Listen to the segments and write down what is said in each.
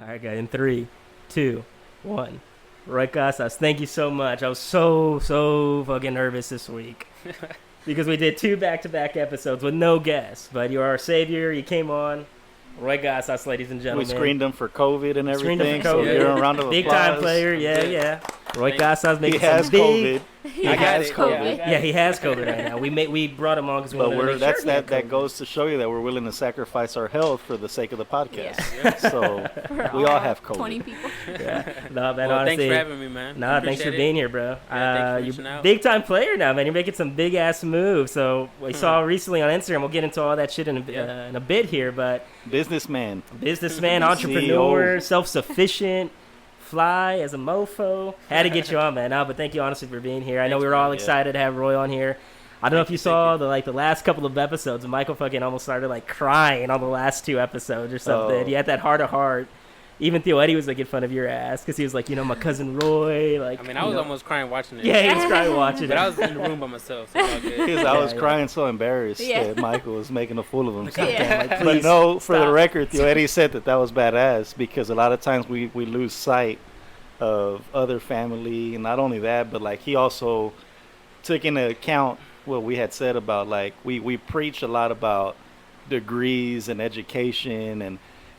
All right, guys. In 3, 2, 1. Roy Casas, thank you so much. I was so fucking nervous this week because we did 2 back-to-back episodes with no guests. But you're our savior. You came on. Roy Casas, ladies and gentlemen. We screened him for COVID and Screened everything. him for COVID. So give him a round of applause. Big time player. Yeah. Roy Casas making He has some big. COVID. He has COVID. Yeah, he has COVID right now. We brought him on because we But wanted to make sure he had that COVID. goes to show you that we're willing to sacrifice our health for the sake of the podcast. Yeah. So For we all have COVID. 20 people. Yeah. No, man, Well, honestly. thanks for having me, man. Nah, thanks for Appreciate being it. here, bro. Yeah, thanks for You're reaching out. big time player now, man. You're making some big ass moves. So we saw recently on Instagram. We'll get into all that shit in a bit here, but Businessman. businessman, entrepreneur, self-sufficient, fly as a mofo. Had to get you on, man. No, but thank you honestly for being here. I know Thanks, we were all man. excited to have Roy on here. I don't know if you saw the last couple of episodes. Michael fucking almost started like crying on the last 2 episodes or something. Oh. He had that heart to heart. Even Theo Eddie was making fun of your ass because he was like, my cousin Roy. Like, I mean, I was almost crying watching it. Yeah, he was crying watching But it. I was in the room by myself, so it's all good. Because I was Yeah. crying so embarrassed Yeah. that Michael was making a fool of himself. Yeah. Like, But please no, for the stop. record, Theo Eddie said that was badass because a lot of times we lose sight of other family. And not only that, but like he also took into account what we had said about like we preach a lot about degrees and education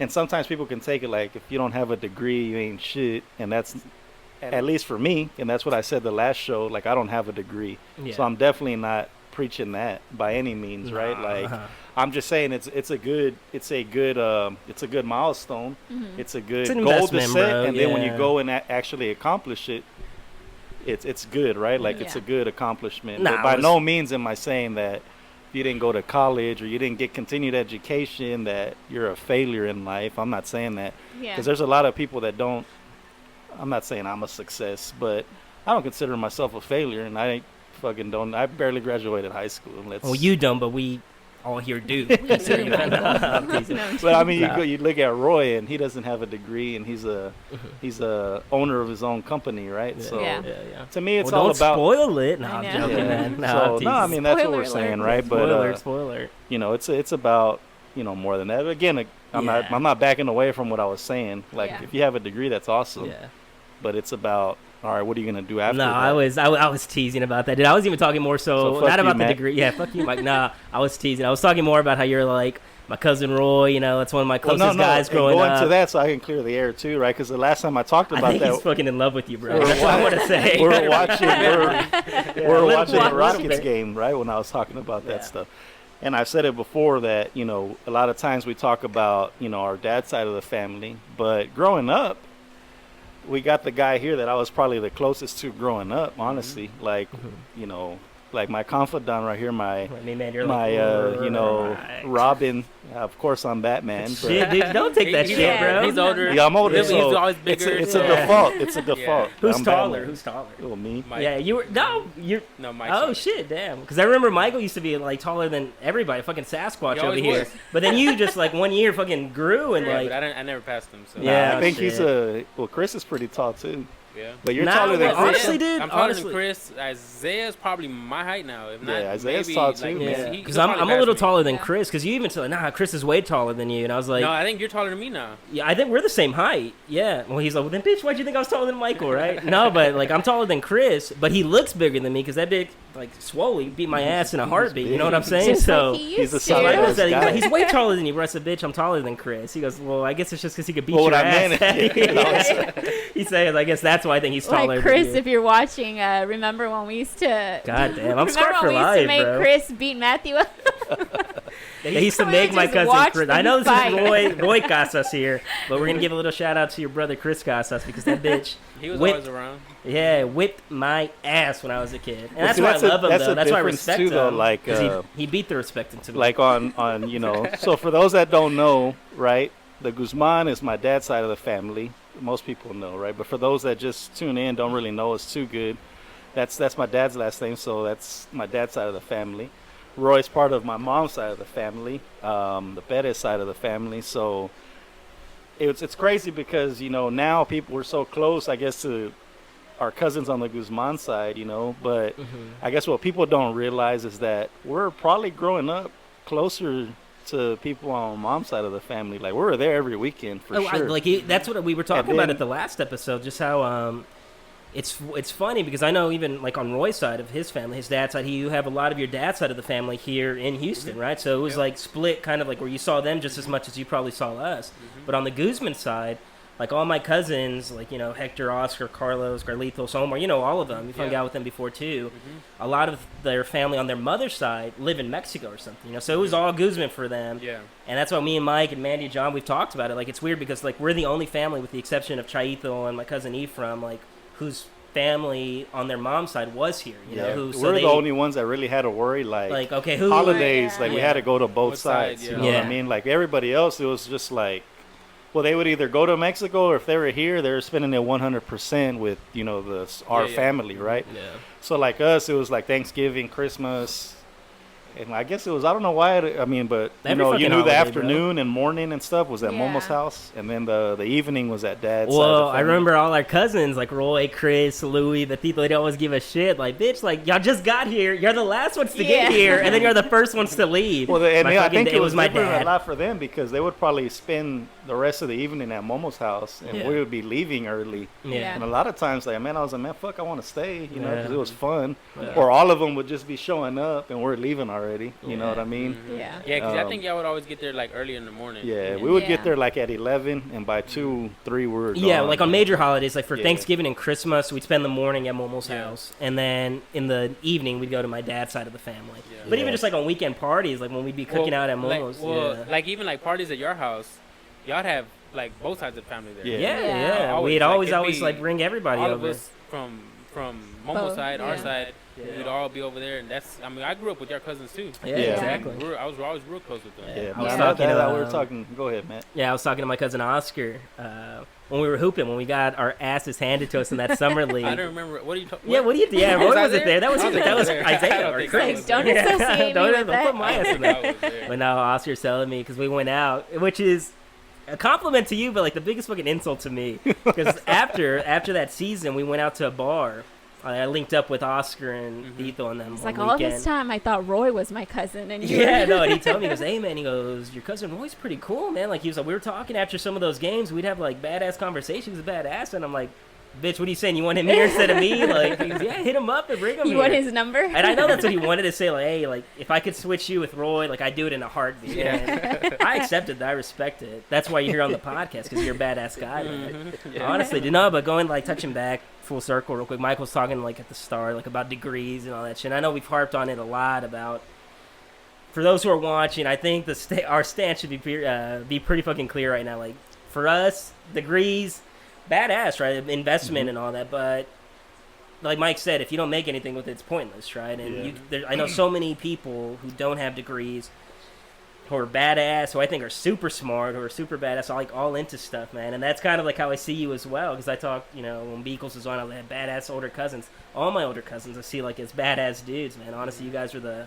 and sometimes people can take it like if you don't have a degree you ain't shit, and that's at least for me, and that's what I said the last show, like I don't have a degree. Yeah. So I'm definitely not preaching that by any means, right? Nah. Like I'm just saying it's a good milestone. It's a good It's an goal to investment, set, bro. and then when you Yeah. go and actually accomplish it, it's good, right? Like it's a Yeah. good accomplishment. Nah, But by it was- no means am I saying that if you didn't go to college or you didn't get continued education that you're a failure in life. I'm not saying that Yeah. because there's a lot of people that don't. I'm not saying I'm a success, but I don't consider myself a failure, and I fucking don't. I barely graduated high school. Well, you don't, but we all here do. do, Considering that. I'm teasing. No, But I mean, Nah. you look at Roy, and he doesn't have a degree, and he's a owner of his own company, right? Yeah. So Yeah. Yeah. to me, it's Well, all don't about. spoil it. No, I I'm know. joking, Yeah. man. No, So, I'm no, I teasing. mean that's what Spoiler we're alert. saying, right? spoiler, But spoiler. it's about more than that. Again, I'm Yeah. not backing away from what I was saying. Like Yeah. if you have a degree, that's awesome. Yeah. But it's about all right. What are you gonna do after? No, that? I was teasing about that, dude. I was even talking more So so fuck not you, about the Matt. degree. Yeah, fuck you, Mike. Nah, I was teasing. I was talking more about how you're like my cousin Roy. That's one of my Well, closest guys and growing going up. to that, so I can clear the air too, right? Because the last time I talked I about think that, he's fucking in love with you, bro. We're That's what I want to say. we're watching Yeah, we're a little watching bit, the a little Rockets bit. game, right? When I was talking about that Yeah. stuff, and I've said it before that a lot of times we talk about our dad's side of the family, but growing up, we got the guy here that I was probably the closest to growing up, honestly. Like like my confidant right here, my I mean, man, you're my like, right. Robin. Of course, I'm Batman. But Shit, dude, don't take that He's- shit, bro. He's older. Yeah, I'm older, He's so always it's bigger. a Yeah. default. It's a default. Who's I'm taller? Batman. Who's taller? Oh, me. Mike. Yeah, you're. No, Mike. Oh shit, damn. Because I remember Michael used to be like taller than everybody, fucking Sasquatch He over always here. was. But then you just like 1 year fucking grew and Yeah, like. but I never passed him. So. Yeah. I think shit. he's Chris is pretty tall too. Yeah. But you're Nah, taller than well, Chris. honestly, dude, I'm taller honestly. than Chris. Isaiah's probably my height now. If not, Yeah, Isaiah's maybe, tall, too, like, man. Yeah, he's because I'm probably a little past me. taller than Yeah. Chris. Because you even said, nah, Chris is way taller than you, and I was like, No, I think you're taller than me now. yeah, I think we're the same height. Yeah. Well, he's like, well, then, bitch, why'd you think I was taller than Michael, right? No, but like I'm taller than Chris, but he looks bigger than me because that big, like, swole, he beat my ass in a heartbeat. You know what I'm saying? Just So. like he He's used a to. solid Like I ass said, guy. he's way taller than you, bro. I said, bitch, I'm taller than Chris. He goes, well, I guess it's just because he could beat Well, your what I ass. meant- Yeah. He says, I guess that's why I think he's taller Like Chris, than you. if you're watching, remember when we used to? God damn, I'm remember scarred for when we used life, to make bro. Chris beat Matthew up? They used to We make would my just cousin watch Chris. them I know this fight. is Roy Casas here, but we're gonna give a little shout out to your brother Chris Casas because that bitch, He was Whip- always around. yeah, whipped my ass when I was a kid, and Well, that's see, why that's I a- love him that's though. a That's why I difference, respect too, him. though, like, 'Cause he beat the respect into me. Like on So for those that don't know, right, the Guzman is my dad's side of the family. Most people know, right? But for those that just tune in, don't really know us too good, that's my dad's last name, so that's my dad's side of the family. Roy's part of my mom's side of the family, the Perez side of the family. So it's crazy because now people we're so close, I guess, to our cousins on the Guzman side, but I guess what people don't realize is that we're probably growing up closer to people on mom's side of the family. Like, we were there every weekend for sure. That's what we were talking about at the last episode. Just how it's funny because I know even like on Roy's side of his family, his dad's side, you have a lot of your dad's side of the family here in Houston, right? So it was like split, kind of like where you saw them just as much as you probably saw us. But on the Guzman side, like all my cousins, like, you know, Hector, Oscar, Carlos, Carlitos, Omar, you know, all of them. You've hung out with them before too. A lot of their family on their mother's side live in Mexico or something, you know. So it was all Guzman for them. Yeah. And that's why me and Mike and Mandy and John, we've talked about it. Like, it's weird because like we're the only family, with the exception of Chaito and my cousin Ephraim, like whose family on their mom's side was here. You know, we're the only ones that really had to worry. Like okay, holidays, like we had to go to both sides. You know what I mean? Like everybody else, it was just like, well, they would either go to Mexico, or if they were here, they were spending it 100% with, you know, our family, right? Yeah. So like us, it was like Thanksgiving, Christmas, and I guess it was, I don't know why, but you know, you knew the afternoon and morning and stuff was at Momo's house, and then the evening was at Dad's. Well, I remember all our cousins, like Roy, Chris, Louie, the people, they'd always give a shit, like, bitch, like, y'all just got here, you're the last ones to get here, and then you're the first ones to leave. Well, I think it was my dad. A lot for them, because they would probably spend the rest of the evening at Momo's house, and we would be leaving early. Yeah. And a lot of times, like, man, I was like, man, fuck, I want to stay, you know, because it was fun. Yeah. Or all of them would just be showing up, and we're leaving already, you know what I mean? Yeah, because I think y'all would always get there, like, early in the morning. Yeah, we would get there, like, at 11, and by 2, 3, we were gone. Yeah, like, on major holidays, like, for Thanksgiving and Christmas, we'd spend the morning at Momo's house, and then in the evening, we'd go to my dad's side of the family. Yeah. But even just, like, on weekend parties, like, when we'd be cooking out at Momo's. Like, even, like, parties at your house, y'all have, like, both sides of the family there. Yeah. We'd always, like, bring everybody over. All of us from Momo's side, our side. Yeah. We'd all be over there, and I grew up with your cousins too. Yeah, exactly. I was always real close with them. Yeah, I was talking we were talking. Go ahead, Matt. Yeah, I was talking to my cousin Oscar when we were hooping, when we got our asses handed to us in that summer league. I don't remember. What are you talking? Yeah, Yeah, Roy wasn't there. That was Isaiah or Chris. Don't associate me with that. Put my ass in that. But now Oscar's telling me because we went out, which is a compliment to you, but like the biggest fucking insult to me. Because after that season, we went out to a bar. I linked up with Oscar and Tito and them. It's like all this time I thought Roy was my cousin, and and he told me, he goes, "Hey man," he goes, "your cousin Roy's pretty cool, man." Like he was like, we were talking after some of those games, we'd have like badass conversations with badass, and I'm like, bitch, what are you saying? You want him here instead of me? Like, he goes, yeah, hit him up and bring him here. You want his number? And I know that's what he wanted to say, like, hey, like, if I could switch you with Roy, like, I'd do it in a heartbeat. Yeah. And I accepted that. I respect it. That's why you're here on the podcast, because you're a badass guy. Honestly, but going, like, touching back full circle real quick, Mike was talking, like, at the start, like, about degrees and all that shit. I know we've harped on it a lot about, for those who are watching, I think our stance should be pretty fucking clear right now. Like, for us, degrees, badass, right? Investment and all that, but like Mike said, if you don't make anything with it, it's pointless, right? And I know so many people who don't have degrees, who are badass, who I think are super smart, who are super badass, like all into stuff, man. And that's kind of like how I see you as well, because I talk, when Beakles was on, I had badass older cousins. All my older cousins I see like as badass dudes, man. Honestly, you guys are the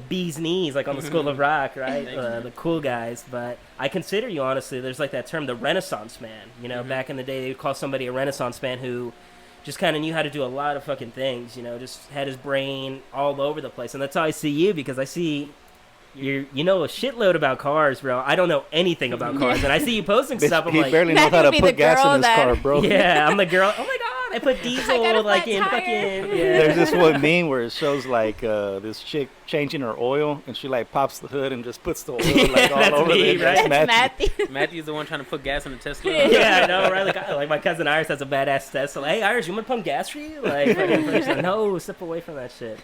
bee's knees, like on the School of Rock, right? The cool guys. But I consider you, honestly, there's like that term, the Renaissance man. Back in the day, they would call somebody a Renaissance man who just kind of knew how to do a lot of fucking things, just had his brain all over the place. And that's how I see you, because I see you know a shitload about cars, bro. I don't know anything about cars. And I see you posting stuff, I'm like, he barely knows how to put gas in his car, bro. Yeah, I'm the girl. Oh my god, I put diesel like in fucking. There's this one meme where it shows like this chick changing her oil, and she like pops the hood and just puts the oil like all over me, there. Right? That's Matthew. Matthew's the one trying to put gas in the Tesla. Yeah, I know, right? Like my cousin Iris has a badass Tesla. Hey, Iris, you want to pump gas for you? Like, no, step away from that shit.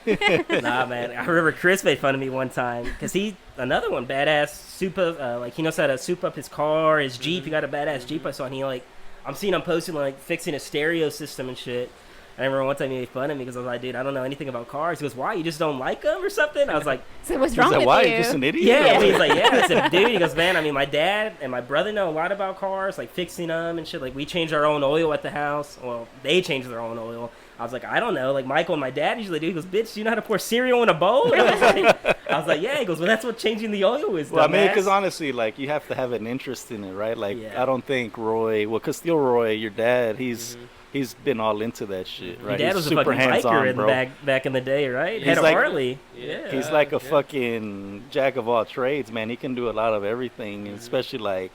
Nah, man. I remember Chris made fun of me one time because another one, badass super. Like he knows how to soup up his car, his Jeep. He got a badass Jeep I saw, and I'm seeing him posting like fixing a stereo system and shit. I remember one time he made fun of me because I was like, dude, I don't know anything about cars. He goes, why? You just don't like them or something? I was like, so what's wrong with why? you? You're just an idiot? Yeah. He's like, yeah. I said, dude, he goes, man, I mean, my dad and my brother know a lot about cars, like fixing them and shit. Like we change our own oil at the house. Well, they change their own oil. I was like, I don't know. Like, Michael and my dad usually do. He goes, bitch, you know how to pour cereal in a bowl? I was like, yeah. He goes, well, that's what changing the oil is, Well, I mean, dumbass. because honestly, like, you have to have an interest in it, right? Like, Yeah. I don't think Roy, well, because still Roy, your dad, he's been all into that shit, right? Your dad He's was a super fucking hands-on, biker bro. back in the day, right? He's Had a like- Harley. Yeah. He's like a fucking jack of all trades, man. He can do a lot of everything, and especially like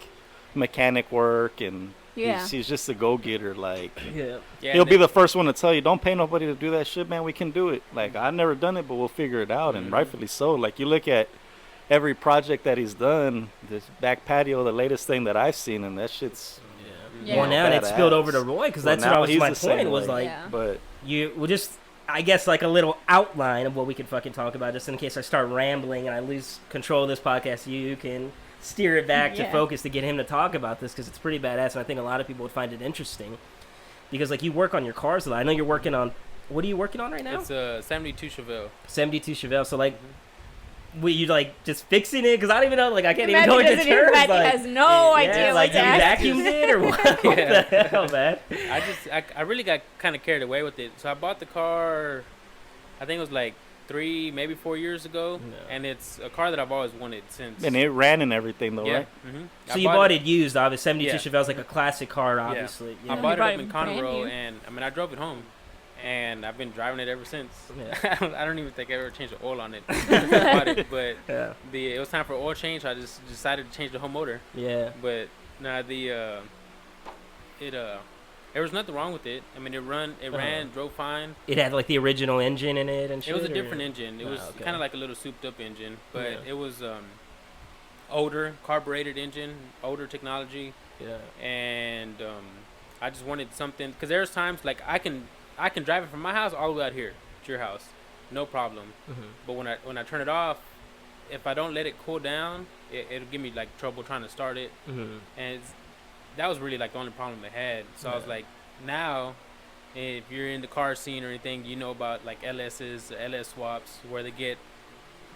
mechanic work, and Yeah. he's just a go-getter. Like, Yeah. Yeah, he'll and be the first one to tell you, don't pay nobody to do that shit, man. We can do it. Like, I've never done it, but we'll figure it out, and rightfully so. Like, you look at every project that he's done, this back patio, the latest thing that I've seen, and that shit's Yeah. Well, now it's badass. spilled over to Roy because Well, that's now what was he's my the same point. Was way. like, Yeah. But you will just, I guess, like a little outline of what we could fucking talk about, just in case I start rambling and I lose control of this podcast. You can steer it back to Yeah. focus to get him to talk about this because it's pretty badass, and I think a lot of people would find it interesting because, like, you work on your cars a lot. I know you're working on. What are you working on right now? It's a 72 Chevelle. 72 Chevelle. So, like, you like just fixing it? Because I don't even know. Like, I can't even Matthew go into doesn't even- terms. Matthew Like, has no idea like, what to you ask. vacuumed it or what? What Yeah. the hell, man? I really got kind of carried away with it. So I bought the car, I think it was like 3, maybe 4 years ago, Yeah. and it's a car that I've always wanted since. and it ran and everything, though, yeah. right? Mm-hmm. So you bought it used, obviously. 72 Yeah. Chevelle's like a classic car, obviously. I Yeah. bought it bought up it in brand Conroe, new. and I mean I drove it home, and I've been driving it ever since. Yeah. I don't even think I ever changed the oil on it. Since I bought it, but Yeah. it was time for oil change. I just decided to change the whole motor. Yeah. But now there was nothing wrong with it. I mean, it ran, drove fine. It had like the original engine in it and shit. It was a or- different engine. It Oh, was okay. kind of like a little souped up engine, but Yeah. it was older, carbureted engine, older technology, Yeah. and I just wanted something because there's times like I can drive it from my house all the way out here to your house, no problem. Mm-hmm. But when I turn it off, if I don't let it cool down, it'll give me like trouble trying to start it, Mm-hmm. and that was really like the only problem I had. So I was Yeah. like, now, if you're in the car scene or anything, you know about like LS's, LS swaps, where they get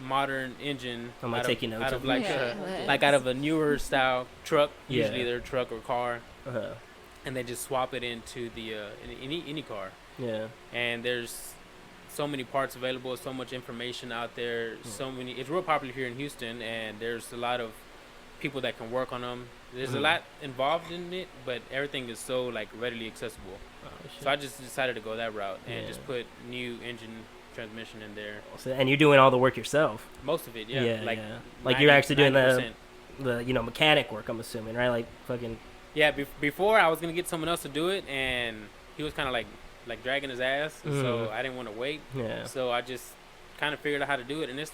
modern engine I'm like out taking of, notes out of of like Yeah. like out of a newer style truck, Yeah. usually their truck or car, Uh-huh. and they just swap it into the any car. Yeah. And there's so many parts available, so much information out there, so many. It's real popular here in Houston, and there's a lot of people that can work on them. There's a Mhm. lot involved in it, but everything is so like readily accessible. Oh, shit. So I just decided to go that route and Yeah. just put new engine transmission in there. So- and you're doing all the work yourself. Most of it, yeah. Yeah, like yeah. Like you're actually doing the 90%. mechanic work. I'm assuming, right? Like fucking. Yeah, before I was gonna get someone else to do it, and he was kind of like dragging his ass, and so Mhm. I didn't want to wait. Yeah. So I just kind of figured out how to do it, and it's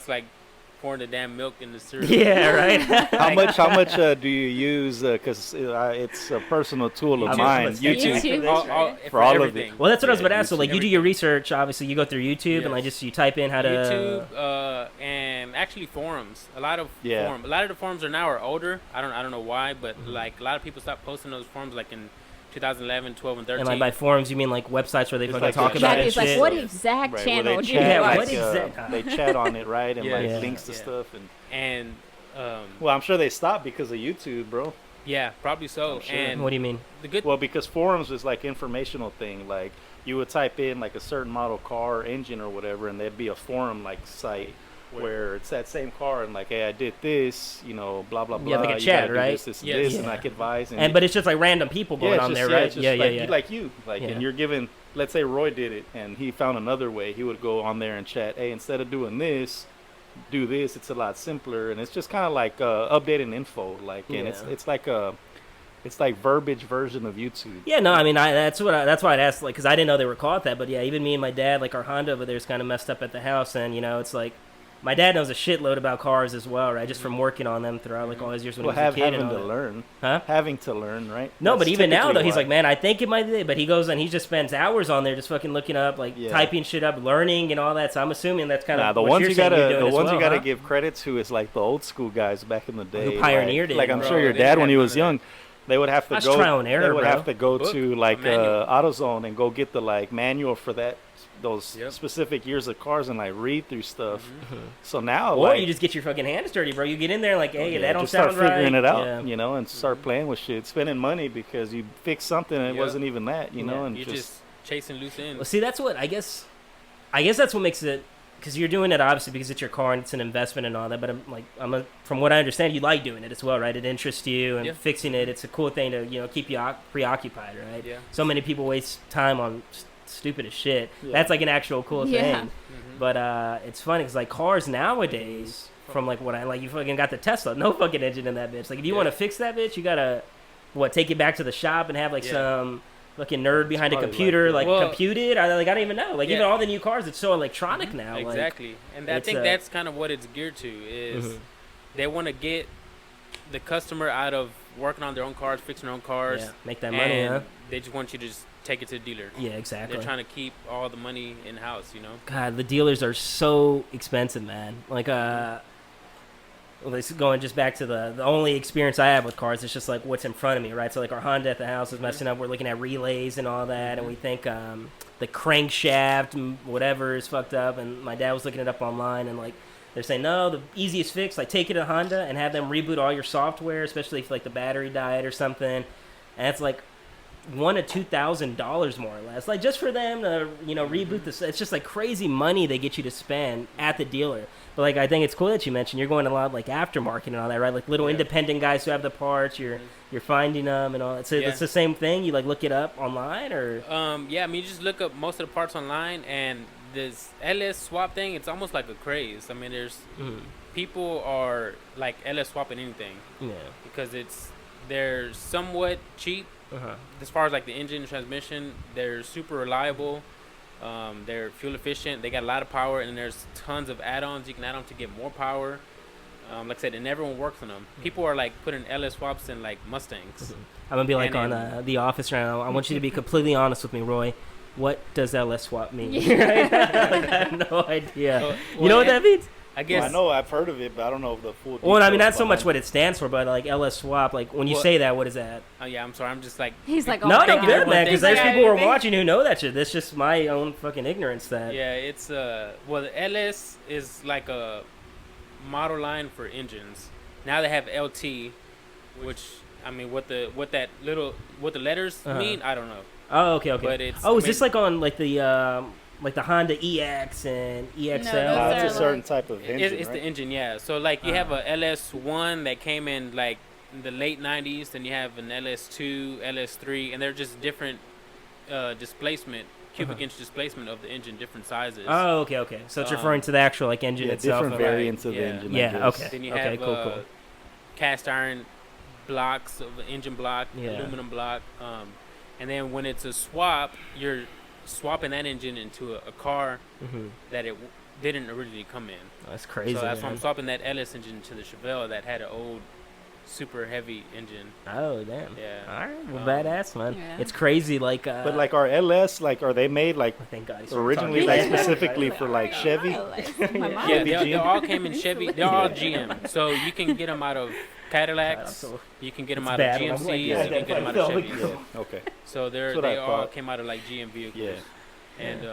like pouring the damn milk in the cereal. Yeah. Right. How much do you use? Because it's a personal tool of I'm mine. just gonna YouTube. say- YouTube. For all of it. everything. Well, that's what I was Yeah, about to ask. So, YouTube. like, you do your research. Obviously, you go through YouTube and like Yes. just you type in how to. YouTube and actually forums. A lot of the forums are older. I don't know why, but Mm-hmm. like a lot of people stopped posting those forums like in 2011, 12, and 13. And like by forums, you mean like websites where they It's fucking like talk a about chat it? Matthew's like, shit? what exact Right, channel where do they you Yeah, chat, watch? what exact- they chat on it, right, and Yeah. like Yeah. links to Yeah. stuff. And and well, I'm sure they stopped because of YouTube, bro. yeah, probably so. I'm sure. And What do you mean? the good Well, because forums is like informational thing. Like you would type in like a certain model car or engine or whatever, and there'd be a forum like site where it's that same car and like, hey, I did this, you know, blah blah blah. Yeah, like a you chat, gotta do right? This, and Yes. this, Yeah. and I could advise. And but it's just like random people going it's on just- there, yeah, right? it's just Yeah, like, yeah. like, Yeah. and you're given. Let's say Roy did it, and he found another way. He would go on there and chat. Hey, instead of doing this, do this. It's a lot simpler, and it's just kind of like updating info. Like, and Yeah. it's like verbiage version of YouTube. Yeah, no, I mean, that's why I'd asked, like, because I didn't know they were called that. But yeah, even me and my dad, like, our Honda over there is kind of messed up at the house, and you know, it's like, my dad knows a shitload about cars as well, right? Just from working on them throughout like all his years when Well, he was a kid. having and all to that. learn, Huh? having to learn, right? No, That's but even now typically though, he's why. like, man, I think it might be. But he goes and he just spends hours on there, just fucking looking up, like Yeah. typing shit up, learning and all that. So I'm assuming that's kind Nah, of the what ones you're you saying gotta, you're doing the as ones well, you gotta huh? give credit to is like the old school guys back in the day, pioneered it, Like I'm bro. sure your They dad, didn't when he have was none of young, they would have to That's go. trial and error, they would bro. have to go Book, to like manual. AutoZone and go get the like manual for that those Yep. specific years of cars and like read through stuff. Mhm. So now, Or like, you just get your fucking hands dirty, bro. You get in there like, hey, yeah, that don't just sound start figuring right. it out, Yeah. you know, and start playing with shit, spending money because you fixed something and it Yep. wasn't even that, you know, Yeah. and You're just chasing loose ends. Well, see, that's what I guess that's what makes it, because you're doing it obviously because it's your car and it's an investment and all that. But from what I understand, you like doing it as well, right? It interests you, and Yeah. fixing it. It's a cool thing to keep you preoccupied, right? Yeah. So many people waste time on stupid as shit. Yeah. That's like an actual cool Yeah. thing. Mhm. But it's funny because like cars nowadays, from like what I like, you fucking got the Tesla, no fucking engine in that bitch. Like if you Yeah. want to fix that bitch, you gotta take it back to the shop and have like Yeah. some fucking nerd behind a probably computer like like Well- compute it. I don't even know. Like Yeah. even all the new cars, it's so electronic now. Like, Exactly, and I it's, think that's kind of what it's geared to. Is Mhm. they want to get the customer out of working on their own cars, fixing their own cars, yeah, make that money, and huh? they just want you to just take it to the dealer. Yeah, exactly. They're trying to keep all the money in house, you know. God, the dealers are so expensive, man. Like, well, this is going just back to the only experience I have with cars. It's just like what's in front of me, right? So like our Honda at the house is messing up. We're looking at relays and all that, and we think the crankshaft, whatever, is fucked up. And my dad was looking it up online, and like they're saying no, the easiest fix, like take it to Honda and have them reboot all your software, especially if like the battery died or something. And it's like $1,000 to $2,000 more or less, like just for them to reboot this. It's just like crazy money they get you to spend at the dealer. But like I think it's cool that you mentioned you're going a lot like aftermarket and all that, right? Like little Yeah. independent guys who have the parts, you're finding them and all that. So Yeah. it's the same thing. You like look it up online or Yeah, I mean, you just look up most of the parts online, and this LS swap thing, it's almost like a craze. I mean, there's people are like LS swapping anything yeah. because they're somewhat cheap Uh-huh. as far as like the engine, transmission. They're super reliable. They're fuel efficient. They got a lot of power, and there's tons of add-ons you can add on to get more power. Like I said, and everyone works on them. People are like putting LS swaps in like Mustangs. I'm gonna be like And on The Office right now. I want you to be completely honest with me, Roy. What does LS swap mean? Yeah. Like, I have no idea. So, You know what that means? I guess. Well, I know I've heard of it, but I don't know the full. Well, I mean, details not so much behind what it stands for, but like LS swap. Like when you Well- say that, what is that? Oh yeah, I'm sorry. I'm just like. He's like, oh No, my no, God. good, man. Because there's Like, people who are everything. watching who know that shit. That's just my own fucking ignorance. That Yeah, it's well, the LS is like a model line for engines. Now they have LT, which I mean, what the letters Uh-huh. mean, I don't know. Oh, okay, okay. But it's. Oh, I is this mean, like on like the Honda EX and EXL? No, those It's are a certain like- type of engine, it's right? the engine, yeah. So like you have a LS1 that came in like in the late '90s, then you have an LS2, LS3, and they're just different displacement, cubic inch displacement of the engine, different sizes. Oh, okay, okay. So it's Um, referring to the actual like engine Yeah, itself. different and, like- variants of the yeah. engine. I Yeah, guess. okay. Then you Okay, have cool. cast iron blocks of an engine block, Yeah. aluminum block, and then when it's a swap, you're swapping that engine into a car Mhm. that it didn't originally come in. That's crazy. so that's why man. I'm swapping that LS engine to the Chevelle that had an old, super heavy engine. Oh, damn. Yeah. All right, well, Um, badass, man. Yeah. It's crazy, like. But like our LS, like are they made like thank God. he started originally talking. like Yeah. specifically for like Chevy? My mom. Yeah, Chevy they GM? all came in Chevy. They're all GM, so you can get them out of Cadillacs. So- You can get them It's out bad of when I'm GMCs. like, You yeah, can get them out that of felt Chevys. like- Yeah. Okay. So That's what they I all thought. came out of like GM vehicles. Yeah. And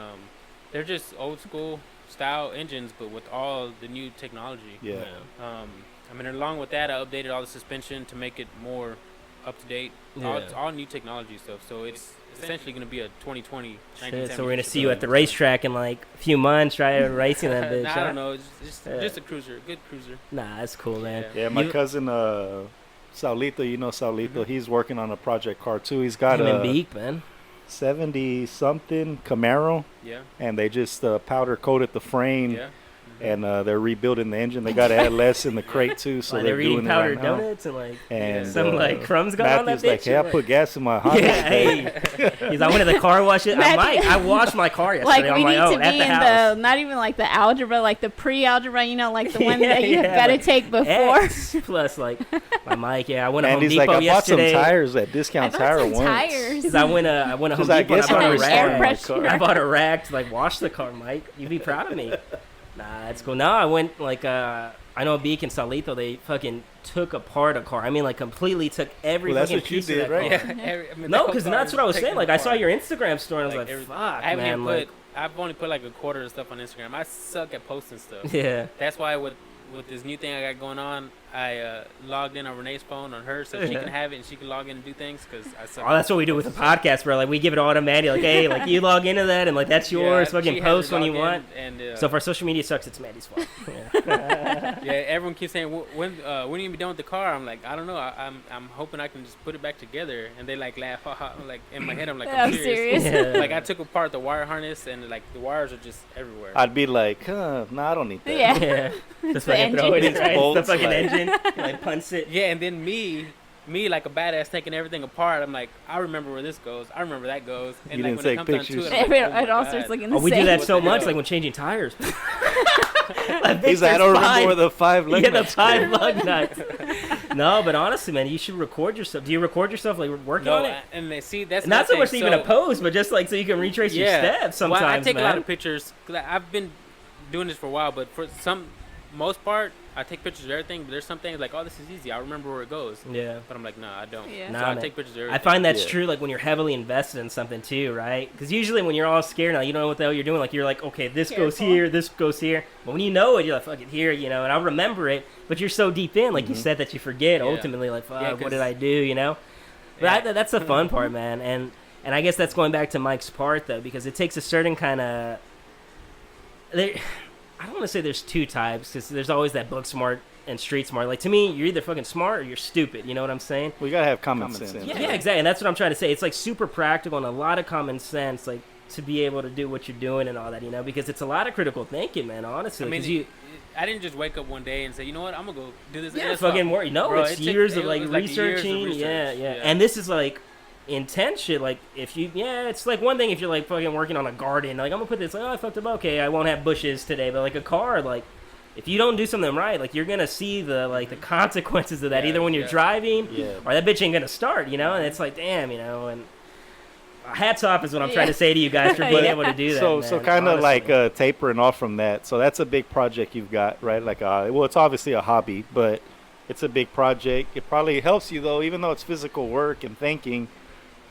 they're just old school style engines, but with all the new technology. Yeah. I mean, along with that, I updated all the suspension to make it more up to date. It's all new technology stuff. So it's essentially going to be a 2020. Shit, so we're gonna see you at the racetrack in like a few months, try racing that bitch. Nah, I huh? don't know. It's Yeah. just a cruiser, good cruiser. Nah, that's cool, man. Yeah, my You- cousin Saulito, you know Saulito, he's working on a project car too. He's got Him and a Beak, man. 70 something Camaro, Yeah, and they just powder coated the frame, yeah. and they're rebuilding the engine. They got to add less in the crate too, so Like, they're they're eating doing it powdered right now. donuts and like And some like crumbs going on that Matthew's like, bitch. hey, I put gas in my Honda. Yeah, hey. He's like, I went to the car wash it. I Matthew- might. I washed my car yesterday Like on we my need own to at be the in house. the not even like the algebra, like the pre-algebra, you know, like the one Yeah, that you yeah, got to like take before. X plus like my mic. Yeah, I went to And Home he's Depot like, I bought some yesterday. tires at I Discount bought Tire some once. tires. 'Cause I went to Home Because I Depot and guess I bought I a was air rag. freshener. I bought a rag to like wash the car, Mike. You'd be proud of me. Nah, it's cool. Now I went like I know Beak and Salito, they fucking took apart a car. I mean, like completely took every Well, that's fucking what you piece of did, that right? car. Yeah, I mean, No, the because whole that's car what I was is saying. taken Like I saw apart. your Instagram story and I was Like, like, every- fuck, I haven't man. even Like, put I've only put like a quarter of stuff on Instagram. I suck at posting stuff. Yeah. That's why with this new thing I got going on, I logged in on Renee's phone on her so she can have it and she can log in and do things because I suck. Oh, that's what we do with the podcast, bro. Like, we give it automatic. Like, hey, like, you log into that, and, like, that's yours. she Fucking has post to when you log want. in and, So if our social media sucks, it's Maddie's fault. Yeah. yeah, everyone keeps saying, when are you gonna be done with the car? I'm like, I don't know. I'm hoping I can just put it back together. And they, like, laugh. I'm like, in my head, I'm like, I'm serious. serious. Yeah. Like, I took apart the wire harness, and, like, the wires are just everywhere. I'd be like, no, I don't need that. Yeah. Yeah. Just The fucking throw it in, engine. right? Bolts, The fucking like- engine. Like, punts it. Yeah, and then me like a badass taking everything apart. I'm like, I remember where this goes. I remember that goes. And You like didn't when it take comes down pictures? to it, I'm like, oh It my all God. starts looking the Oh, we same. do that What so the much, hell? like when changing tires. He's like, I don't remember where the 5 lug Yeah, the nuts 5 go. lug nuts. No, but honestly, man, you should record yourself. Do you record yourself, like, working No, on it? and they see that's Not so another much thing. even a post, but just, like, so you can retrace your steps sometimes, Well, I take man. a lot of pictures because I've been doing this for a while, but for most part, I take pictures of everything. But there's some things like, oh, this is easy. I remember where it goes. Yeah. But I'm like, no, I don't. Yeah. So Nah, I man. take pictures of everything. I find that's Yeah. true, like, when you're heavily invested in something, too, right? Because usually when you're all scared now, you don't know what the hell you're doing. Like, you're like, okay, this goes Careful. here, this goes here. But when you know it, you're like, fuck it, here, you know, and I'll remember it. But you're so deep in, like you said, that you forget, Yeah. ultimately, like, fuck, Yeah, what 'cause- did I do, you know? But Yeah. that's the fun part, man. And I guess that's going back to Mike's part, though, because it takes a certain kind of... I don't want to say there's two types, because there's always that book smart and street smart. Like, to me, you're either fucking smart or you're stupid. You know what I'm saying? We gotta have common sense. Yeah, exactly. And that's what I'm trying to say. It's like super practical and a lot of common sense, like to be able to do what you're doing and all that, you know, because it's a lot of critical thinking, man, honestly. I mean, 'cause I didn't just wake up one day and say, you know what, I'm gonna go do this. yeah, And that's fucking all. work. No, Bro, it's it took- years it of like was like years of researching. Yeah, research. yeah. Yeah. And this is like intense shit. Like if you, it's like one thing if you're like fucking working on a garden. Like I'm gonna put this. Like, oh, I fucked up. Okay, I won't have bushes today. But like a car, like if you don't do something right, like you're gonna see the like the consequences of that. Yeah, Either when you're yeah. driving, Yeah. or that bitch ain't gonna start. You know, and it's like damn, you know, and. Hats off is what I'm trying to say to you guys for being Yeah. able to do that. So man, kind of honestly. like tapering off from that. So that's a big project you've got, right? Like, well, it's obviously a hobby, but it's a big project. It probably helps you though, even though it's physical work and thinking.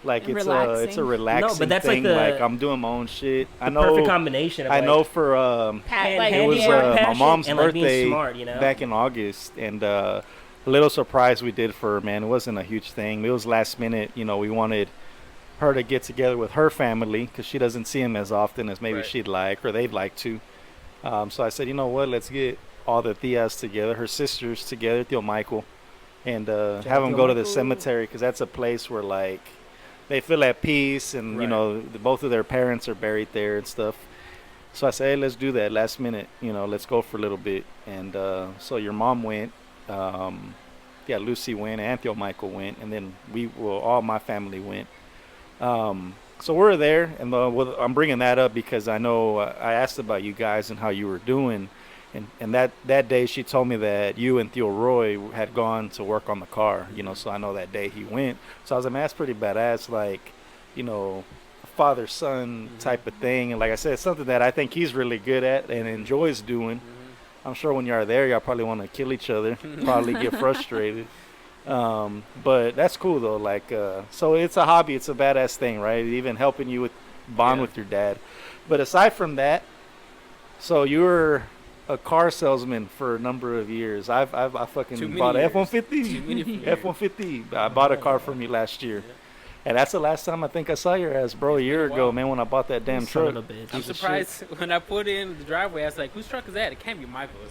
Like And it's relaxing. a relaxing that's like thing. the- Like I'm doing my own shit. I the know. perfect combination. Of I like, know for Like, it was yeah. my passion mom's and, like, being birthday smart, you know? back in August, and a little surprise we did for her. Man, it wasn't a huge thing. It was last minute. You know, we wanted her to get together with her family because she doesn't see him as often as maybe Right. she'd like or they'd like to. So I said, you know what? Let's get all the tias together, her sisters together, Tio Michael, and have them Tio go to the Michael. cemetery because that's a place where like they feel at peace, and you Right. know both of their parents are buried there and stuff. So I said, hey, let's do that last minute. You know, let's go for a little bit. And so your mom went, Lucy went, and Tio Michael went, and then all my family went. So we're there, and I'm bringing that up because I know I asked about you guys and how you were doing, and that day she told me that you and Theo Roy had gone to work on the car, you know. So I know that day he went. So I was like, man, that's pretty badass, like, you know, father-son type of thing. And like I said, it's something that I think he's really good at and enjoys doing. I'm sure when you're there, y'all probably want to kill each other, probably get frustrated. But that's cool though. Like, so it's a hobby. It's a badass thing, right? Even helping you with bond Yeah. with your dad. But aside from that, so you were a car salesman for a number of years. I Too fucking many bought an years. F-150. Too many years. F-150. I bought a car from you last year. And that's the last time I think I saw your ass, bro. A year been a ago, while. man, when I bought that damn Son truck. of a bitch. I'm Piece of surprised when I put in the driveway. I was like, whose truck is that? It can't be Michael's.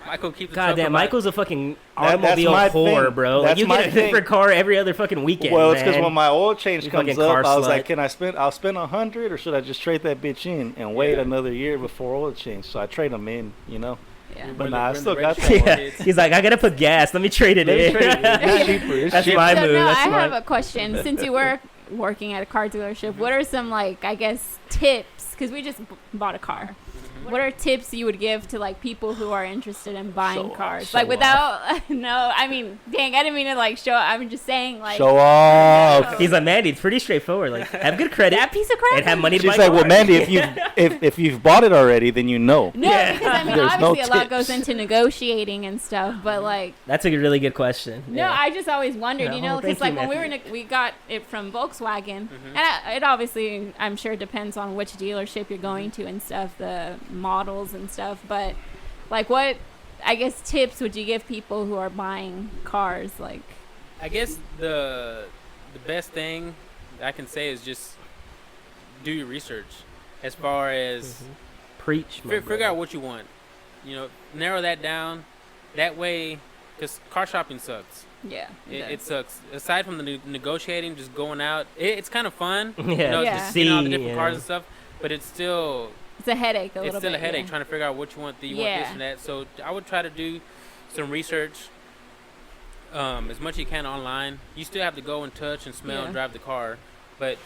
Michael keeps the God truck damn, for like- Michael's a fucking that's automobile my whore, thing. bro. Like, That's you my get a thing. different car every other fucking weekend. Well, it's because man. when my oil change You comes fucking up, car I was like, slut. I'll spend 100, or should I just trade that bitch in and wait Yeah. another year before oil change? So I trade them in, you know. Yeah. But When nah, I when the still got registry that Yeah. hits. He's like, I gotta put gas. Let me trade it Let me in. trade it in. It's cheaper. It's That's cheaper. my So move. no, That's I smart. have a question. Since you were working at a car dealership, what are some, like, I guess, tips? Because we just bought a car. What are tips you would give to like people who are interested in buying Show cars? off. Like Show without no, I mean, dang, I didn't mean to like show. I'm just saying like Show off. He's like, Mandy, it's pretty straightforward. Like, have good credit that piece of crap. and have money to She's buy like, well, cars. Mandy, if you've bought it already, then you know. No, Yeah. because I mean, There's no obviously a lot tips. goes into negotiating and stuff, but like, That's a really good question. no, I just always wondered, No, you know, thank because like you, when we were Matthew. we got it from Volkswagen, and it obviously I'm sure depends on which dealership you're going to and stuff, the models and stuff, but like what I guess tips would you give people who are buying cars? Like, I guess the best thing I can say is just do your research as far as Preach. my figure brother. out what you want. You know, narrow that down. That way, because car shopping sucks. yeah, It sucks. Aside from the negotiating, just going out, it's kind of fun. Yeah, You know, Yeah. just seeing all the See, different cars and stuff. But it's still it's a headache a it's little still bit. a headache yeah. trying to figure out what you want. Do you want Yeah. this and that? So I would try to do some research. As much as you can online. You still have to go and touch and smell Yeah. and drive the car, but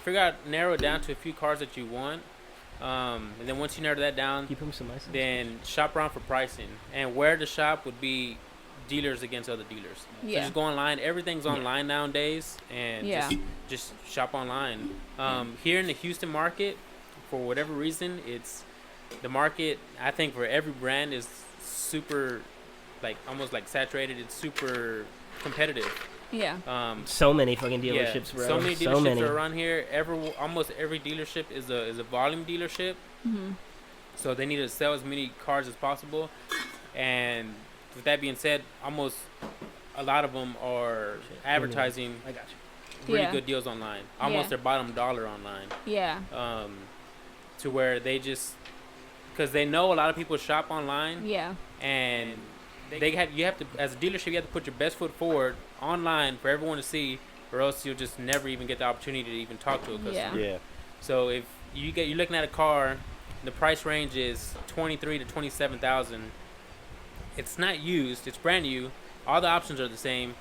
narrow it down to a few cars that you want. And then once you narrow that down, Keep him some ice. then shop around for pricing. And where to shop would be dealers against other dealers. So Yeah. just go online. Everything's online nowadays, and Yeah. just shop online. Here in the Houston market, for whatever reason, it's the market. I think for every brand is super, like almost like saturated. It's super competitive. Yeah. So many fucking dealerships, yeah, bro. so many dealerships many. are around here. Almost every dealership is a volume dealership. Mm-hmm. So they need to sell as many cars as possible. And with that being said, almost a lot of them are advertising I got you. really Yeah. good deals online. Almost Yeah. their bottom dollar online. Yeah. To where they just, because they know a lot of people shop online, Yeah. and you have to, as a dealership, you have to put your best foot forward online for everyone to see, or else you'll just never even get the opportunity to even talk to a customer. Yeah. Yeah. So if you're looking at a car, the price range is $23,000 to $27,000. It's not used. It's brand new. All the options are the same.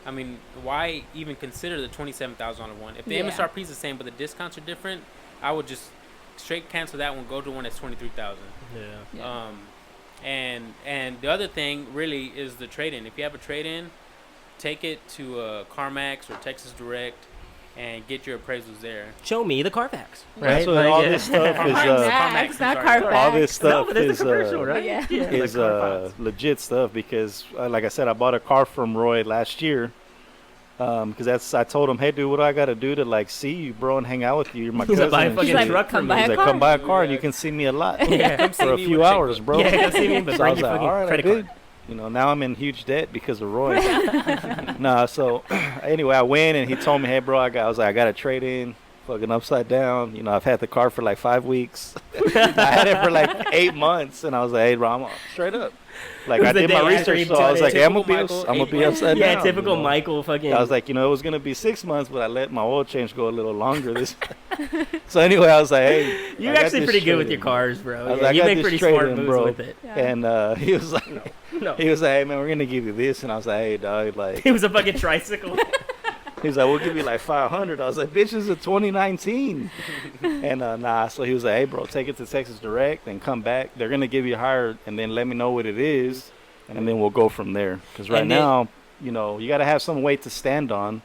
I mean, why even consider the $27,000 one? If the Yeah. MSRP is the same but the discounts are different, I would just straight cancel that one. Go to one that's $23,000. Yeah. And the other thing really is the trade-in. If you have a trade-in, take it to CarMax or Texas Direct and get your appraisals there. Show me the Carfax. That's Right? what Like, all yeah. this stuff is. Carmax, not I'm sorry. Carfax. All this stuff No, there's is a commercial, right? Yeah. is like Carfax. legit stuff because, like I said, I bought a car from Roy last year. Because I told him, hey, dude, what do I got to do to like see you, bro, and hang out with you? You're my He's cousin. like, buy a and fucking shit." like, truck come from buy me. He's a like, car. come buy a car and Yeah. you can see me a lot Yeah. Come see for a me few with a hours, checkbook. bro. Yeah, go see me, but So I bring was your like, fucking all right, I credit did. card. You know, now I'm in huge debt because of Roy. Nah, so anyway, I went and he told me, hey, bro, I was like, I got to trade in, fucking upside down. You know, I've had the car for like 5 weeks. I had it for like 8 months, and I was like, hey, bro, I'm straight up. Like, It was I the did my day after research, he so I was did like, it. hey, I'm going Typical to Michael, be 8 upside Yeah, down. typical you know? Michael fucking. I was like, you know, it was gonna be 6 months, but I let my oil change go a little longer. So anyway, I was like, hey, you're I got actually this pretty good with trade-in, your cars, bro. I was Yeah, like, I you got make this pretty smart trade-in, moves bro. with it. Yeah. And he was like, No. he was like, hey man, we're gonna give you this, and I was like, hey dog, like, It was a fucking tricycle. he was like, we'll give you like 500. I was like, bitch, this is a 2019. And nah, so he was like, hey bro, take it to Texas Direct and come back. They're gonna give you higher, and then let me know what it is, and then we'll go from there. Because right And then- now, you know, you gotta have some weight to stand on.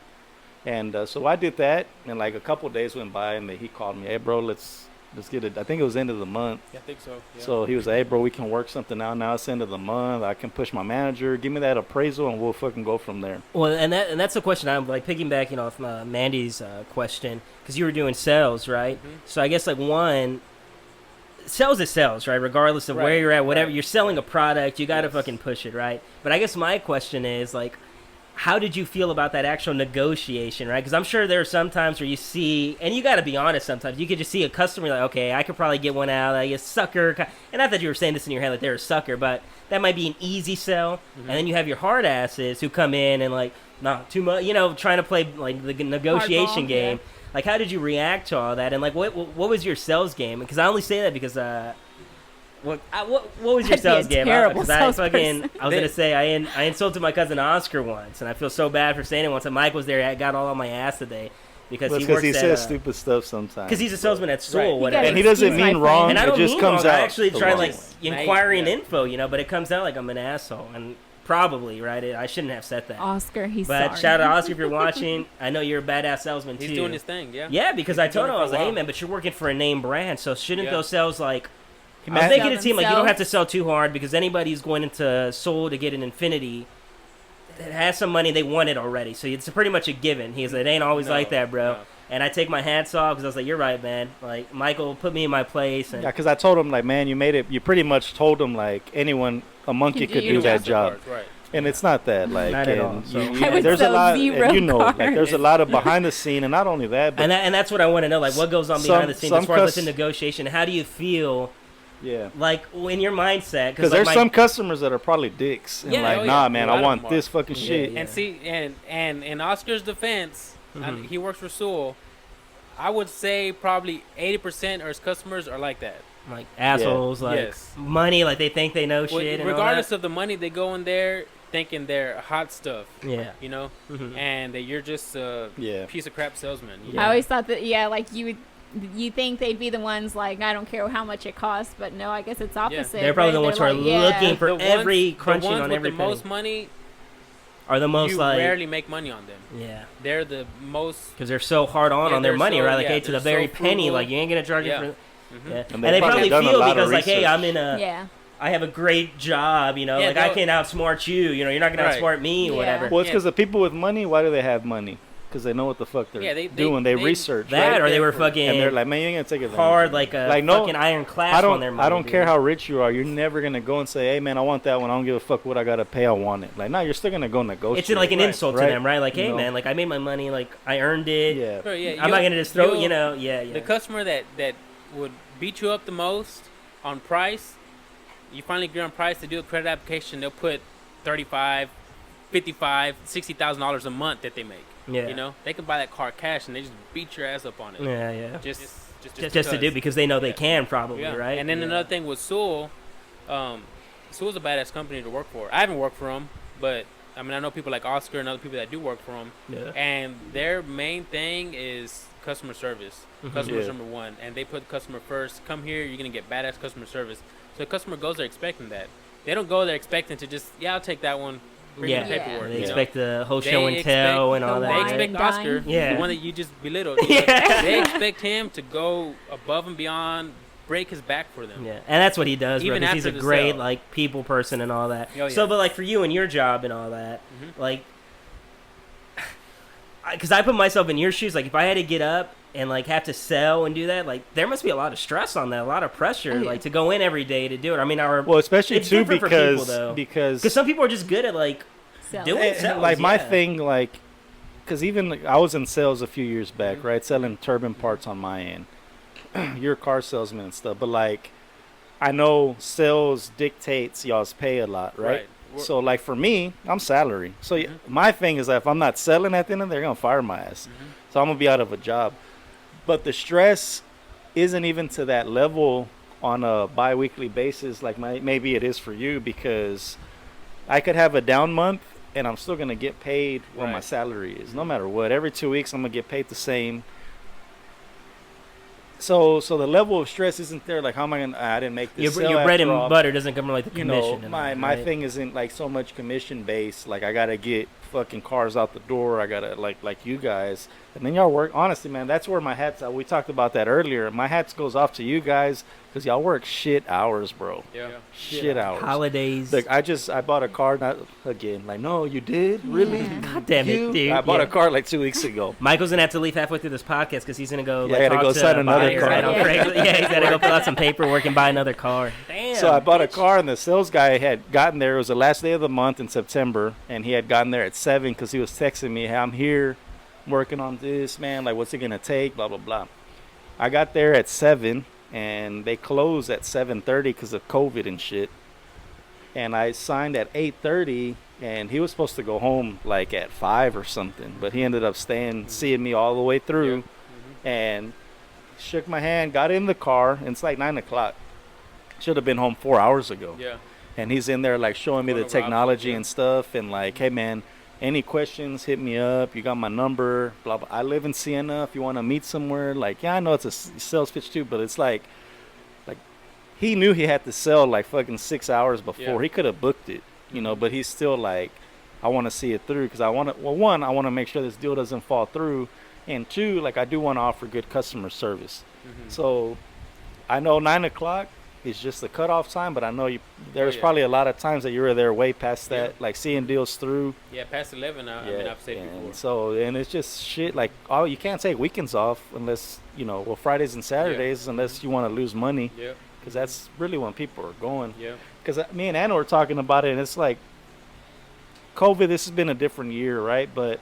And so I did that, and like a couple of days went by, and then he called me, hey bro, let's get it. I think it was end of the month. Yeah, I think so. Yeah. So he was like, hey bro, we can work something out now. It's end of the month. I can push my manager. Give me that appraisal, and we'll fucking go from there. Well, and that's the question I'm like piggybacking off Mandy's question, because you were doing sales, right? Mhm. So I guess like sales is sales, right? Regardless of where Right, you're at, whatever right. you're selling a product, you got to Yes. fucking push it, right? But I guess my question is like, how did you feel about that actual negotiation, right? Because I'm sure there are some times where you see, and you got to be honest sometimes, you could just see a customer like, okay, I could probably get one out, like a sucker. And not that you were saying this in your head like they're a sucker, but that might be an easy sell. And then you have your hard asses who come in and like, not too much, you know, trying to play like the negotiation Hardball, game. yeah. Like, how did you react to all that? And like, what was your sales game? Because I only say that because what was your I'd be a sales game? terrible Because I salesperson. was gonna say I insulted my cousin Oscar once, and I feel so bad for saying it once. And Mike was there, I got all on my ass today because Well, he because works he at says stupid stuff sometimes. because he's a salesman at Soul, Right. whatever. And he doesn't Excuse my mean wrong. And I It don't just mean comes wrong. out. I actually the try wrong like way. inquiring Yeah. info, but it comes out like I'm an asshole, and probably right. I shouldn't have said that. Oscar, he's But sorry. shout out Oscar if you're watching. I know you're a badass salesman He's too. doing his thing. Yeah. Yeah, because I He's told doing him it I was for a like, hey while. man, but you're working for a name brand, so shouldn't Yeah. those sales like? I was Matt- making Sell it seem like you don't have to themselves. sell too hard because anybody who's going into Soul to get an Infinity that has some money, they want it already. So it's pretty much a given. He's like, it ain't always No, like that, bro. no. And I take my hats off because I was like, you're right, man. Like Michael put me in my place, and Yeah, because I told him, like, man, you made it. You pretty much told him, like, a monkey Can could do do your that job. job. Right. And it's not that, like, Not at all, and so. I would there's a sell lot, zero and like, cars. there's a lot of behind the scene, and not only that, but and that's what I want to know. Like, what goes on behind the scenes as some far as cus- the negotiation? How do you feel, yeah. like, in your mindset? Because like, there's some customers that are probably dicks, and Yeah, like, oh, nah, yeah. man, A lot I of want them are. this fucking Yeah, shit. yeah. And see, and in Oscar's defense, Mhm. he works for Sewell. I would say probably 80% of his customers are like that. like assholes, like Yes. money, like they think they know Well, shit. And regardless of the money, they go in there thinking they're hot stuff. all that. Yeah. You know, Mhm. and that you're just a Yeah. piece of crap salesman. You Yeah. I always thought that, like you think they'd be the ones like, I don't care how much it costs, but no, I guess it's opposite. They're probably right? the ones who They're are like, yeah. looking for The every ones, crunching the ones on with everything. the most money, Are the most you like rarely make money on them. yeah, They're the most. because they're so hard on Yeah, their they're money, so- right? Like, yeah, hey, to the they're very so penny, frugal. like you ain't gonna charge Yeah. it for. Mhm. Yeah. And And they probably done a feel lot of because like, hey, research. I'm in a, Yeah. I have a great job, Yeah, like I they'll- can outsmart you, you're not gonna Right. outsmart me or Yeah. whatever. Well, it's Yeah. because the people with money, why do they have money? Because they know what the fuck they're Yeah, they- doing. They research. That right? or they there were for- fucking And they're like, man, you ain't gonna take advantage. hard, of me." like a Like, no, fucking iron clasp on their money. I don't care dude. how rich you are. You're never gonna go and say, "Hey, man, I want that one. I don't give a fuck what I gotta pay. I want it." Like, no, you're still gonna go negotiate. It's like an Right. insult to Right. them, right? Like, hey, You know. man, like I made my money, like I earned it. Yeah. Sure, yeah, I'm not gonna just throw, you'll- yeah. The customer that would beat you up the most on price, you finally agree on price, they do a credit application, they'll put $35, $55, $60,000 a month that they make. Yeah. You know, they can buy that car cash and they just beat your ass up on it. Yeah. Just Just to do because they know they Yeah. can probably, Yeah. right? And then Yeah. another thing with Sewell, Sewell's a badass company to work for. I haven't worked for them, but I mean I know people like Oscar and other people that do work for them, Yeah. and their main thing is customer service. Customer's Yeah. number one, and they put customer first. Come here, you're gonna get badass customer service. So the customer goes there expecting that. They don't go there expecting to just I'll take that one. Bring Yeah. the paperwork. They you know? expect the whole They show and tell and the all They that. wine. right? expect Dime. Oscar, Yeah. the one that you just belittled. Yeah. They expect him to go above and beyond, break his back for them. Yeah, and that's what he does, bro. Even 'Cause he's a after the great sale. like people person and all that. Oh, So, yeah. but like for you and your job and all that, Mhm. like, because I put myself in your shoes. Like, if I had to get up and like have to sell and do that, like there must be a lot of stress on that, a lot of pressure, Oh, yeah. like to go in every day to do it. I mean, Well, especially It's too different for people, because though. because some people are just good at like So, doing Eh, sales. like my yeah. thing, like, because even like, I was in sales a few years back, Mm-hmm. right, selling turbine parts on my end. You're a car salesman and stuff, but like, I know sales dictates y'all's pay a lot, right? Right. So like for me, I'm salary. So Mm-hmm. my thing is that if I'm not selling at the end of it, they're gonna fire my ass. Mhm. So I'm gonna be out of a job. But the stress isn't even to that level on a bi-weekly basis like maybe it is for you, because I could have a down month and I'm still gonna get paid what my Right. salary is, no matter what. Every 2 weeks I'm gonna get paid the same. So the level of stress isn't there. Like, how am I gonna? I didn't make this. Your sale bread and after all. butter doesn't come from like the You commission. know, and my all, my right? thing isn't like so much commission based. Like, I gotta get fucking cars out the door. I gotta like you guys, and then y'all work. Honestly, man, that's where my hats. We talked about that earlier. My hats goes off to you guys because y'all work shit hours, bro. Yeah. Shit hours. Holidays. Look, I bought a car. Not again. Like, no, you did really? God damn it, You? dude. I bought Yeah. a car like 2 weeks ago. Michael's gonna have to leave halfway through this podcast because he's gonna go. Yeah, like, I gotta talk go to sign another buyers car. right on Yeah. Craigslist. Yeah, he's gotta go fill out some paperwork and buy another car. Damn. So I bought a bitch. car, and the sales guy had gotten there. It was the last day of the month in September, and he had gotten there at 7 because he was texting me, "Hey, I'm here, working on this, man. Like, what's it gonna take? Blah blah blah." I got there at 7, and they closed at 7:30 because of COVID and shit. And I signed at 8:30, and he was supposed to go home like at 5 or something, but he ended up staying, seeing me all the way through, and shook my hand, got in the car, and it's like 9 o'clock. Should have been home 4 hours ago. Yeah. And he's in there like showing me Going the over technology options, yeah. and stuff, and like, hey man, Any questions, hit me up. You got my number, blah, blah. I live in Siena. If you want to meet somewhere, like, yeah, I know it's a sales pitch too, but it's like he knew he had to sell like fucking 6 hours before. Yeah. He could have booked it, you know, but he's still like, I want to see it through because I want to, well, one, I want to make sure this deal doesn't fall through. And two, like, I do want to offer good customer service. So I know 9 o'clock is just the cutoff time, but I know there's probably a lot of times that you're there way past that, like seeing deals through. Yeah, past 11, I mean, I've said before. So, and it's just shit, like, oh, you can't take weekends off unless, you know, well, Fridays and Saturdays, unless you want to lose money. Yeah. Because that's really when people are going. Yeah. Because me and Anna were talking about it, and it's like, COVID, this has been a different year, right? But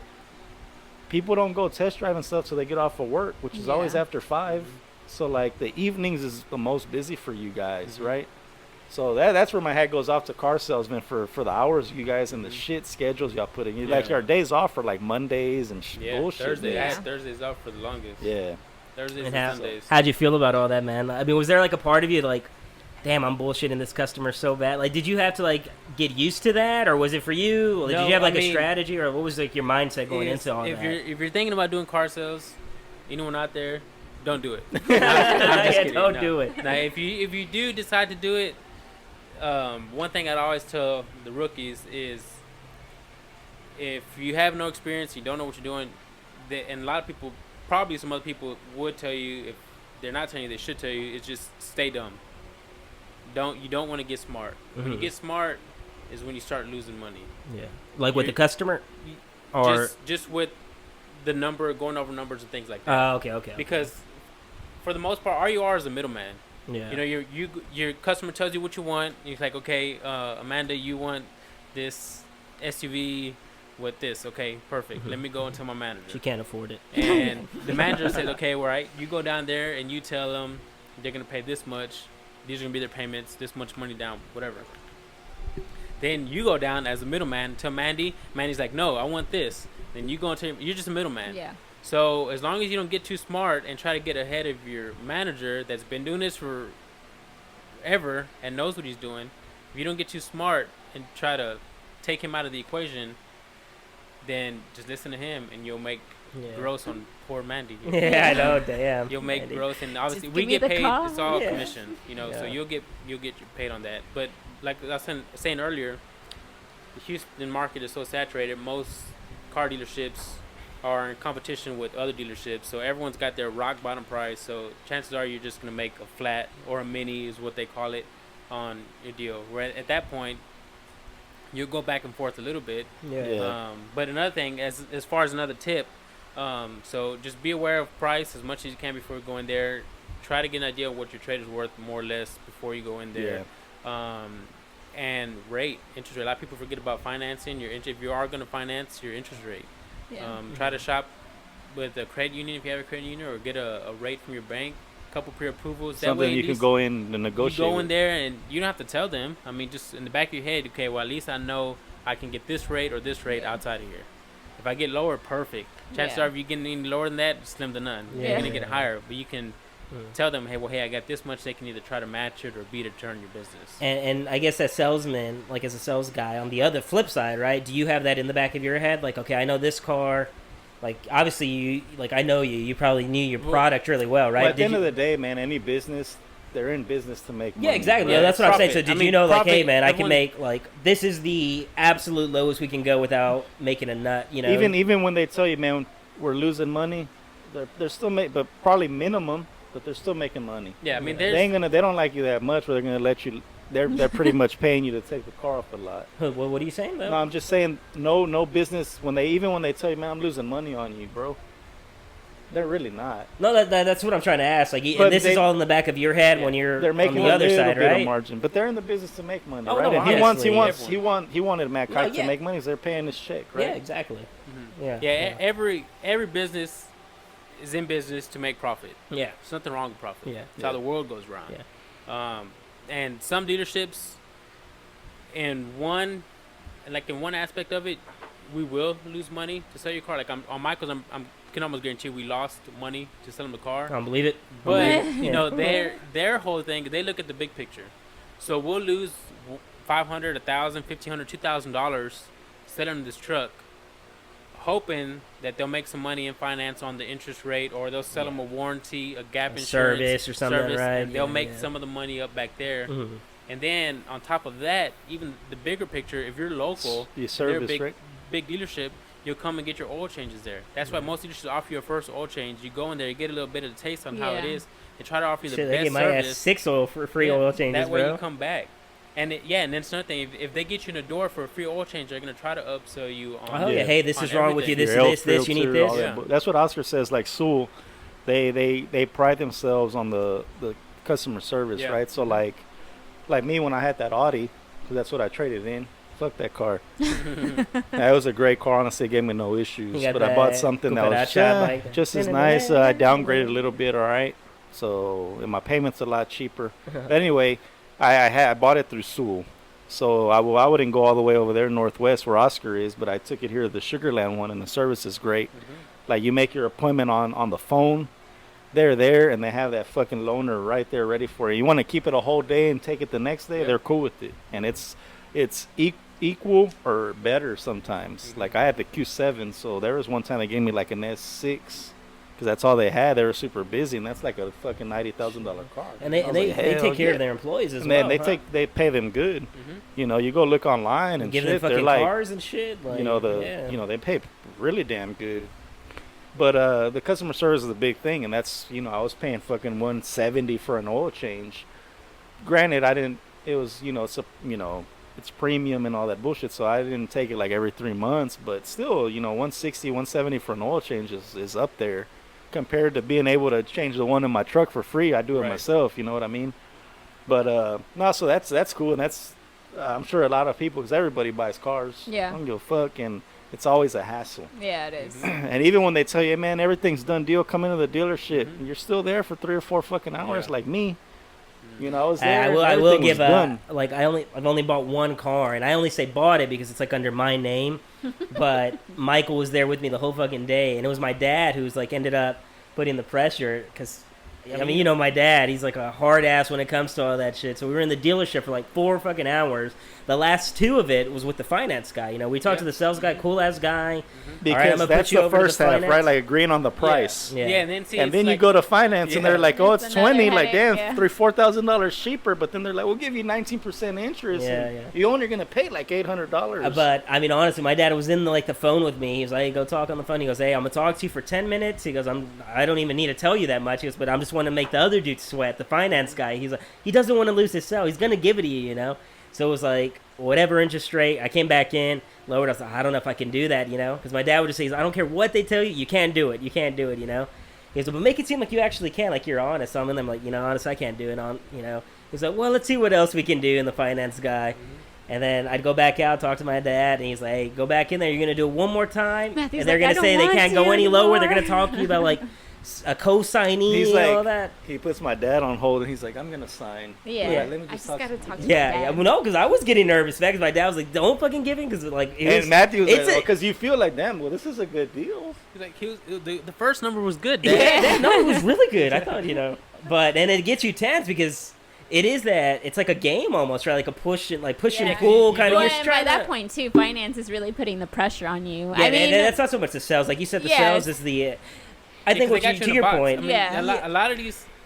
people don't go test drive and stuff till they get off of work, which is always after 5. So, like, the evenings is the most busy for you guys, right? So that's where my hat goes off to car salesmen for the hours you guys and the shit schedules y'all put in. You like our days off for like Mondays and bullshit. Thursdays off for the longest. Yeah. Thursdays and Sundays. How'd you feel about all that, man? I mean, was there like a part of you like, damn, I'm bullshitting this customer so bad? Like, did you have to like get used to that, or was it for you? Or did you have like a strategy, or what was like your mindset going into all that? If you're thinking about doing car sales, anyone out there, don't do it. Don't do it. Now, if you do decide to do it, one thing I'd always tell the rookies is, if you have no experience, you don't know what you're doing, and a lot of people, probably some other people would tell you, if they're not telling you, they should tell you, is just stay dumb. You don't want to get smart. When you get smart is when you start losing money. Yeah, like with the customer, or just with the number, going over numbers and things like that. Okay. Because for the most part, all you are is a middleman. Yeah. You know, your customer tells you what you want. You're like, okay, Amanda, you want this SUV with this. Okay, perfect. Let me go and tell my manager. She can't afford it. And the manager says, okay, all right. You go down there and you tell them they're going to pay this much. These are going to be their payments, this much money down, whatever. Then you go down as a middleman, tell Mandy. Mandy's like, no, I want this. Then you go and tell, you're just a middleman. Yeah. So as long as you don't get too smart and try to get ahead of your manager that's been doing this for ever and knows what he's doing, if you don't get too smart and try to take him out of the equation, then just listen to him and you'll make gross on poor Mandy. You know? Yeah, I know. Damn. You'll make Mandy. gross, and obviously Just we give me get the paid. call. It's all Yeah. commission, you know. So you'll get paid on that. But like I was saying earlier, the Houston market is so saturated. Most car dealerships are in competition with other dealerships, so everyone's got their rock bottom price. So chances are you're just gonna make a flat or a mini, is what they call it, on your deal. Where at that point, you'll go back and forth a little bit. Yeah. But another thing, as far as another tip, so just be aware of price as much as you can before you go in there. Try to get an idea of what your trade is worth, more or less, before you go in there. And interest rate. A lot of people forget about financing. If you are going to finance, your interest rate. Yeah. Try to shop with a credit union if you have a credit union, or get a rate from your bank. A couple pre-approvals. Something that way, you can go in and negotiate. You go in there and you don't have to tell them. I mean, just in the back of your head, okay, well, at least I know I can get this rate or this rate outside of here. If I get lower, perfect. Chances are if you get any lower than that, slim to none. Yeah. You're going to get higher. But you can tell them, hey, I got this much. They can either try to match it or beat it to turn your business. And I guess as salesman, like as a sales guy, on the other flip side, right? Do you have that in the back of your head? Like, okay, I know this car. Like, obviously, I know you. You probably knew your product really well, right? Well, at the end of the day, man, any business, they're in business to make money. Yeah, exactly. Yeah, That's what I'm saying. So profit. did you know, like, profit, hey, man, I can make, like, this is the absolute lowest we can go without making a nut, you know? Even when they tell you, man, we're losing money, they're still but probably minimum, but they're still making money. Yeah, I mean, they don't like you that much, where they're gonna let you. They're pretty much paying you to take the car off a lot. Well, what are you saying, though? No, I'm just saying, no business when they tell you, man, I'm losing money on you, bro. They're really not. No, that's what I'm trying to ask. Like, But and this is all in the back of your head when you're they're making on the other a little side, bit right? of margin, but they're in the business to make money, Oh, right? no, And obviously. he wanted Matt No, Kite yeah. to make money, so they're paying this check, right? Yeah, exactly. Yeah. Every business is in business to make profit. Yeah. There's nothing wrong with profit. Yeah. It's how the world goes round. Yeah. And some dealerships, in one aspect of it, we will lose money to sell your car. Like on Michael's, I can almost guarantee we lost money to sell him the car. I don't believe it. But you know, their whole thing, they look at the big picture. So we'll lose $500, $1,000, $1,500, $2,000 selling this truck hoping that they'll make some money in finance on the interest rate, or they'll sell them a warranty, a gap insurance service or something, right? and they'll make some of the money up back there. Mhm. And then on top of that, even the bigger picture, if you're local, Your if they're a service, right? big dealership, you'll come and get your oil changes there. That's why most dealerships offer you a first oil change. You go in there, you get a little bit of the taste on how it is. They try to offer you the Shit, they best get my ass service. 6 oil for free oil changes, That way bro. you come back. And and then it's another thing. If they get you in the door for a free oil change, they're gonna try to upsell you on. Oh yeah, hey, this on is wrong with you. everything. This, this, you need Filter, this. all that. Yeah. But that's what Oscar says. Like Sewell, they pride themselves on the customer service, Yeah. right? So like me when I had that Audi, because that's what I traded in. Fuck that car. That was a great car. Honestly, it gave me no issues. You got But I bought that something that was cucaracha bike. just as nice. I downgraded a little bit, all right. So and my payment's a lot cheaper. But anyway, I bought it through Sewell. So I wouldn't go all the way over there northwest where Oscar is, but I took it here to the Sugarland one, and the service is great. Like you make your appointment on the phone, they're there, and they have that fucking loaner right there ready for you. You want to keep it a whole day and take it the next day, they're cool with it, and it's equal or better sometimes. Like I had the Q7, so there was one time they gave me like an S6. Because that's all they had. They were super busy, and that's like a fucking $90,000 car. And they take care of their employees as and well. They pay them good. You know, you go look online and give shit. them They're fucking like, cars and shit. Like, you know they pay really damn good. But the customer service is a big thing, and that's I was paying fucking $170 for an oil change. Granted, I didn't. It was it's premium and all that bullshit, so I didn't take it like every 3 months. But still, $160, $170 for an oil change is up there. Compared to being able to change the one in my truck for free, I do it myself. You know what I mean? But no, so that's cool, and that's I'm sure a lot of people, because everybody buys cars. Yeah. I don't give a fuck, and it's always a hassle. Yeah, it is. And even when they tell you, man, everything's done deal, come into the dealership, and you're still there for 3 or 4 fucking hours, like me. I was there. I will everything give was done. I've only bought one car, and I only say bought it because it's like under my name. But Michael was there with me the whole fucking day, and it was my dad who's like ended up putting the pressure because. I mean, my dad, he's like a hard ass when it comes to all that shit. So we were in the dealership for like 4 fucking hours. The last 2 of it was with the finance guy. We talked to the sales guy, cool ass guy. Because all right, I'm gonna that's put you the over to first half, finance. right? Like agreeing on the price. Yeah. And then And then you go to finance, and they're like, "Oh, it's It's another 20." Like, headache, damn, yeah. $4,000 cheaper. But then they're like, "We'll give you 19% interest." Yeah, and yeah. You only gonna pay like $800. But I mean, honestly, my dad was in the phone with me. He was like, hey, "Go talk on the phone." He goes, "Hey, I'm gonna talk to you for 10 minutes." He goes, "I don't even need to tell you that much." He goes, "But I'm just want to make the other dude sweat." The finance guy, he's like, he doesn't want to lose his sale. He's gonna give it to you, So it was like whatever interest rate. I came back in, lowered. I was like, I don't know if I can do that, because my dad would just say, "I don't care what they tell you, you can't do it. You can't do it." He goes, "But make it seem like you actually can, like you're honest." So I'm in them like, honest, I can't do it. He's like, "Well, let's see what else we can do." And the finance guy. And then I'd go back out, talk to my dad, and he's like, "Hey, go back in there. You're going to do it one more time." Matthew's and they're like, going "I say don't they can't want go to any lower. They're anymore." going to talk to you about, like, a co-signee He's and all like, that. he puts my dad on hold, and he's like, "I'm gonna sign." Yeah. Like, let me I just just talk gotta to talk to Yeah, my yeah. dad. Well, no, because I was getting nervous because my dad was like, "Don't fucking give in," because like it And was, Matthew was it's like, a- because you feel like, damn, well, this is a good deal. He's like, the first number was good, yeah, Dad. no, it was really good. I thought, but and it gets you tense because it is that it's like a game almost, right? Like a push and Yeah. pull kind of. Well, You're and trying by that to- point too, finance is really putting the pressure on you. Yeah, I mean, and that's not so much the sales, like you said. The Yeah, sales it's- is the. I think Because what they you, got to in a your box. point. I mean, Yeah. a lot of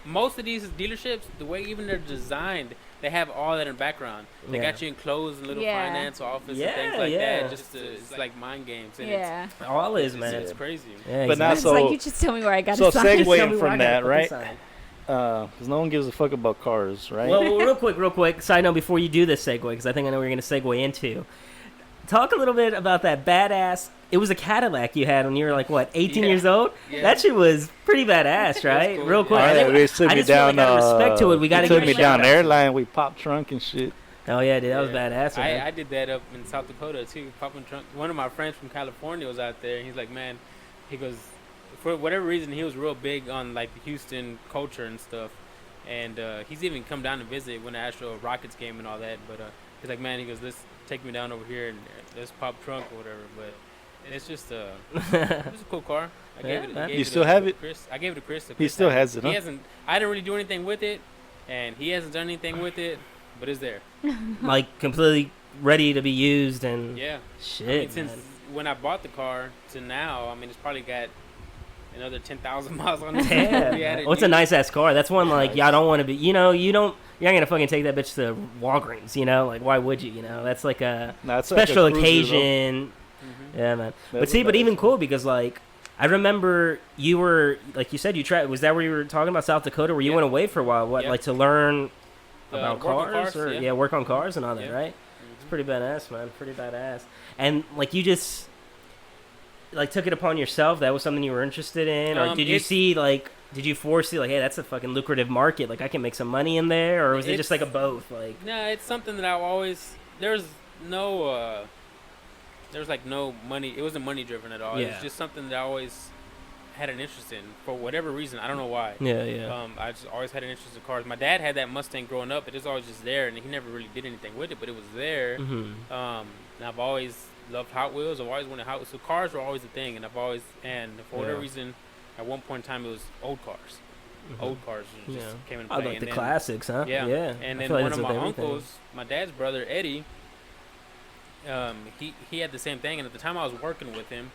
most of these dealerships, the way even they're designed, they have all that in the background. They Yeah. got you enclosed in little Yeah. finance office Yeah, and things like yeah. that. It's like mind games. And yeah. All is, man. It's crazy. Yeah, But now, It's so like you just tell me where I got so to sign. Tell me segueing where I from gotta that, fucking right? sign. Because no one gives a fuck about cars, right? Well, real quick. Side note before you do this segue, because I think I know what you're going to segue into. Talk a little bit about that badass. It was a Cadillac you had when you were like, what, 18 Yeah. years old? Yeah. That shit was pretty badass, right? cool, Real yeah. quick. Oh, I yeah, think- they took I me just feel down. like out of respect to it, we got to took give me a down shout-out. airline. We popped trunk and shit. Oh, yeah, dude. That was Yeah. badass. man. I did that up in South Dakota too, popping trunk. One of my friends from California was out there. He's like, man, he goes, for whatever reason, he was real big on like the Houston culture and stuff. And he's even come down to visit when the Astro Rockets game and all that. But he's like, man, he goes, let's take me down over here and let's pop trunk or whatever. But it's just it was a cool car. I Yeah, gave it. man. I gave You it still to have it? Chris. I gave it to Chris. He still has it, huh? He hasn't. I didn't really do anything with it, and he hasn't done anything with it. But it's there. Like, completely ready to be used and Yeah. shit, I mean, since man. when I bought the car to now, I mean, it's probably got another 10,000 miles on it. Yeah. Well, it's a nice ass car. That's one like y'all don't want to be. You're not gonna fucking take that bitch to Walgreens. Like why would you? That's like a special like a occasion. Yeah, man. But even cool because like I remember you were like you said you tried. Was that where you were talking about South Dakota where you went away for a while? What like to learn about cars or work on cars and all that, right? It's pretty badass, man. Pretty badass. And like you just like took it upon yourself. That was something you were interested in, or did you see like? Did you foresee like, hey, that's a fucking lucrative market. Like I can make some money in there, or was it just like a both? Like no, it's something that I always there's like no money. It wasn't money driven at all. Yeah. It was just something that I always had an interest in for whatever reason. I don't know why. Yeah. I just always had an interest in cars. My dad had that Mustang growing up. It was always just there, and he never really did anything with it, but it was there. Mm-hmm. And I've always loved Hot Wheels. I've always wanted Hot Wheels. So cars were always a thing, and for whatever reason, at one point in time, it was old cars. Mm-hmm. Old cars just came into play. I like the classics, huh? Yeah. And then one of my uncles, my dad's brother, Eddie, he had the same thing. And at the time I was working with him,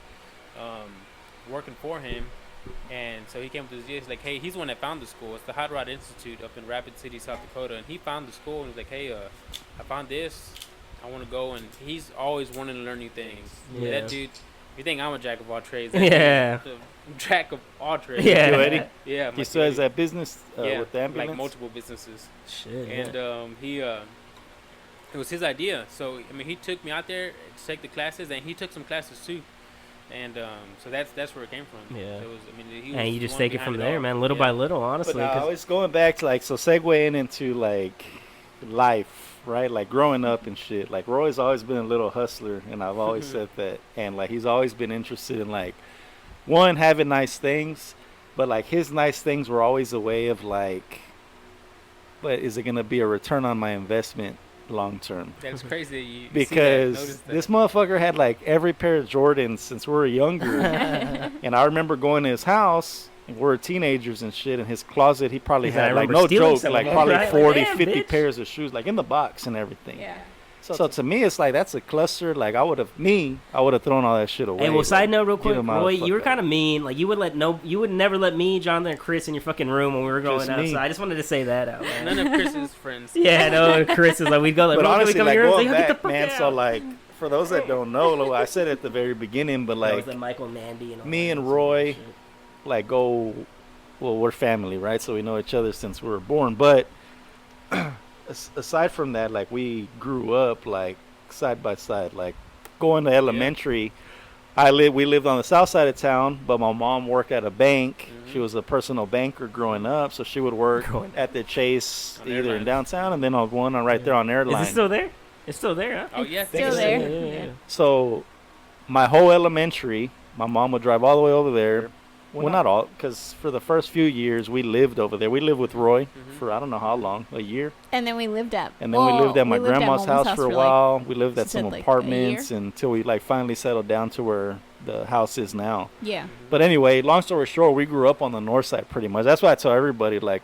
working for him, and so he came to his years like, hey, he's the one that found the school. It's the Hot Rod Institute up in Rapid City, South Dakota. And he found the school and was like, hey, I found this. I want to go. And he's always wanting to learn new things. Yeah. That dude, you think I'm a jack of all trades. Yeah. Jack of all trades. Yeah. Eddie? Yeah. He still has that business with the ambulance? Like multiple businesses. Shit. And it was his idea. So, I mean, he took me out there to take the classes, and he took some classes too. And so that's where it came from. Yeah. It was, I mean, he was and you just take it from there, all. man, little by little, honestly. But I was going back to like, so segueing into like life, right? Like growing up and shit. Like Roy's always been a little hustler, and I've always said that. And like he's always been interested in like, one, having nice things, but like his nice things were always a way of like, but is it going to be a return on my investment long term? That's crazy. Because this motherfucker had like every pair of Jordans since we were younger. And I remember going to his house, and we were teenagers and shit, in his closet he probably had like, no joke, like probably 40, 50 pairs of shoes, like in the box and everything. Yeah. So to me, it's like that's a cluster. Like I would have thrown all that shit away. Hey, well, side like, note, real quick, Roy, you were kind of mean. Like you would never let me, Jonathan, and Chris in your fucking room when we were growing up. So I just wanted to say that out. Man. None of Chris's friends. Yeah, no, Chris is like we'd go like, but honestly, like going back, man. So like for those that don't know, like I said at the very beginning, but like Michael Mandy and all me and Roy, like we're family, right? So we know each other since we were born. But aside from that, like we grew up like side by side, like going to elementary. We lived on the south side of town, but my mom worked at a bank. She was a personal banker growing up, so she would work at the Chase either in downtown and then on one right there on Airline. Is it still there? It's still there, huh? Oh yeah, still there. Yeah. So my whole elementary, my mom would drive all the way over there. Well, not all, because for the first few years we lived over there. We lived with Roy for I don't know how long, a year. And then we lived at. And then we lived at my grandma's house for a while. We lived at some like apartments until we like finally settled down to where the house is now. Yeah. But anyway, long story short, we grew up on the north side pretty much. That's why I tell everybody like,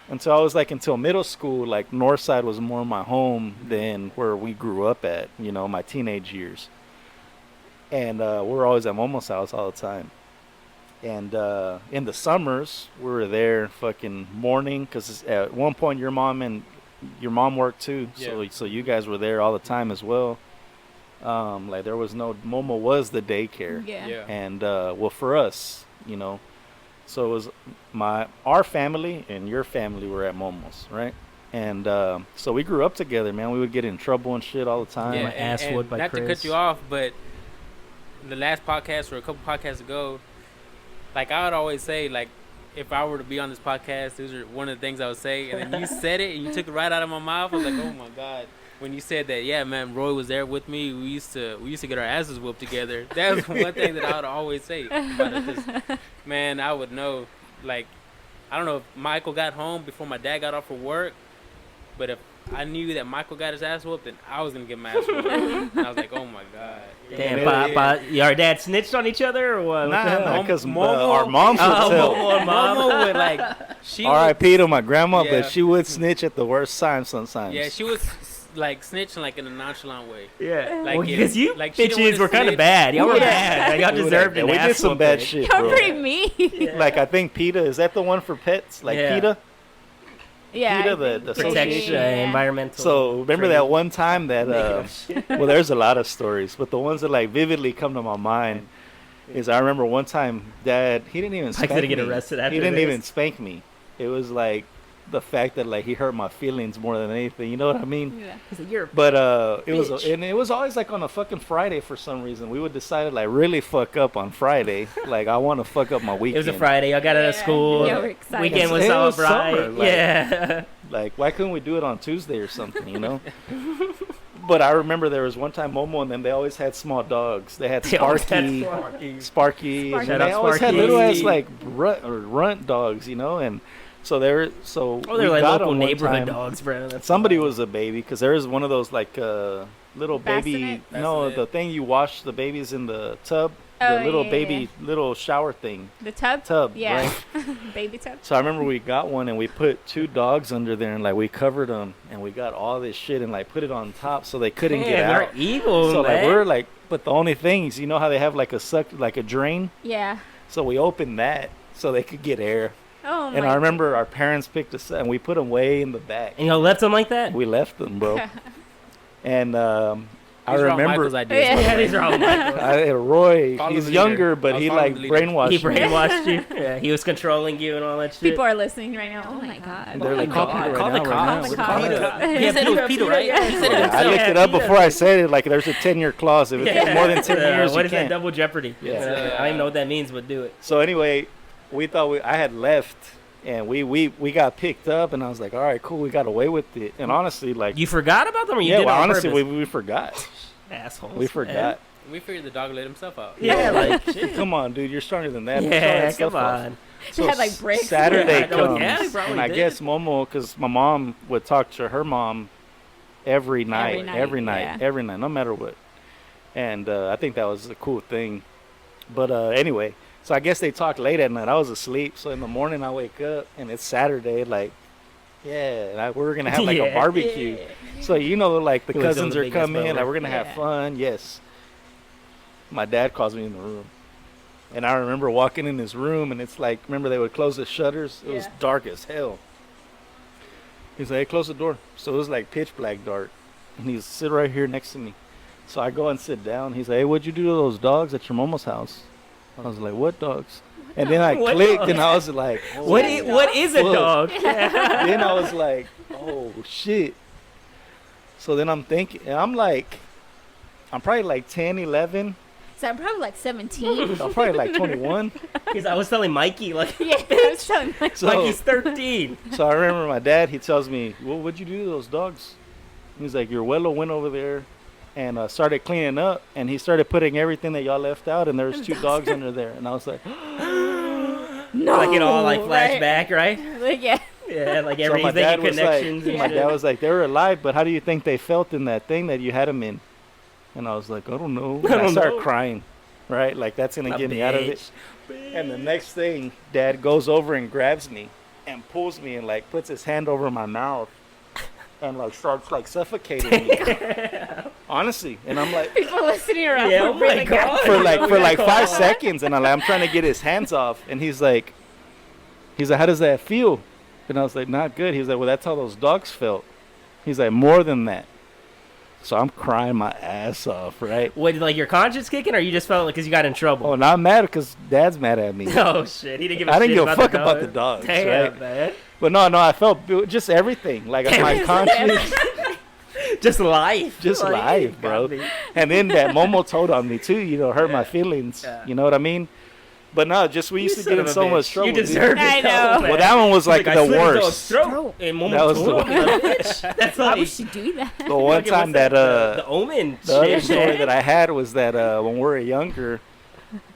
until middle school, like north side was more my home than where we grew up at. My teenage years. And we're always at Momo's house all the time. And in the summers, we were there fucking morning because at one point your mom worked too. Yeah. So you guys were there all the time as well. Like there was Momo was the daycare. Yeah. And for us, so it was our family and your family were at Momo's, right? And so we grew up together, man. We would get in trouble and shit all the time. Yeah, my ass whooped by not Chris. To cut you off, but the last podcast or a couple podcasts ago, like I would always say, like if I were to be on this podcast, these are one of the things I would say, and then you said it and you took it right out of my mouth. I was like, oh my god. When you said that, yeah, man, Roy was there with me. We used to get our asses whooped together. That was one thing that I would always say about it. 'Cause, man, I would know. Like, I don't know if Michael got home before my dad got off for work, but if I knew that Michael got his ass whooped, then I was gonna get my ass whooped. And I was like, oh my god. Damn, your dad snitched on each other or what? Nah, because our moms would tell. Momo would like. R.I.P. to my grandma, but she would snitch at the worst time sometimes. Yeah, she was. like snitching like in a nonchalant way. Yeah. Like, Well, because you like, she didn't bitches wanna were kind of snitch. bad. Y'all were Yeah. bad. Like, y'all deserved an We ass did some bad whooping. shit, You're bro. pretty mean. Yeah. Like I think PETA, is that the one for pets? Like Yeah. PETA. Yeah. PETA, I the think Protection, yeah. environmental. So remember that one time that well, there's a lot of stories, but the ones that like vividly come to my mind is I remember one time Dad, he didn't even Mike's spank gonna me. get arrested after He didn't this. even spank me. It was like the fact that like he hurt my feelings more than anything. You know what I mean? Yeah. He's like, you're But it was Bitch. and it was always like on a fucking Friday for some reason. We would decide to like really fuck up on Friday. Like I want to fuck up my It weekend. was a Friday. Y'all got out of Yeah. school. Yeah, we're excited. Weekend was It all was bright. summer, like- Yeah. Like, why couldn't we do it on Tuesday or something, you know? But I remember there was one time Momo and them, they always had small dogs. They had They always had Sparky, Sparky. and Shout they out always had Sparky. little ass like runt dogs, you know? And so they were, Oh, we they're like got local them one neighborhood time. dogs, bro. That's Somebody wild. was a baby because there was one of those like little baby, Bassinet? no, Bassinet. the thing you wash the babies in the tub, Oh, the little yeah, baby, yeah. little shower thing. The tub. Tub, Yeah. right? Baby tub. So I remember we got one and we put 2 dogs under there and like we covered them and we got all this shit and like put it on top so they couldn't get Damn, they're out. evil, So like man. we're like, but the only thing is, you know how they have like a drain? Yeah. So we opened that so they could get air. Oh my. And I remember our parents picked us up and we put them way in the back. And y'all left them like that? We left them, bro. And I These are all remember Michael's ideas. Yeah. by the Yeah, way. these are all Michael's. Roy, Follow he's the leader. younger, I but was he following like the leader. brainwashed He me. brainwashed you. Yeah, he was controlling you and all that shit. People are listening right now. Oh my god. And they're like, Call call the Peter right now, cops. right now. Call We're the calling cops. it. Yeah, said it was Peter, right? Yeah, He said it I looked it up before I said it. Like, there's a 10-year clause. If it's more than 10 years, What you is that? can't. Double jeopardy. Yeah. I don't even know what that means, but do it. So anyway, we thought I had left, and we got picked up, and I was like, all right, cool, we got away with it. And honestly, like, You forgot about them, or you yeah, did it well, on honestly, purpose? we forgot. Assholes. We forgot. We figured the dog let himself out. Yeah, like shit. Come on, dude, you're stronger than that. Put all Yeah, that stuff come off. on. They had, like, breaks. Saturday Yeah, I know, comes, yeah, they probably and I did. guess Momo, because my mom would talk to her mom every night, Every night, yeah. no matter what. And I think that was a cool thing. But anyway, so I guess they talked late at night. I was asleep, so in the morning I wake up, and it's Saturday, like, yeah, and we're going to have like a Yeah, barbecue. yeah. So, you know, like the He was cousins the are biggest coming, brother. like we're going to have Yeah. fun, yes. My dad calls me in the room. And I remember walking in his room, and it's like, remember they would close the shutters? It was Yeah. dark as hell. He's like, hey, close the door. So it was like pitch black dark. And he's sit right here next to me. So I go and sit down. He's like, hey, what'd you do to those dogs at your mama's house? I was like, what dogs? And then I What clicked, dogs? and I was like, oh, What is a fuck. dog? Then I was like, oh, shit. So then I'm thinking, and I'm probably like 10, 11. So I'm probably like 17. I'm probably like 21. Because I was telling Mikey, like, Yeah, I was telling my So, Mikey's 13. so I remember my dad, he tells me, well, what'd you do to those dogs? He's like, your Wello went over there and started cleaning up, and he started putting everything that y'all left out, and there was 2 dogs under there. And I was like, No. Like it all like right? flash back, right? Like, yeah. Yeah, like so my everything dad in was connections. like, and my shit. dad was like, they were alive, but how do you think they felt in that thing that you had them in? And I was like, I don't know. And I don't started know. crying, right? Like, that's going to A get me out of it. bitch. And the next thing, Dad goes over and grabs me and pulls me and like puts his hand over my mouth and like starts like suffocating me. Honestly, and I'm like People listening around. Yeah, for oh my really God. for like We for got like caught. 5 seconds, and I'm trying to get his hands off, and he's like, how does that feel? And I was like, not good. He was like, well, that's how those dogs felt. He's like, more than that. So I'm crying my ass off, right? What, like your conscience kicking, or you just felt like because you got in trouble? Oh, now I'm mad because Dad's mad at me. Oh shit, he didn't give a I didn't shit give a about fuck the about the dog. dogs, Damn, right? man. But no, I felt just everything. Like my conscience, Just life. just Like, life, bro. got me. And then that Momo told on me too, you know, hurt my feelings. Yeah. You know what I mean? But no, just we used You to son get of in a so bitch. much trouble. You dude. deserve it. I though, know. man. Well, that one was like I the slit his dog's worst. throat, and Momo That was told the him, bitch. That's Why like would she do that? The one fucking, time what's that the omen the other shit. story that I had was that when we were younger,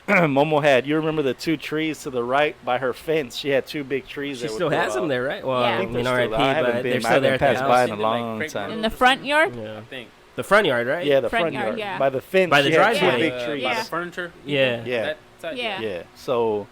Momo had, you remember the 2 trees to the right by her fence? She had 2 big trees. She that would still grow has them up. there, right? Well, Yeah. I I think mean, they're RIP, still- I haven't but been- they're I still there haven't at the passed by house. in a Seen them, like, long Craig time. In the front yard? Yeah. I think. The front yard, right? Yeah, the Front front yard, yard. yeah. By the fence. By the she had 2 driveway. big trees. By Yeah. the furniture. Yeah. Yeah. That side, Yeah. Yeah. So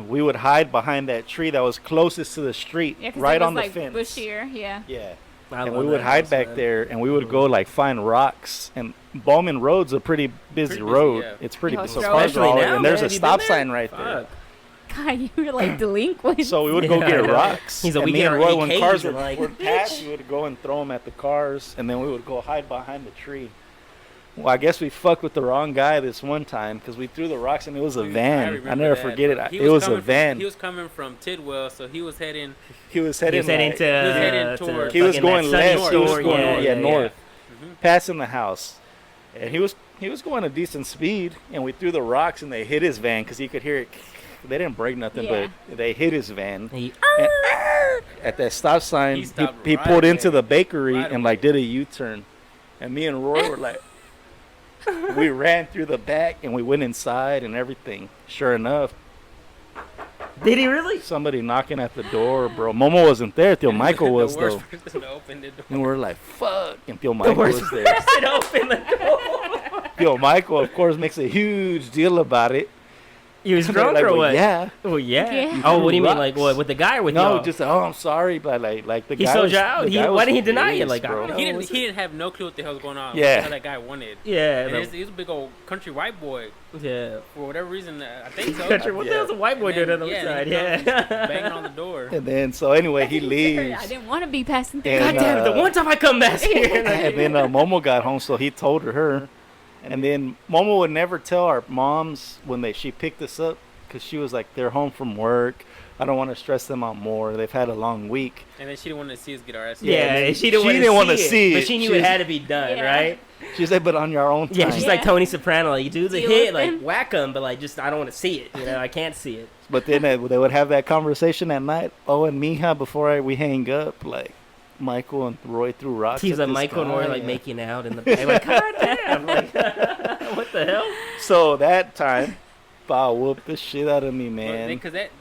we would hide behind that tree that was closest to the street, Yeah, 'cause right it was on the like fence. bushier. Yeah. Yeah. and love we would that hide house, back man. there, and we would go like find rocks. And Bowman Road's a pretty busy busy, road. yeah. It's pretty Oh, busy. So it's cars are Especially all, now, and there's man. a Have you stop been there? sign right there. Fuck. God, you were like delinquent. So we would go Yeah, I get know. rocks. He's a and we me get and our Roy, when AKs cars and would, like, would pass, bitch. we would go and throw them at the cars, and then we would go hide behind the tree. Well, I guess we fucked with the wrong guy this one time because we threw the rocks and it was a van. I remember never that. forget it. He It was a coming from- van. He was coming from Tidwell, so he was heading. He was He heading, was heading like- to. He was heading to towards- He was fucking going that Sunny left. He was store. going yeah, north, Mhm. passing the house, and he was going a decent speed. And we threw the rocks and they hit his van because he could hear it. They didn't break nothing, Yeah. but they hit his van. He, And at that stop sign, He he stopped pulled right into away. the bakery Right and like did a U-turn. And me and Roy were like, we ran through the back and we went inside and everything. Sure enough, did he really? somebody knocking at the door, bro. Momo wasn't there. Theo Michael was the worst though. person to open the door. And we're like, fuck. And Theo Michael worst was there. Person open the door. Theo Michael, of course, makes a huge deal about it. He was And they're drunk like, or well, what? Yeah. Oh yeah. Yeah. Oh, what do you mean? Rocks. Like what? With the guy or with No, y'all? just I'm sorry, but like the He guy sold was, you out? the He- guy why was didn't he deny you? pissed, Like, I bro. don't know. He didn't. was He didn't have no clue what the hell was going on. Yeah. What that guy wanted. Yeah. And he was a big old country white boy Yeah. for whatever reason. I think so. Country, what the Yeah. hell's a white boy And doing then- on the other yeah, side? and he comes Yeah. banging on the door. And then so anyway, he I leaves. didn't want to be passing through. And, God damn it! The one time I come back here. And then Momo got home, so he told her. And then Momo would never tell our moms when she picked us up because she was like, they're home from work. I don't want to stress them out more. They've had a long week. And then she didn't want to see us get our ass. Yeah, and then she didn't wanna want to see it, but it. she knew She it was- had to be done, Yeah. right? She said, but on your own time. Yeah, she's like Yeah. Tony Soprano. Like, you do the Deal hit, with like him. whack them, but like just I don't want to see it. You know, I can't see it. But then they would have that conversation at night. Oh, and Mija, before we hang up, like Michael and Roy threw rocks. He's at like this Michael and guy, Roy like yeah. making out in the back. Like, God damn! Like, what the hell? So that time, Bow whooped the shit out of me, man. Because that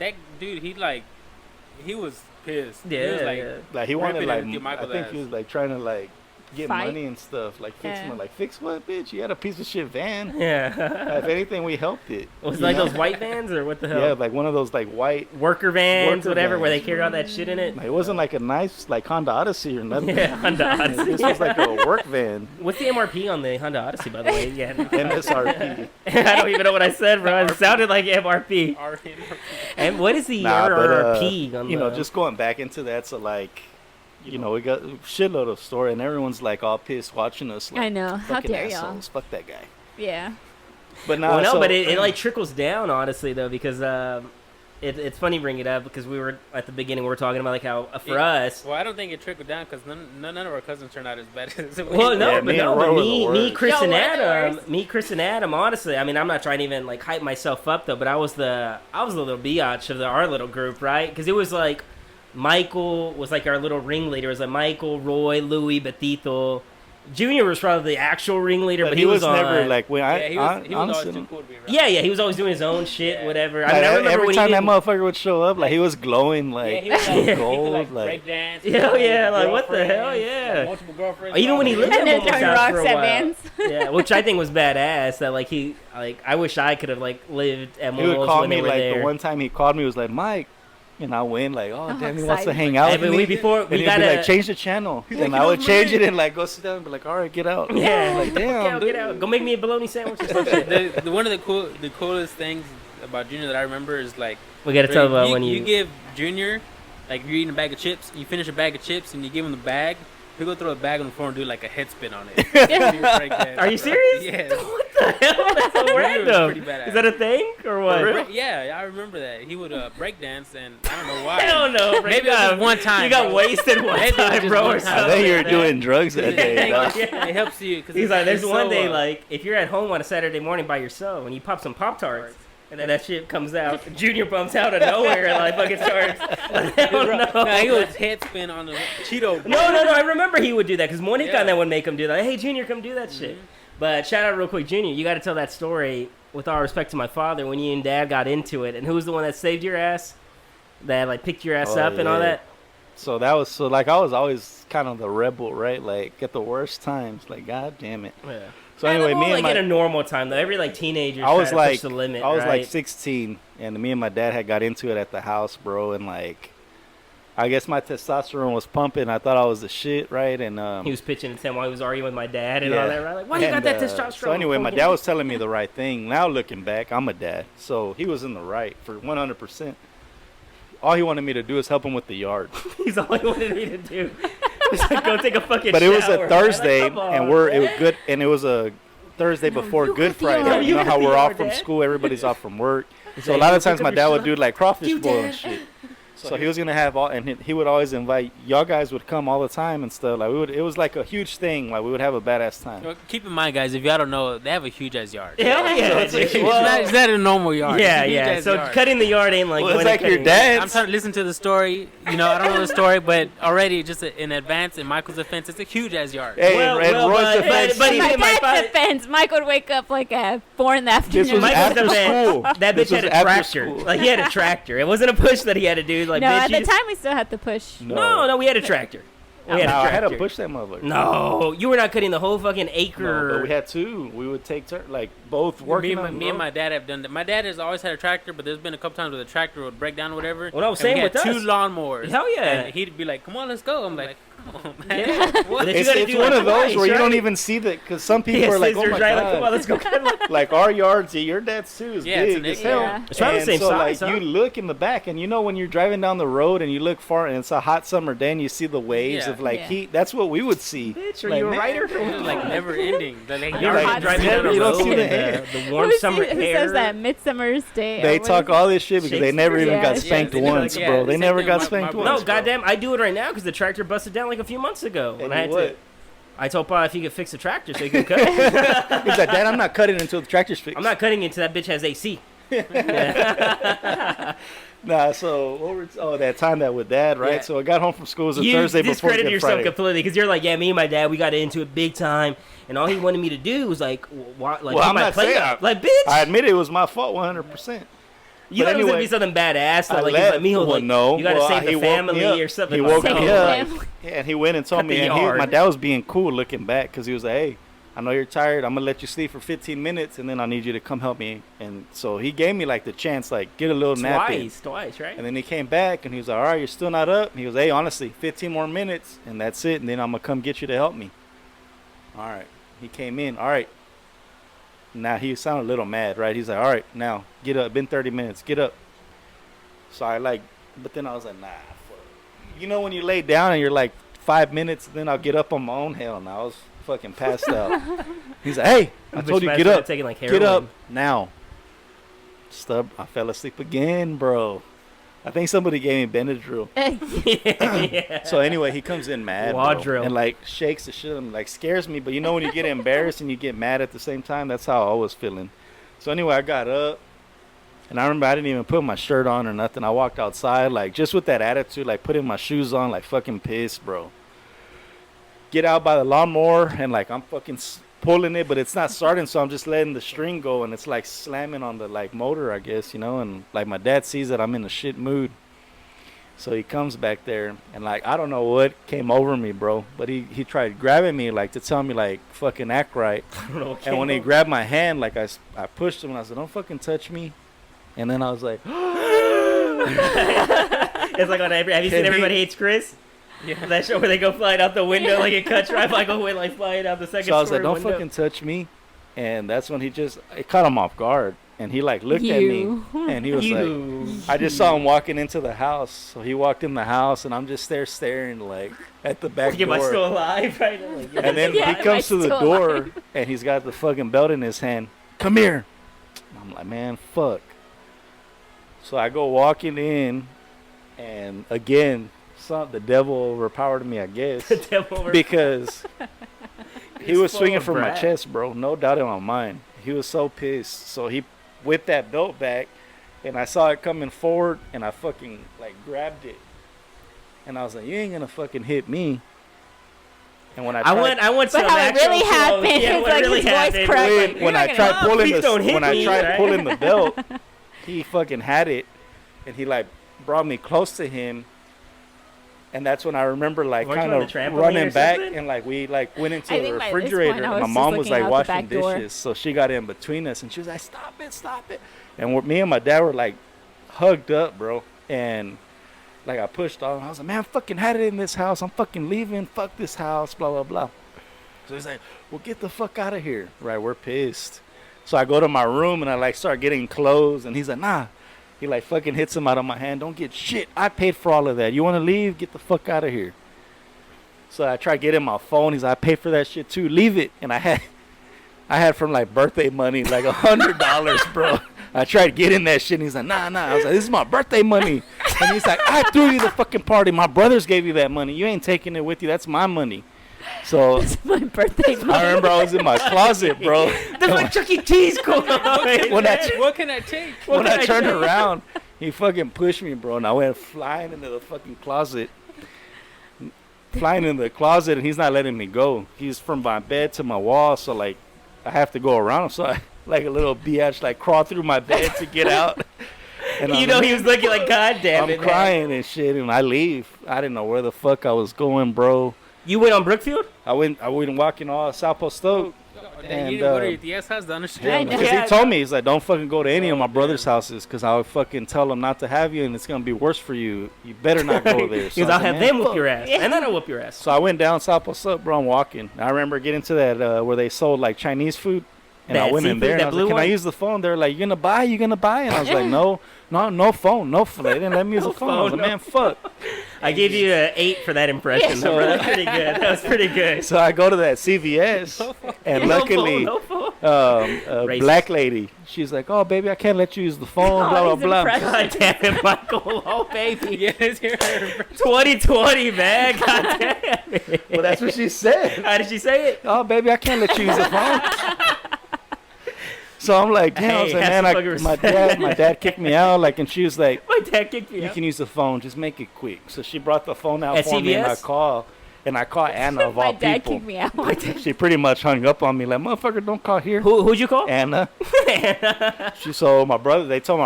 dude, he was pissed. Yeah, He was like, yeah. Like he wanted ripping like into Michael's I think ass. he was like trying to like get Fight? money and stuff. Like fix Yeah. my like fix what, bitch? You had a piece of shit van. Yeah. If anything, we helped it. Was it you like know? those white vans or what the hell? Yeah, like one of those like white. Worker vans, Worker whatever, where they vans. carry all that shit in it. Like, it wasn't like a nice like Honda Odyssey or nothing. Yeah, Honda Odyssey. This was like a work van. What's the MRP on the Honda Odyssey, by the way? Yeah. MSRP. I don't even know what I said, bro. It sounded like MRP. And what is the Nah, but RRP on you the... know, just going back into that, so like, you know, we got a shitload of story, and everyone's like all pissed watching us. Like, I know. How fucking dare y'all? assholes. Fuck that guy. Yeah. But now, Well, no, so, but it like trickles down, honestly, though, because it's funny bringing it up because we were at the beginning we were talking about like how for us. Well, I don't think it trickled down because none of our cousins turned out as bad as we Well, no, Yeah, but me no, and but Roy were me, the me, worst. Chris Y'all and were the Adam, worst. me, Chris and Adam. Honestly, I mean, I'm not trying to even like hype myself up though, but I was the little biatch of our little group, right? Because it was like Michael was like our little ringleader. It was like Michael, Roy, Louie, Betito. Junior was probably the actual ringleader, but he was on, never like when Yeah, he was always honestly, too cool to be around. Yeah, he was always doing his own shit, Yeah. whatever. I like, mean, I remember every when time he that didn't, motherfucker would show up, like he was glowing, Yeah, like he was like, he could, gold, like like break dance. Hell yeah, like, what the hell, girlfriends, yeah. multiple girlfriends. Even when he lived And in then Momo's throwing house for rocks a at while. vans. Yeah, which I think was badass. That like he, like I wish I could have like lived at he would Momo's call when me they were like there. the one time he called me he was like Mike, and I went like, oh Oh, damn, he wants to excited. hang out Hey, with but me. we before And we he'd gotta be like, change the channel, and like, I would "No, change man." it and like go sit down and be like, all right, get out. Yeah, like get the fuck damn, out, dude. get out. Go make me a bologna sandwich or something. the one of the coolest things about Junior that I remember is like We gotta tell about when you you. give Junior, like if you're eating a bag of chips, you finish a bag of chips and you give him the bag. He'll go throw the bag on the floor and do like a head spin on it. Are you serious? Yeah. What the hell? That's so Junior was random. pretty badass. Is that a thing or what? Yeah, I remember that. He would break dance and I don't know why. I don't know. Bro. Maybe You it was got- one time, You got bro. wasted one Maybe it was time, just bro. one Or time. I something think you were like that. doing drugs that day. Yeah. dog. It helps you. Cause He's like, there's it's one so, day, like, if you're at home on a Saturday morning by yourself and you pop some Pop-Tarts, and then that shit comes out, Junior bumps out of nowhere and, like, fucking starts. I don't know. No, he was head spin on the Cheeto. No, I remember he would do that because Monica Yeah. and that would make him do that. Hey, Junior, come do that shit. But shout out real quick, Junior, you got to tell that story with all respect to my father when you and Dad got into it. And who was the one that saved your ass? That, like, picked your ass Oh, up and all yeah. that? So that was like I was always kind of the rebel, right? Like at the worst times, like god damn it. Yeah. So anyway, me and like my in a normal time though, every like teenager I was try to like push the limit. I was right? like 16, and me and my dad had got into it at the house, bro, and like I guess my testosterone was pumping. I thought I was the shit, right? And He was pitching a tent while he was arguing with my dad and Yeah. all that, right? Like, why you got that testosterone? So anyway, my dad was telling me the right thing. Now looking back, I'm a dad, so he was in the right for 100%. All he wanted me to do is help him with the yard. He's all he wanted me to do. Just like, go take a fucking But it was shower, a man. Like, Thursday, come on, and it was man. good, and it was a Thursday before you Good got the Friday. yard. You You know got how the we're off yard, from Dad. school, everybody's off from work. He's So a like, lot "Go of times pick my up your dad would shit do up." like crawfish You boil dad. and shit. So he was gonna have all, and he would always invite y'all guys would come all the time and stuff. Like it was like a huge thing. Like we would have a badass time. Well, keep in mind, guys, if y'all don't know, they have a huge ass yard. Hell yeah, it's dude. a huge- Well, It's not a normal yard. yeah, It's a yeah. huge-ass So yard. cutting the yard ain't like Well, it's going like and your cutting- dad. I'm trying to listen to the story. You know, I don't know the story, but already just in advance, in Michael's defense, it's a huge ass yard. Hey, Well, and well, Roy's but- defense. but In even my my father- dad's defense, Mike would wake up like at 4 in the afternoon. This was Michael's after defense, school. That This bitch had was a after tractor. school. Like he had a tractor. It wasn't a push that he had to do. Like no, bitch, at you the just- time we still had to push. No, we had a tractor. We had a No, I tractor. had to push that motherfucker. No, you were not cutting the whole fucking acre. No, but we had two. We would take like both working on Me and my dad have done that. My dad has always had a tractor, but there's been a couple times where the tractor would break down or whatever. What I was and we saying had with two us. lawnmowers. Hell yeah. And he'd be like, "Come on, let's go." I'm like, "Come on, man." Yeah. But What? if you It's, gotta it's do one like of those twice, where you right? don't even see that because some people Yeah, are like, "Oh scissors, my right? god!" Like, come on, let's go cut one. Like our yards, your dad's too is Yeah, it's big an as acre. hell. Yeah. It's probably the And same so, size, like, huh? you look in the back, and you know when you're driving down the road and you look far, and it's a hot summer day, and you see the waves Yeah. of like Yeah. heat. That's what we would see. Bitch, are Like, you a man, writer? It was like never ending. Like, You're You're like hot driving summer. down the You don't road see in the air. the warm summer who air. says that? Midsummer's Day. They What is talk it? all this shit because they never even Yeah. got Yeah, spanked they do like- once, yeah, bro. the They same never thing got with spanked my once. No, bro. goddamn, I do it right now because the tractor busted down like a few months ago. And And I had you to. what? I told Pa if he could fix the tractor so he could cut. He's like, Dad, I'm not cutting until the tractor's fixed. I'm not cutting it until that bitch has AC. Nah, so that time that with Dad, right? Yeah. So I got home from school. It was a You Thursday before discredited Good yourself Friday. completely because you're like, yeah, me and my dad, we got into it big time, and all he wanted me to do was like, Well, keep I'm my not plate saying up. I- Like, bitch, I admit it was my fault 100%. you but thought it was gonna anyway, be something badass, I like, let- he's like, mijo, well, like, no. you gotta Well, save he the woke me family up. or something. He like woke that. me Save the up. family. Yeah, and he went and told Cut me, the and yard. my dad was being cool looking back because he was like, hey, I know you're tired. I'm going to let you sleep for 15 minutes, and then I need you to come help me. And so he gave me, like, the chance, like, get a little nap in. Twice, right? And then he came back, and he was like, all right, you're still not up? And he was, hey, honestly, 15 more minutes, and that's it. And then I'm going to come get you to help me. All right. He came in. All right. Now, he sounded a little mad, right? He's like, all right, now, get up. Been 30 minutes. Get up. So I, like, but then I was like, nah, fuck. You know when you lay down and you're like 5 minutes, then I'll get up on my own? Hell no. I was fucking passed out. He's like, hey, I Bitch told you, might get start up. taking, like, Get up heroin. now. I fell asleep again, bro. I think somebody gave me Benadryl. Yeah. So anyway, he comes in mad, bro, Wadrill. and like shakes the shit out of me, like scares me. But you know when you get embarrassed and you get mad at the same time, that's how I was feeling. So anyway, I got up, and I remember I didn't even put my shirt on or nothing. I walked outside like just with that attitude, like putting my shoes on, like fucking pissed, bro. Get out by the lawnmower, and like I'm fucking pulling it, but it's not starting, so I'm just letting the string go, and it's like slamming on the like motor, I guess, you know. And like my dad sees that I'm in a shit mood. So he comes back there, and like I don't know what came over me, bro, but he tried grabbing me like to tell me like fucking act right. I don't know what And came when he over. grabbed my hand, like I pushed him and I said, don't fucking touch me. And then I was like, It's like on every. Have you seen Can he- Everybody Hates Chris? Yeah. That show where they go flying out the window, like it cuts right, like went like flying out the second so I was story like, don't window. fucking touch me. And that's when it caught him off guard. And he like looked at me You. and he was like, You. I just saw him walking into the house. So he walked in the house and I'm just there staring like at the back Am I door. still alive? Right? Like, yeah. And then Yeah, he am I comes to the still door alive? and he's got the fucking belt in his hand. Come here. I'm like, man, fuck. So I go walking in, and again, the devil overpowered me, I guess, The devil because he He's was full swinging of for my brat. chest, bro. No doubt in my mind. He was so pissed. So he whipped that belt back, and I saw it coming forward, and I fucking like grabbed it, and I was like, you ain't gonna fucking hit me. And when I went to But an how it actual really show. happened, Yeah, it's what like really his voice happened. cracked. when, Like, when you're I not tried gonna- pulling please don't hit when I me, tried right? pulling the belt, he fucking had it, and he like brought me close to him, and that's when I remember like Weren't you kind on of the trampoline running or back, something? and like we like went into I the think by this refrigerator. point, I and was my just mom was looking like out the washing back door. dishes, so she got in between us, and she was like, "Stop it, stop it!" And me and my dad were like hugged up, bro, and Like, I pushed off. I was like, man, I fucking had it in this house. I'm fucking leaving. Fuck this house, blah, blah, blah. So he's like, well, get the fuck out of here. Right, we're pissed. So I go to my room, and I, like, start getting clothes. And he's like, nah. He, like, fucking hits him out of my hand. Don't get shit. I paid for all of that. You want to leave? Get the fuck out of here. So I try getting my phone. He's like, I paid for that shit, too. Leave it. And I had from, like, birthday money, like, $100, bro. I tried getting that shit, and he's like, nah. I was like, this is my birthday money. And he's like, I threw you the fucking party. My brothers gave you that money. You ain't taking it with you. That's my money. So It's my birthday money. I remember I was in my closet, bro. That's my Chuck E. Cheese going on. What can I take? When I turned around, he fucking pushed me, bro, and I went flying into the fucking closet. And he's not letting me go. He's from my bed to my wall, so, like, I have to go around him. So I, like a little biatch, like, crawl through my bed to get out. And You know, he was looking like, God damn it. I'm crying and shit, and I leave. I didn't know where the fuck I was going, bro. You went on Brookfield? I went walking all South Post Oak. And you didn't go to your tia's house to understand. Yeah, Because he told me, he's like, don't fucking go to any of my brother's houses, because I'll fucking tell them not to have you, and it's going to be worse for you. You better not go there. Because I'll have them whoop your ass. And then I'll whoop your ass. So I went down South Post Oak, bro, I'm walking. I remember getting to that where they sold, like, Chinese food. And I went in there, and I was like, can I use the phone? They're like, you going to buy? And I was like, no phone. They didn't let me use the phone. I was like, man, fuck. I gave you an 8 for that impression. So that was pretty good. That was pretty good. So I go to that CVS, and luckily, No phone. a black lady, she's like, oh, baby, I can't let you use the phone, blah, blah, blah. God damn it, Michael. Oh, baby. Yes, you're 2020, man. God damn it. Well, that's what she said. How did she say it? Oh, baby, I can't let you use the phone. So I'm like, damn, I was Hey, like, have man, some fucking my dad kicked me out, like, and she was like, My dad kicked me you out. can use the phone, just make it quick. So she brought the phone out At for me, and CVS? I called Anna of all My dad people. kicked me out. She pretty much hung up on me, like, motherfucker, don't call here. Who'd you call? Anna. So my brother, I told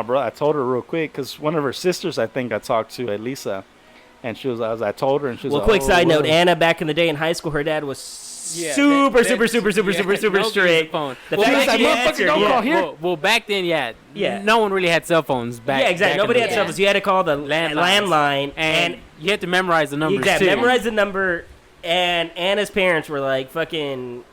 her real quick, because one of her sisters, I think I talked to, Elisa, and I told her, and she was Well, like, quick side note, well. Anna, back in the day in high school, her dad was Yeah, super nobody strict. used the phone. The Well, fact back that she then- answered, Don't yeah. call here. Well, back then, Yeah. no one really had cell phones back. Yeah, exactly. back in Nobody the had day. cell phones. You had to call the Landlines. landline, and you had to memorize the numbers exactly too. memorize the number. And Anna's parents were like fucking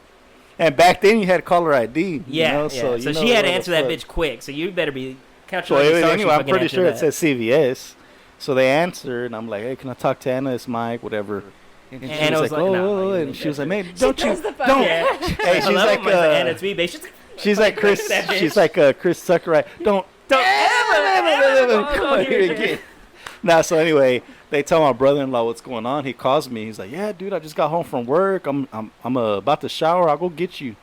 And back then you had caller ID. yeah. You know, yeah. So, So you know she had to what the answer that fuck. bitch quick. So you better be count So your lucky stars anyway, she I'm fucking pretty answered sure it that. said CVS. So they answered, and I'm like, hey, can I talk to Anna? It's Mike, whatever. And she Anna was like, oh, no, oh, you and didn't she was like, answer. man, don't you, does the phone. don't. Yeah. Hey, she's Hello, like, my Anna, it's me, babe. She's like, Chris, that bitch. she's like Chris Tucker, right? Don't ever come on here again. Nah, so anyway, they tell my brother-in-law what's going on. He calls me. He's like, yeah, dude, I just got home from work. I'm about to shower. I'll go get you.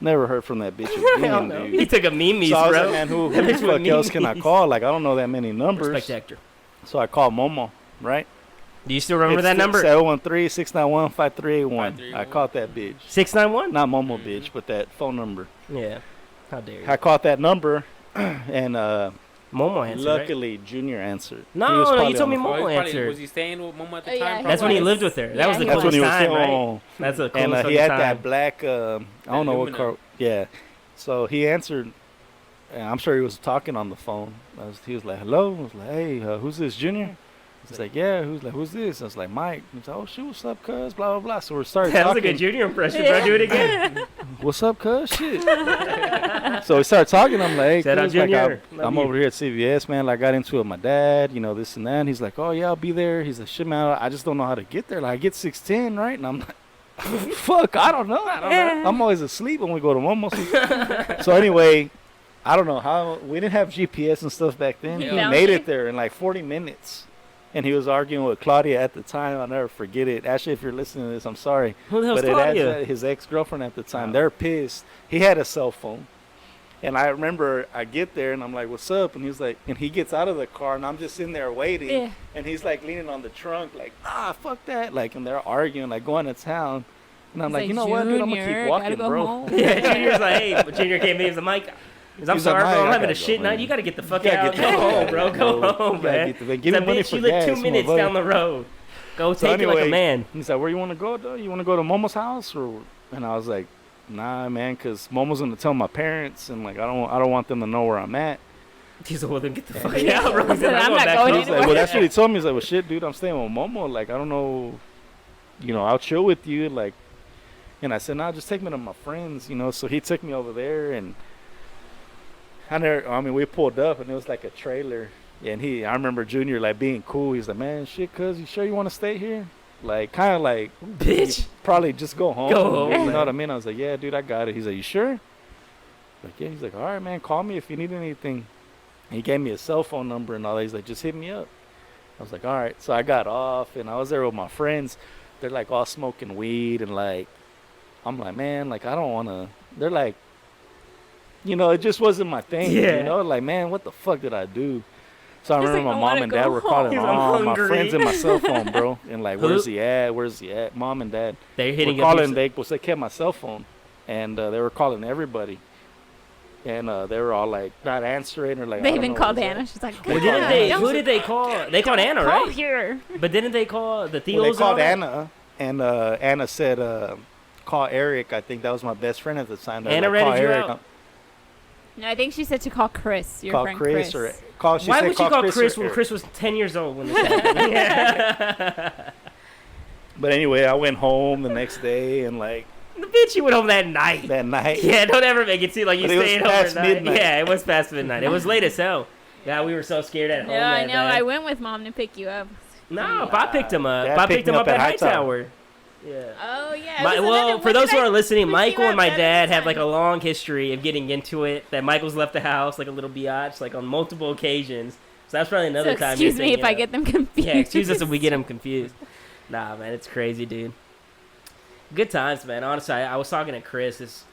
Never heard from that bitch Hell again, no. dude. He took a memes, So I was bro. like, man, who That the bitch with fuck else can I memes. call? Like, I don't know that many numbers. Respect actor. So I called Momo, right? Do you still remember that number? 713-691-5381. I called that bitch. 691? Not Momo bitch, but that phone number. Yeah. How dare you? I called that number, and Momo answered, right? luckily Junior answered. No, He was no, you probably told on me the Momo phone. answered. Was he staying with Momo at the Oh, time? yeah, That's when he was. lived with her. That Yeah, was the he That's when coolest he was time, still right? on. That's the And coolest he had fucking that time. black, I don't know what car. aluminum. Yeah. So he answered, and I'm sure he was talking on the phone. He was like, hello? I was like, hey, who's this, Junior? He's like, yeah. Who's this? I was like, Mike. He's like, oh, shit, what's up, cuz? Blah, blah, blah. So we started That was a talking. good Junior impression, bro. Do it again. What's up, cuz? Shit. So we started talking. I'm like, hey, Shout out cuz, like, Junior. Love I'm you. over here at CVS, man. Like, I got into it with my dad, this and that. And he's like, oh, yeah, I'll be there. He's like, shit, man, I just don't know how to get there. Like, I get 610, right? And I'm like, fuck, I don't know. I'm always asleep when we go to Momo's. So anyway, I don't know how. We didn't have GPS and stuff back then. He He found made you? it there in like 40 minutes. And he was arguing with Claudia at the time. I'll never forget it. Actually, if you're listening to this, I'm sorry. Who the hell's But Claudia? his ex-girlfriend at the time. Oh. They're pissed. He had a cell phone. And I remember I get there and I'm like, what's up? And he was like, and he gets out of the car and I'm just in there waiting. Yeah. And he's like leaning on the trunk like, fuck that. Like, and they're arguing, like going to town. And I'm He's like, you know what, dude? I'm going to "Junior, keep walking, gotta go bro. home." Yeah, Junior's like, hey, but Junior came in. He's like, Mike. I'm He's like, sorry, Mike, bro. I'm I having a gotta shit go, night. man. You got to get the fuck You gotta out. get Go the fuck home, out, bro. bro. Go You home, gotta man. get the- give me That money bitch, for you live gas, 2 minutes motherfucker. down the road. Go take it like a man. He's like, where you want to go, though? You want to go to Momo's house? And I was like, nah, man, because Momo's going to tell my parents. And, like, I don't want them to know where I'm at. He's like, well, then get the fuck Yeah. out, bro. He's like, I'm not back going home. He's like, well, that's what he told me. He's like, well, shit, dude, I'm staying with Momo. Like, I don't know, I'll chill with you. Like, and I said, nah, just take me to my friends, So he took me over there, and we pulled up, and it was like a trailer. And I remember Junior, like, being cool. He's like, man, shit, cuz, you sure you want to stay here? Like, kind of like, Bitch. probably just go home. Go home, You man. know what I mean? I was like, yeah, dude, I got it. He's like, you sure? Like, yeah. He's like, all right, man, call me if you need anything. And he gave me a cell phone number and all that. He's like, just hit me up. I was like, all right. So I got off, and I was there with my friends. They're, like, all smoking weed, and, like, I'm like, man, like, I don't want to. They're like, it just wasn't my thing. Yeah. Like, man, what the fuck did I do? So I He's remember like, my I mom wanna and go dad were calling home. all I'm my hungry. friends in my cell phone, bro. And, like, Who? where's he at? Where's he at? Mom and dad. They're hitting We're up calling, your- they kept my cell phone. And they were calling everybody. And they were all, like, not answering or, like, They I don't even know called what's up. Anna. She's like, Well, "God, didn't they? don't Who did they call? They called Anna, call right? here." But didn't they call the Theos? Well, they called and all that? Anna. And Anna said, call Eric. I think that was my best friend at the time. Anna like, call ratted you Eric. out? No, I think she said to call Chris, your Call friend Chris. Chris. Or call. She Why said would you call Chris or when Eric. Chris was 10 years old when this happened? Yeah. But anyway, I went home the next day and, like, The bitch, you went home that night. that night. Yeah, don't ever make it seem like you But it was stayed past overnight. midnight. Yeah, it was past midnight. It was late as hell. Yeah, we were so scared at home. No, I that know. night. I went with Mom to pick you up. No, Bob picked him up. Dad Bob picked picked him me up up at at Hightower. Yeah. Oh, yeah. My, it was well, another- for when those did who I are listening, pick you Michael up? and my That dad other have like a time. long history of getting into it. That Michael's left the house like a little biatch, like on multiple occasions. So that's probably another So time. excuse you're me if thinking I of- get them confused. Yeah, excuse us if we get them confused. Nah, man, it's crazy, dude. Good times, man. Honestly, I was talking to Chris. It's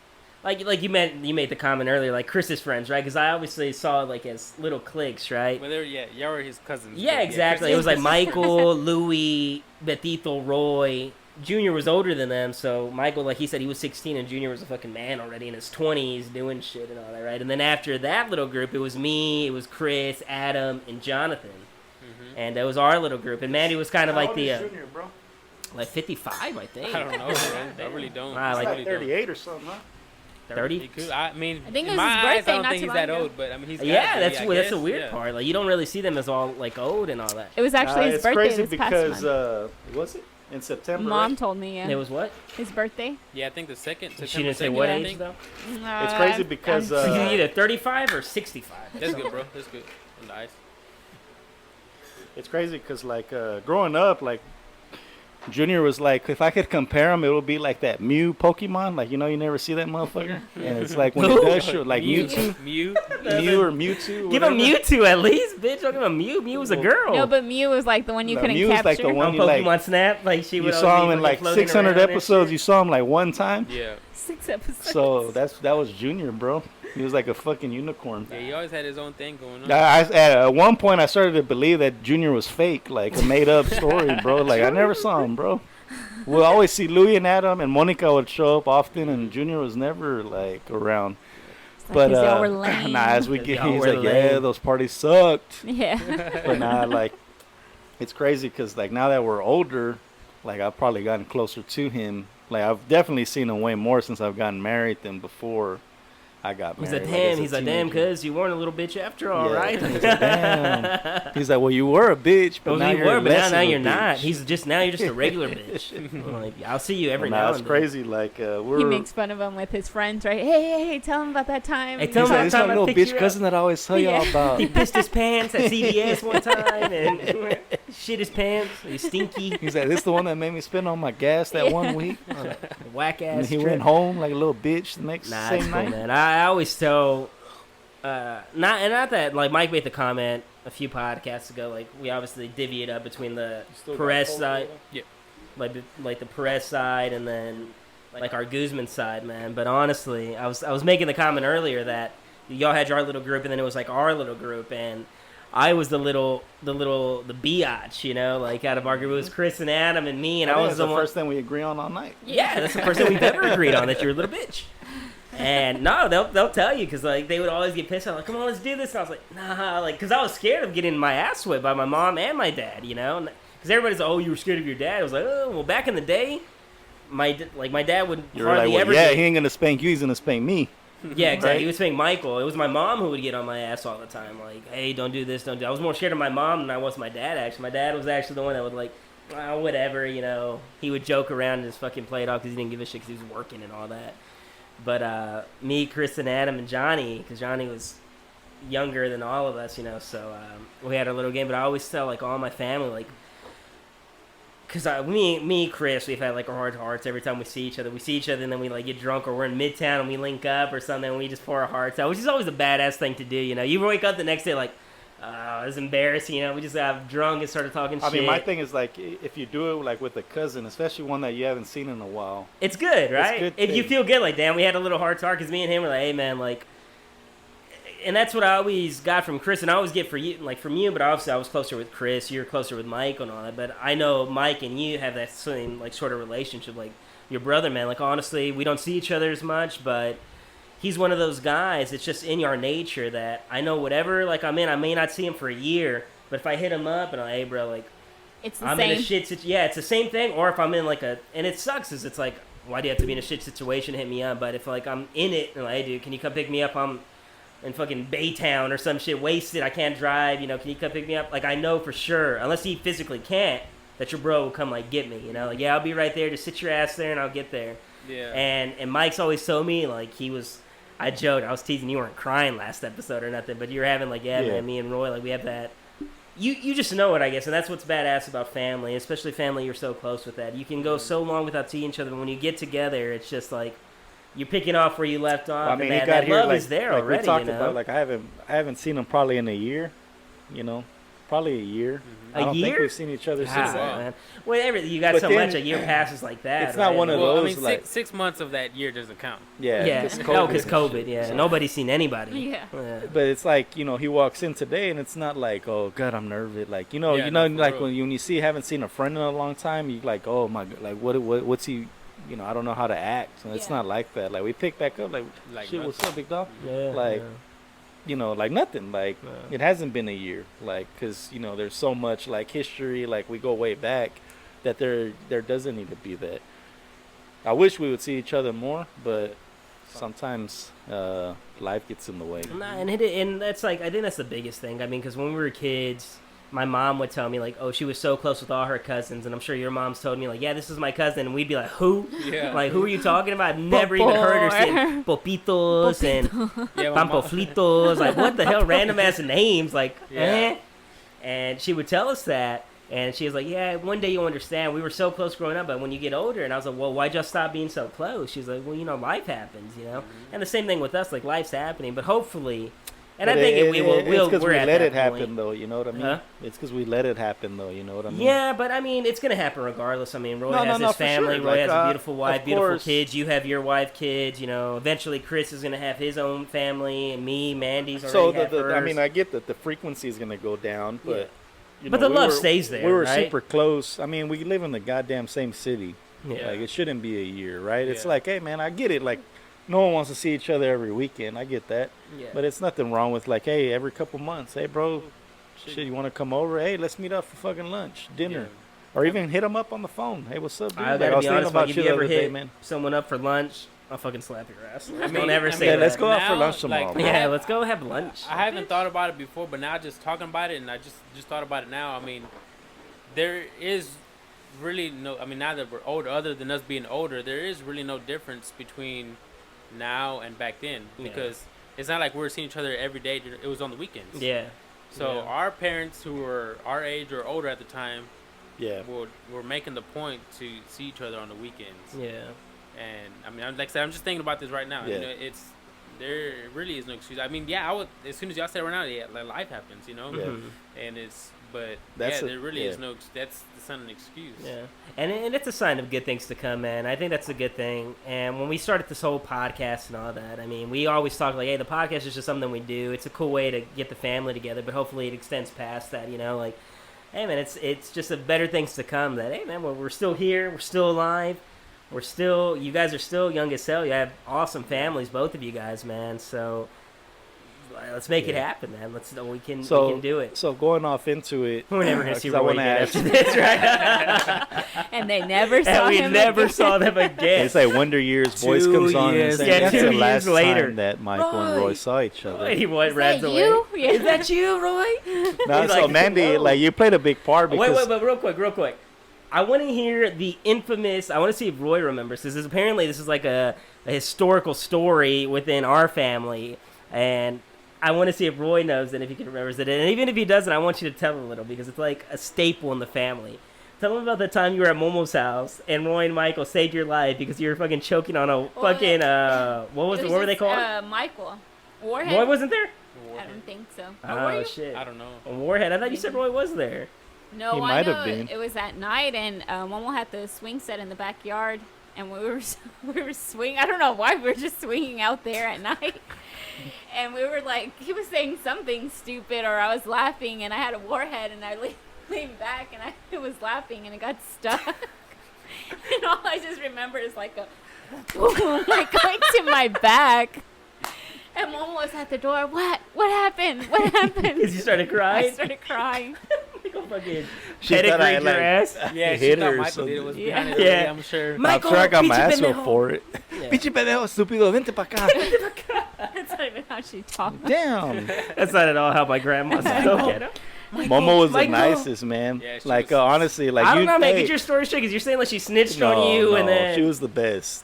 like you made the comment earlier, like Chris's friends, right? Because I obviously saw it like as little cliques, right? Well, y'all were his cousins. Yeah, but exactly. Chris- It was like Michael, Louis, Betito, Roy. Junior was older than them, so Michael, like he said, he was 16, and Junior was a fucking man already in his 20s, doing shit and all that, right? And then after that little group, it was me, it was Chris, Adam, and Jonathan, and that was our little group. And Mandy was kind of like the Junior, bro. like 55, I think. I don't know, man. I really don't. Ah, like I Like really don't. 38 or something, huh? 30. He could. I mean, I think it in was my his eyes, birthday I don't not think too he's long that ago. old, but I mean, he's Yeah, gotta that's be, I that's the guess. weird Yeah. part. Like you don't really see them as all like old and all that. It was actually his it's birthday crazy this past because, month. was it? In September? Mom right? told me, It was what? his birthday. Yeah, I think the second. She didn't say September what 2nd, I age think. though. It's crazy because, So you Uh, either 35 or 65. That's good, bro. That's good. Nice. It's crazy because, like, growing up, like, Junior was like, if I could compare him, it would be like that Mew Pokemon. Like, you never see that motherfucker. And it's like when it does show, like Mewtwo. Mew. Mew or Mewtwo. Give him whatever. Mewtwo at least, bitch. Don't give him Mew. Mew was a girl. No, but Mew was like the one you No, couldn't Mew was capture. like the one on you Pokemon like. Snap, like she You would. saw him always in be like floating 600 around and episodes. shit. You saw him like one time. Yeah. 6 episodes. So that was Junior, bro. He was like a fucking unicorn. Yeah, he always had his own thing going on. At one point, I started to believe that Junior was fake, like a made-up story, bro. Like I never saw him, bro. We'll always see Louis and Adam, and Monica would show up often, and Junior was never like around. It's like, But 'cause y'all were lame. nah, as we Y'all get, he's were like, yeah, lame. those parties sucked. Yeah. But nah, like, it's crazy because like now that we're older, like I've probably gotten closer to him. Like I've definitely seen him way more since I've gotten married than before I got He's married. like, as damn. a He's like, damn, teenager. cuz you weren't a little bitch after all, Yeah. right? He's like, damn. He's like, well, you were a bitch, but Well, now you you're were, but less now of a you're not. bitch. Now you're just a regular bitch. I'm like, I'll see you every Well, now nah, and it's then. crazy. Like we're. He makes fun of him with his friends, right? Hey, tell him about that time. Hey, He's tell him like, about this the my time I little picked bitch you up. cousin that I always tell y'all Yeah. about. He pissed his pants at CVS one time and shit his pants. He's stinky, He's like, this the one that made me spend on my gas that Yeah. one week. whack And ass. he went home like a little bitch the next Nah, it's same cool, night. man. I always tell, not that like Mike made the comment a few podcasts ago. Like we obviously divvy it up between the Perez side, Yep. like the Perez side, and then like our Guzman side, man. But honestly, I was making the comment earlier that y'all had your little group, and then it was like our little group, and I was the biatch, like out of our group. It was Chris and Adam and me, and I think was it's the the one. first thing we agree on all night. Yeah, that's the first thing we've ever agreed on, that you're a little bitch. And no, they'll tell you, because like they would always get pissed. I'm like, come on, let's do this. And I was like, nah, like, because I was scared of getting my ass whipped by my mom and my dad, because everybody's like, oh, you were scared of your dad. I was like, oh, well, back in the day, my dad would You were hardly like, well, ever. yeah, get- he ain't gonna spank you. He's gonna spank me. Yeah, exactly. Right? He was saying Michael. It was my mom who would get on my ass all the time. Like, hey, don't do this, don't do that. I was more scared of my mom than I was my dad, actually. My dad was actually the one that would, like, whatever, you know. He would joke around and just fucking play it off because he didn't give a shit because he was working and all that. But me, Chris, and Adam, and Johnny, because Johnny was younger than all of us, you know, so we had our little game. But I always tell, like, all my family, like, because me, Chris, we've had, like, our hearts every time we see each other. We see each other, and then we, like, get drunk, or we're in Midtown, and we link up or something, and we just pour our hearts out, which is always a badass thing to do, you know. You wake up the next day, like, it's embarrassing, you know. We just got drunk and started talking shit. I mean, my thing is, like, if you do it, like, with a cousin, especially one that you haven't seen in a while. It's good, right? It's good if you thing. feel good, like, damn, we had a little heart to heart, because me and him were like, hey, man, like, and that's what I always got from Chris, and I always get from you, but obviously I was closer with Chris, you're closer with Mike and all that, but I know Mike and you have that same, like, sort of relationship, like, your brother, man, like, honestly, we don't see each other as much, but he's one of those guys, it's just in our nature that I know whatever, like, I'm in, I may not see him for a year, but if I hit him up and I'm like, hey, bro, like, It's the I'm same. in a shit situation, yeah, it's the same thing, or if I'm in, like, and it sucks, is it's like, why do you have to be in a shit situation to hit me up, but if, like, I'm in it, and like, hey, dude, can you come pick me up, I'm in fucking Baytown or some shit, wasted, I can't drive, you know, can you come pick me up? Like, I know for sure, unless he physically can't, that your bro will come, like, get me, you know? Like, yeah, I'll be right there, just sit your ass there and I'll get there. Yeah. And Mike's always told me, like, I joked, I was teasing, you weren't crying last episode or nothing, but you were having, like, yeah, man, me and Roy, like, we have that, you just know it, I guess, and that's what's badass about family, especially family you're so close with that. You can go so long without seeing each other, but when you get together, it's just, like, you're picking off where you left off, Well, I mean, and he got that here, love like, is there like already, we talked you know? about, like, I haven't seen him probably in a year, you know, probably a year. I don't think we've seen each other since God, then. man. Whatever, you got But so then, much, a year passes like that. it's not right? one of Well, I those, mean, like- six months of that year doesn't count. Yeah, Yeah, because no, because COVID, yeah. Nobody's seen anybody. Yeah. But it's like, you know, he walks in today and it's not like, oh God, I'm nervous. Like, you know, Yeah, you know, no, for like real. when you haven't seen a friend in a long time, you like, oh my God, like what's he, you know, I don't know how to act. And it's Yeah. not like that. Like we pick back up, like shit, what's up, big dog? Yeah, Like, yeah. you know, like nothing. Like Yeah. it hasn't been a year. Like, cause you know, there's so much like history. Like we go way back, that there doesn't need to be that. I wish we would see each other more, but sometimes life gets in the way. Nah, and that's like, I think that's the biggest thing. I mean, because when we were kids, my mom would tell me, like, oh, she was so close with all her cousins, and I'm sure your mom's told me, like, yeah, this is my cousin, and we'd be like, who? Yeah. Like, who are you talking about? I've never even heard her say Popitos and Yeah, my mom- Pampoflitos, like, what the hell, random ass names, like, Yeah. And she would tell us that, and she was like, yeah, one day you'll understand. We were so close growing up, but when you get older, and I was like, well, why'd y'all stop being so close? She's like, well, you know, life happens, you know? And the same thing with us, like, life's happening, but hopefully, and But I think we will, it's because we're we at let that it happen, point. though. You know what I mean? Huh? It's because we let it happen, though. You know what I mean? Yeah, but I mean, it's gonna happen regardless. I mean, Roy No, has no, his for family. sure. Roy Like, has a beautiful wife, of beautiful course. kids. You have your wife, kids. You know, eventually Chris is gonna have his own family, and me, Mandy's already So have hers. I mean, I get that the frequency is gonna go down, but Yeah. you But know, the love stays there, We were right? super close. I mean, we live in the goddamn same city. Yeah. Like it shouldn't be a year, right? It's Yeah. like, hey man, I get it. Like no one wants to see each other every weekend. I get that. Yeah. But it's nothing wrong with like, hey, every couple months, hey bro, shit, you want to come over? Hey, let's meet up for fucking lunch, dinner, or even hit them up on the phone. Hey, what's up, dude? I Like, gotta was be thinking honest, about like, if you you the ever other day, hit man. someone up for lunch, I'll fucking slap your ass. I mean- Don't ever I say Yeah, that. let's go out for Now, lunch tomorrow. like, man. Yeah, let's go have lunch. I haven't thought about it before, but now just talking about it, and I just thought about it now. I mean, there is really no. I mean, now that we're older, other than us being older, there is really no difference between now and back then, Yeah. because it's not like we were seeing each other every day. It was on the weekends. Yeah. So Yeah. our parents, who were our age or older at the time, Yeah. were making the point to see each other on the weekends. Yeah. And I mean, like I said, I'm just thinking about this right now. Yeah. You know, there really is no excuse. I mean, yeah, I would, as soon as y'all said it right now, yeah, like life happens, you know. Yeah. Mhm. And but That's there really is yeah. no. That's not an excuse. Yeah, and it's a sign of good things to come, man. I think that's a good thing. And when we started this whole podcast and all that, I mean, we always talk like, hey, the podcast is just something we do. It's a cool way to get the family together, but hopefully it extends past that, you know, like, hey, man, it's just a better things to come that, hey, man, we're still here. We're still alive. You guys are still young as hell. You have awesome families, both of you guys, man. So let's make it Yeah. happen, man. We can do it. So going off into it, We're never gonna 'cause see I Roy wanna again ask- after this, right? And they never saw And we him never again. saw them again. It's like Wonder Years. Voice 2 comes on and years. says, Yeah, that's 2 the years last later. time that Michael and Roy saw each other. Roy, he Is runs that away. you? Yeah. Is that you, Roy? No, He's so like, Mandy, whoa. like you played a big part because Wait, real quick. I want to hear the infamous. I want to see if Roy remembers this. Apparently, this is like a historical story within our family, and I want to see if Roy knows it, if he can remember it. And even if he doesn't, I want you to tell him a little because it's like a staple in the family. Tell him about the time you were at Momo's house and Roy and Michael saved your life because you were fucking choking on a fucking what were they called? Michael. Warhead. Roy wasn't there. I don't think so. Or were Oh you? shit! I don't know. A Warhead. I thought you said Roy was there. No, He I might know have been. it was at night, and Momo had the swing set in the backyard, and we were swinging. I don't know why we were just swinging out there at night, and we were like, he was saying something stupid, or I was laughing, and I had a Warhead, and I leaned back, and I was laughing, and it got stuck, and all I just remember is like a boom, like going to my back. And Momo was at the door. What happened? What happened? Because you started I crying. started crying. Michael fucking She thought I, pedigreed your like- ass. Yeah, He she hit thought her or Michael did it. Was something. behind Yeah. it. Yeah. I'm sure. Michael, I'm sure I got my pinche ass whipped pendejo. for it. Yeah. Pinche pendejo, estúpido, vente pa acá. That's not even how she talked. Damn. That's not at all how my grandma spoke. Momo was the Michael. nicest, man. Yeah, she like was- honestly, like I don't you. know, man. hey, Get your story straight because you're saying like she snitched no, on you no, and then she was the best.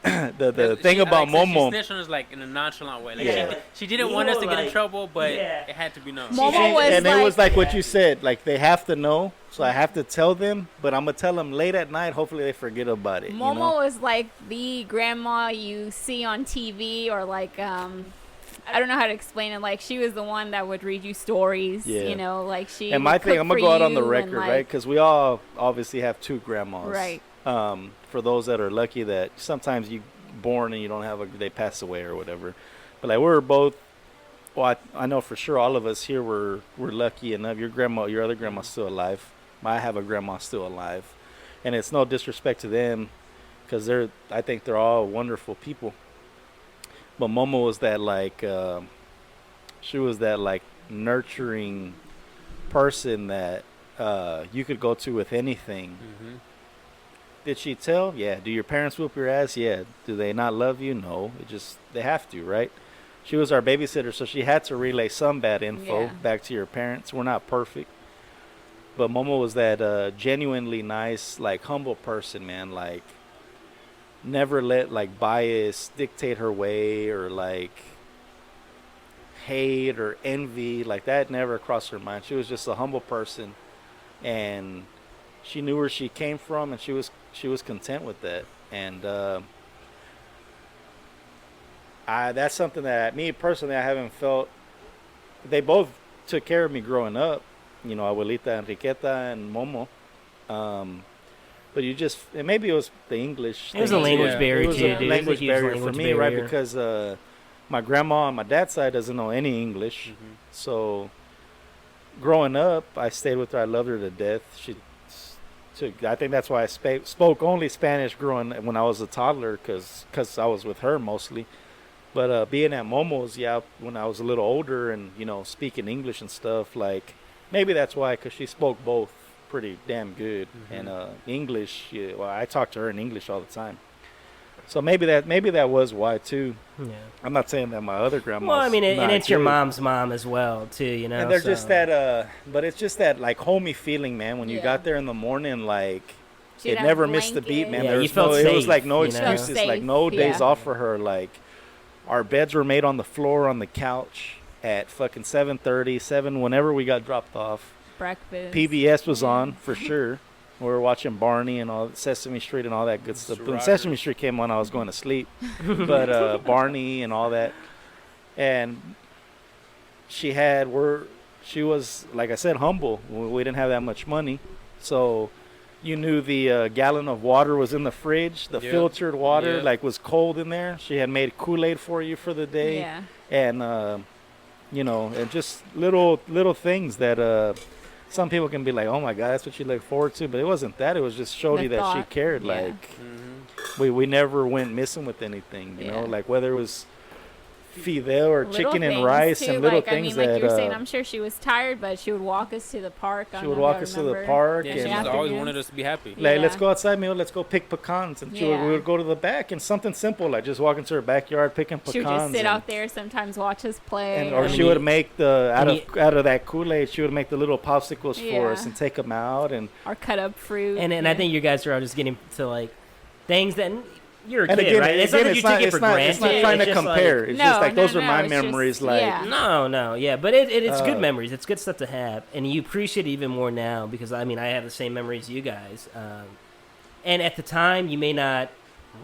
the She- thing about like, so Momo. She snitched on us like in a nonchalant way. Like Yeah. she didn't You want us know, to get in like, trouble, but yeah. it had to be known. Momo was And it was like what Yeah. you said. Like they have to know, so I have to tell them. But I'm gonna tell them late at night. Hopefully they forget about it. Momo You know? was like the grandma you see on TV, or like I don't know how to explain it. Like she was the one that would read you stories. Yeah. You know, like she. And my would thing, cook I'm gonna for go out on the you record, and, like, right? Because we all obviously have two grandmas. Right. For those that are lucky, that sometimes you born and you don't have they pass away or whatever. But like we're both. Well, I know for sure all of us here we're lucky enough. Your other grandma's still alive. I have a grandma still alive, and it's no disrespect to them, because I think they're all wonderful people. But Momo was that like, she was that like nurturing person that you could go to with anything. Mm-hmm. Did she tell? Yeah. Do your parents whoop your ass? Yeah. Do they not love you? No. They have to, right? She was our babysitter, so she had to relay some bad info Yeah. back to your parents. We're not perfect. But Momo was that genuinely nice, like humble person, man. Like never let like bias dictate her way, or like hate or envy. Like that never crossed her mind. She was just a humble person, and she knew where she came from, and she was content with that. And that's something that me personally I haven't felt. They both took care of me growing up, you know, Abuelita Enriqueta and Momo. But and maybe it was the English. It was thing a language Yeah. barrier It was too, a dude. It was language huge barrier language for me, right? barrier. Because my grandma on my dad's side doesn't know any English. Mm-hmm. So growing up, I stayed with her. I loved her to death. I think that's why I spoke only Spanish when I was a toddler, because I was with her mostly. But being at Momo's, when I was a little older and, you know, speaking English and stuff, like maybe that's why, because she spoke both pretty damn good. Mm-hmm. And English, I talked to her in English all the time. So maybe that was why too. Yeah. I'm not saying that my other grandma. Well, I mean, and it's your too. mom's mom as well, too. You know, And they're so. just that, but it's just that like homey feeling, man. When you Yeah. got there in the morning, like She'd it have never missed the beat, blankets. man. Yeah, There you was felt it was safe, like no you know? excuses, Felt like safe, no days yeah. off for her. Like our beds were made on the floor on the couch at fucking 7:30, whenever we got dropped off. Breakfast. PBS was Yeah. on for sure. We were watching Barney and all Sesame Street and all that good stuff. When Roger. Sesame Street came on, I was going to sleep. But Barney and all that, and she was, like I said, humble. We didn't have that much money, so you knew the gallon of water was in the fridge. The Yep. filtered water Yep. like was cold in there. She had made Kool-Aid for you for the day, Yeah. and you know, and just little things that some people can be like, oh my God, that's what you look forward to. But it wasn't that. It was just showed The you that she thought, cared. yeah. Like Mm-hmm. we never went missing with anything, you know, Yeah. like whether it was fidel or Little chicken and things, rice too. and little like, things I mean, like that you were saying, I'm sure she was tired, but she would walk us to the park. she would walk us to the park. Yeah, and she's afternoons. always wanted us to be happy. like, let's go outside, Mio, let's go pick pecans. And we would go to the back, and something simple, like just walk into her backyard picking pecans. She would just sit out there, sometimes watch us play. Or she would make out of that Kool-Aid, she would make the little popsicles for us and take them out. Or cut up fruit. And I think you guys are all just getting to, like, things that... You're a and kid, again, right? It's not that you take it for granted. It's not trying to compare. Like, it's just like, those are my memories. Like, but it's good memories. It's good stuff to have. And you appreciate it even more now because, I mean, I have the same memories you guys. And at the time, you may not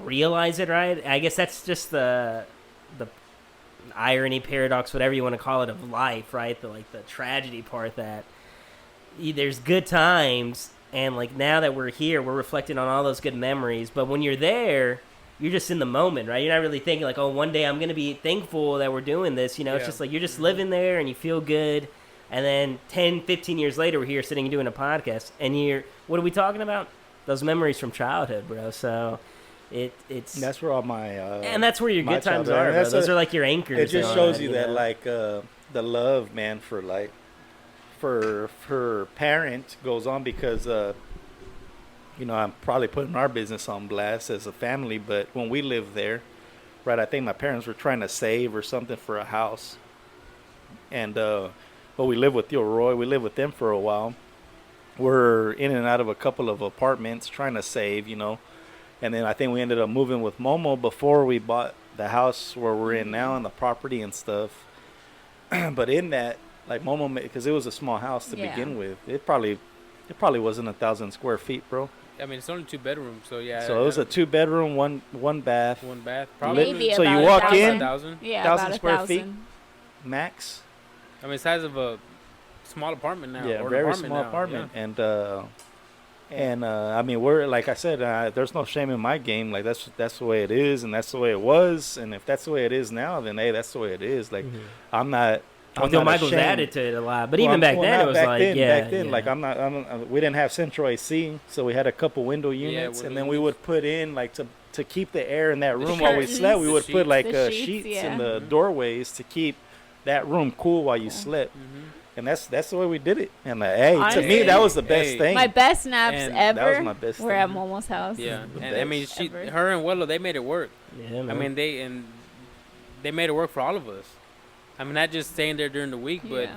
realize it, right? I guess that's just the irony, paradox, whatever you want to call it, of life, right? The tragedy part that there's good times, and, like, now that we're here, we're reflecting on all those good memories. But when you're there, you're just in the moment, right? You're not really thinking, like, oh, one day I'm going to be thankful that we're doing this. You know, it's just like you're just living there and you feel good. And then 10, 15 years later, we're here sitting and doing a podcast. And what are we talking about? Those memories from childhood, bro. So it's... That's where all my... and that's where your good times are, bro. Those are, like, your anchors. It just shows you that, like, the love, man, for, like... for her parent goes on because I'm probably putting our business on blast as a family, but when we lived there, right, I think my parents were trying to save or something for a house, and we lived with Roy, we lived with them for a while. We're in and out of a couple of apartments trying to save, and then I think we ended up moving with Momo before we bought the house where we're in now and the property and stuff. But in that, like, Momo, because it was a small house to begin with. It probably wasn't 1,000 square feet, bro. I mean, it's only 2 bedrooms, so yeah. So it was a 2-bedroom, one bath. One bath, probably. Maybe so about you walk 1,000. in, 1,000. Yeah, 1,000 about square 1,000. feet max. I mean, size of a small apartment now. Yeah, or very apartment small now. apartment. Yeah. I mean, we're, like I said, there's no shame in my game. Like, that's the way it is, and that's the way it was. And if that's the way it is now, then hey, that's the way it is. Like, I'm not. Until Michael's added to it a lot, but even back then it was back then, like, we didn't have central AC, so we had a couple window units, and then we would put in, like, to keep the air in that room while we slept, we would put, like, sheets in the doorways to keep that room cool while you slept. And that's the way we did it. And to me, that was the best thing. My best naps ever that was my best were at Momo's house. Yeah, and I mean, her and Willow, they made it work. Yeah, man. I mean, they made it work for all of us. I mean, not just staying there during the week, but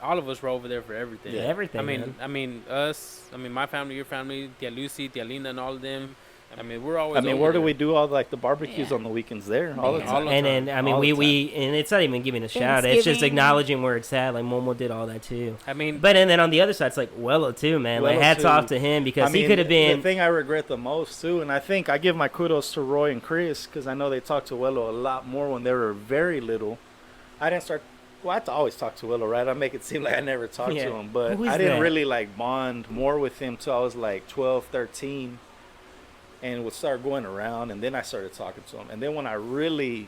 all of us were over there for everything. Yeah, everything. I mean, us. I mean, my family, your family, Tia Lucy, Tia Linda, and all of them. I mean, we're always. I mean, where do we do all, like, the barbecues on the weekends there? All the time. And then, I mean, we and it's not even giving a shout. It's just acknowledging where it's at. Like, Momo did all that too. I mean, and then on the other side, it's like Wello too, man. Wello like, hats off to him because he could have been. The thing I regret the most too, and I think I give my kudos to Roy and Chris because I know they talked to Wello a lot more when they were very little. I didn't start. Well, I always talk to Willow, right? I make it seem like I never talked to him, but I didn't really, like, bond more with him till I was like 12, 13, and would start going around, and then I started talking to him. And then when I really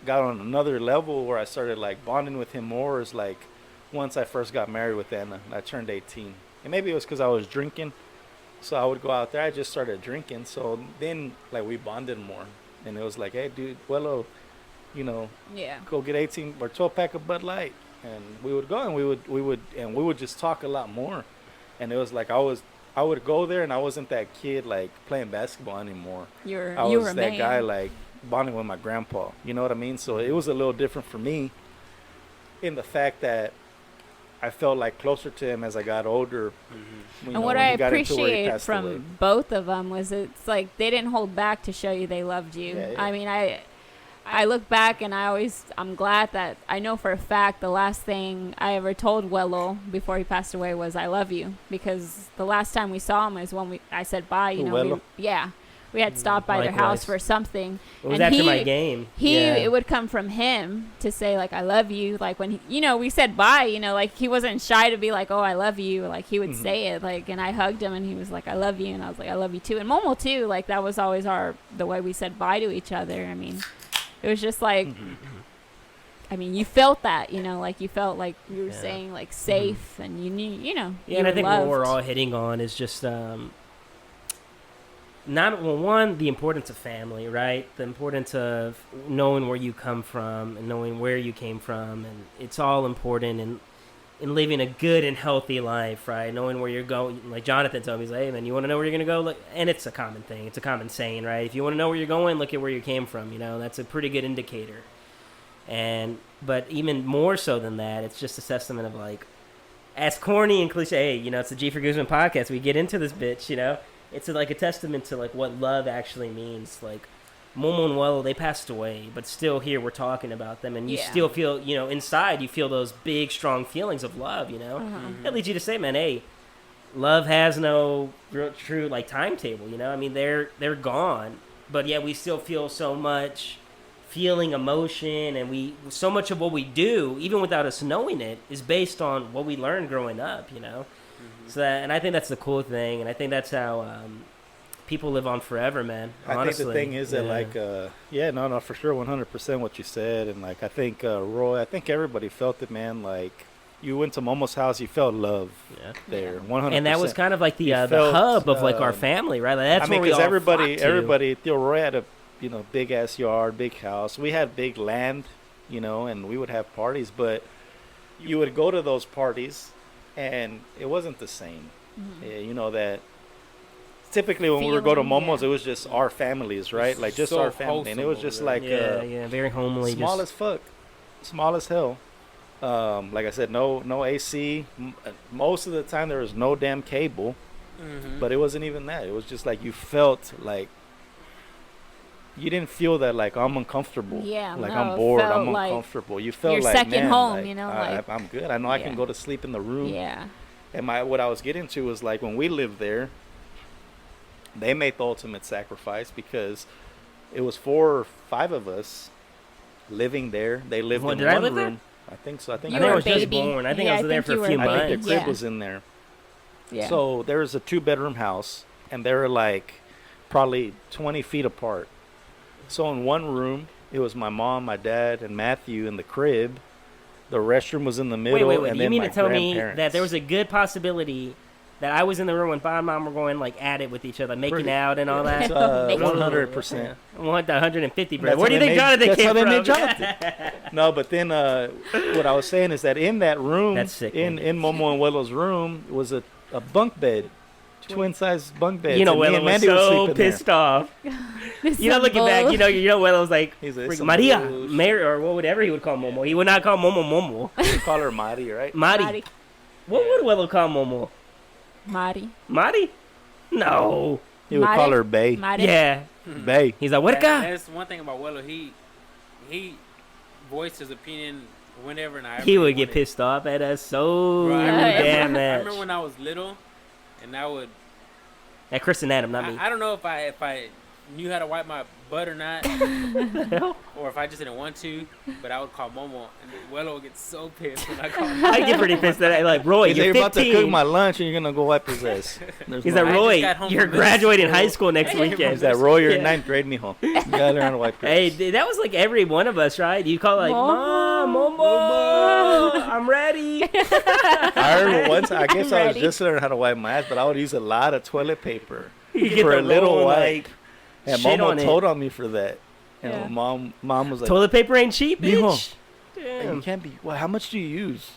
got on another level where I started, like, bonding with him more is, like, once I first got married with Anna, and I turned 18. And maybe it was because I was drinking, so I would go out there. I just started drinking, so then, like, we bonded more. And it was like, hey, dude, Willow, go get 18 or 12-pack of Bud Light, and we would go and we would just talk a lot more, and it was like I would go there and I wasn't that kid like playing basketball anymore. I was that guy like bonding with my grandpa. You know what I mean? So it was a little different for me, in the fact that I felt like closer to him as I got older. And what I appreciate from both of them was it's like they didn't hold back to show you they loved you. Yeah. I mean, I look back and I'm glad that I know for a fact the last thing I ever told Wello before he passed away was I love you, because the last time we saw him is when I said bye. We had stopped by their house for something. It was after my game. It would come from him to say, like, I love you. Like, when, we said bye, like, he wasn't shy to be like, oh, I love you. Like, he would say it, like, and I hugged him, and he was like, I love you. And I was like, I love you, too. And Momo, too. Like, that was always the way we said bye to each other. I mean, it was just like, I mean, you felt that, like, you felt like you were saying, like, safe, and you knew, Yeah, and I think what we're all hitting on is just, one, the importance of family, right? The importance of knowing where you come from and knowing where you came from, and it's all important in living a good and healthy life, right? Knowing where you're going. Like Jonathan told me, he's like, hey, man, you want to know where you're going to go? Look, and it's a common thing. It's a common saying, right? If you want to know where you're going, look at where you came from, you know? That's a pretty good indicator. But even more so than that, it's just a testament of, like, as corny and cliche, you know, it's the GforGuzman podcast. We get into this bitch, you know? It's like a testament to, like, what love actually means. Like, Momo and Wello, they passed away, but still here we're talking about them, and you still feel, you know, inside you feel those big, strong feelings of love, you know? That leads you to say, man, hey, love has no real, true, like, timetable, you know? I mean, they're gone, but yet we still feel so much feeling, emotion, and so much of what we do, even without us knowing it, is based on what we learned growing up, you know? So and I think that's the cool thing, and I think that's how people live on forever, man. Honestly. I think the thing is that, like, no, for sure, 100% what you said, and, like, I think, Roy, I think everybody felt it, man. Like, you went to Momo's house, you felt love there, 100%. And that was kind of like the hub of, like, our family, right? Like, that's where we all everybody, Roy had a, you know, big ass yard, big house. We had big land, you know, and we would have parties, but you would go to those parties, and it wasn't the same. You know, that typically when we would go to Momo's, it was just our families, right? Like, just our family. And it was just like, very homely. Small as fuck. Small as hell. Like I said, no AC. Most of the time there was no damn cable. But it wasn't even that. It was just like you felt like, you didn't feel that, like, I'm uncomfortable. Yeah, like, no, I'm bored, I'm like uncomfortable. You felt your like, second man, home, like, you know, like, I'm good. I know I can go to sleep in the room. Yeah. And what I was getting to was, like, when we lived there, they made the ultimate sacrifice because it was 4 or 5 of us living there. They lived in one room. There? I think so. I think I was just born. I think I was there for a few months. I think the crib was in there. Yeah. So there was a 2-bedroom house, and they were, like, probably 20 feet apart. So in one room, it was my mom, my dad, and Matthew in the crib. The restroom was in the middle. Wait. And You then mean my to tell me grandparents. that there was a good possibility that I was in the room when Bob and Mom were going, like, at it with each other, making out and all that? 100%. 150, bro. Where do you think Jonathan came from? No, but then what I was saying is that in that room, that's sick, in Momo and Wello's room, was a bunk bed. Twin-sized bunk beds. You know, Wello was so pissed off. You know, looking back, you know, Wello was like, Maria, Mary, or whatever he would call Momo. He would not call Momo Momo. He would call her Mari, right? Mari. What would Wello call Momo? Mari. Mari? No. He would call her Bay. Mari. Yeah. Bay. He's like, what That's one thing about Wello. He voiced his opinion whenever and he would get pissed off at us so damn much. I remember when I was little, and I would. At Chris and Adam, not me. I don't know if I knew how to wipe my butt or not, or if I just didn't want to. But I would call Momo, and Wello would get so pissed when I called him. I get pretty pissed at it. Like, Roy, you're 15. about to cook my lunch, and you're gonna go wipe his ass. He's like, Roy, you're graduating high school next weekend. He's like, Roy, you're in 9th grade, mijo. You gotta learn how to wipe your ass. Hey, that was like every one of us, right? You call like, Mom, Momo, I'm ready. I remember once, I guess I was just learning how to wipe my ass, but I would use a lot of toilet paper for a little wipe. And Mom told on me for that. And mom was like, toilet paper ain't cheap, bitch. Damn. You can't be. Well, how much do you use?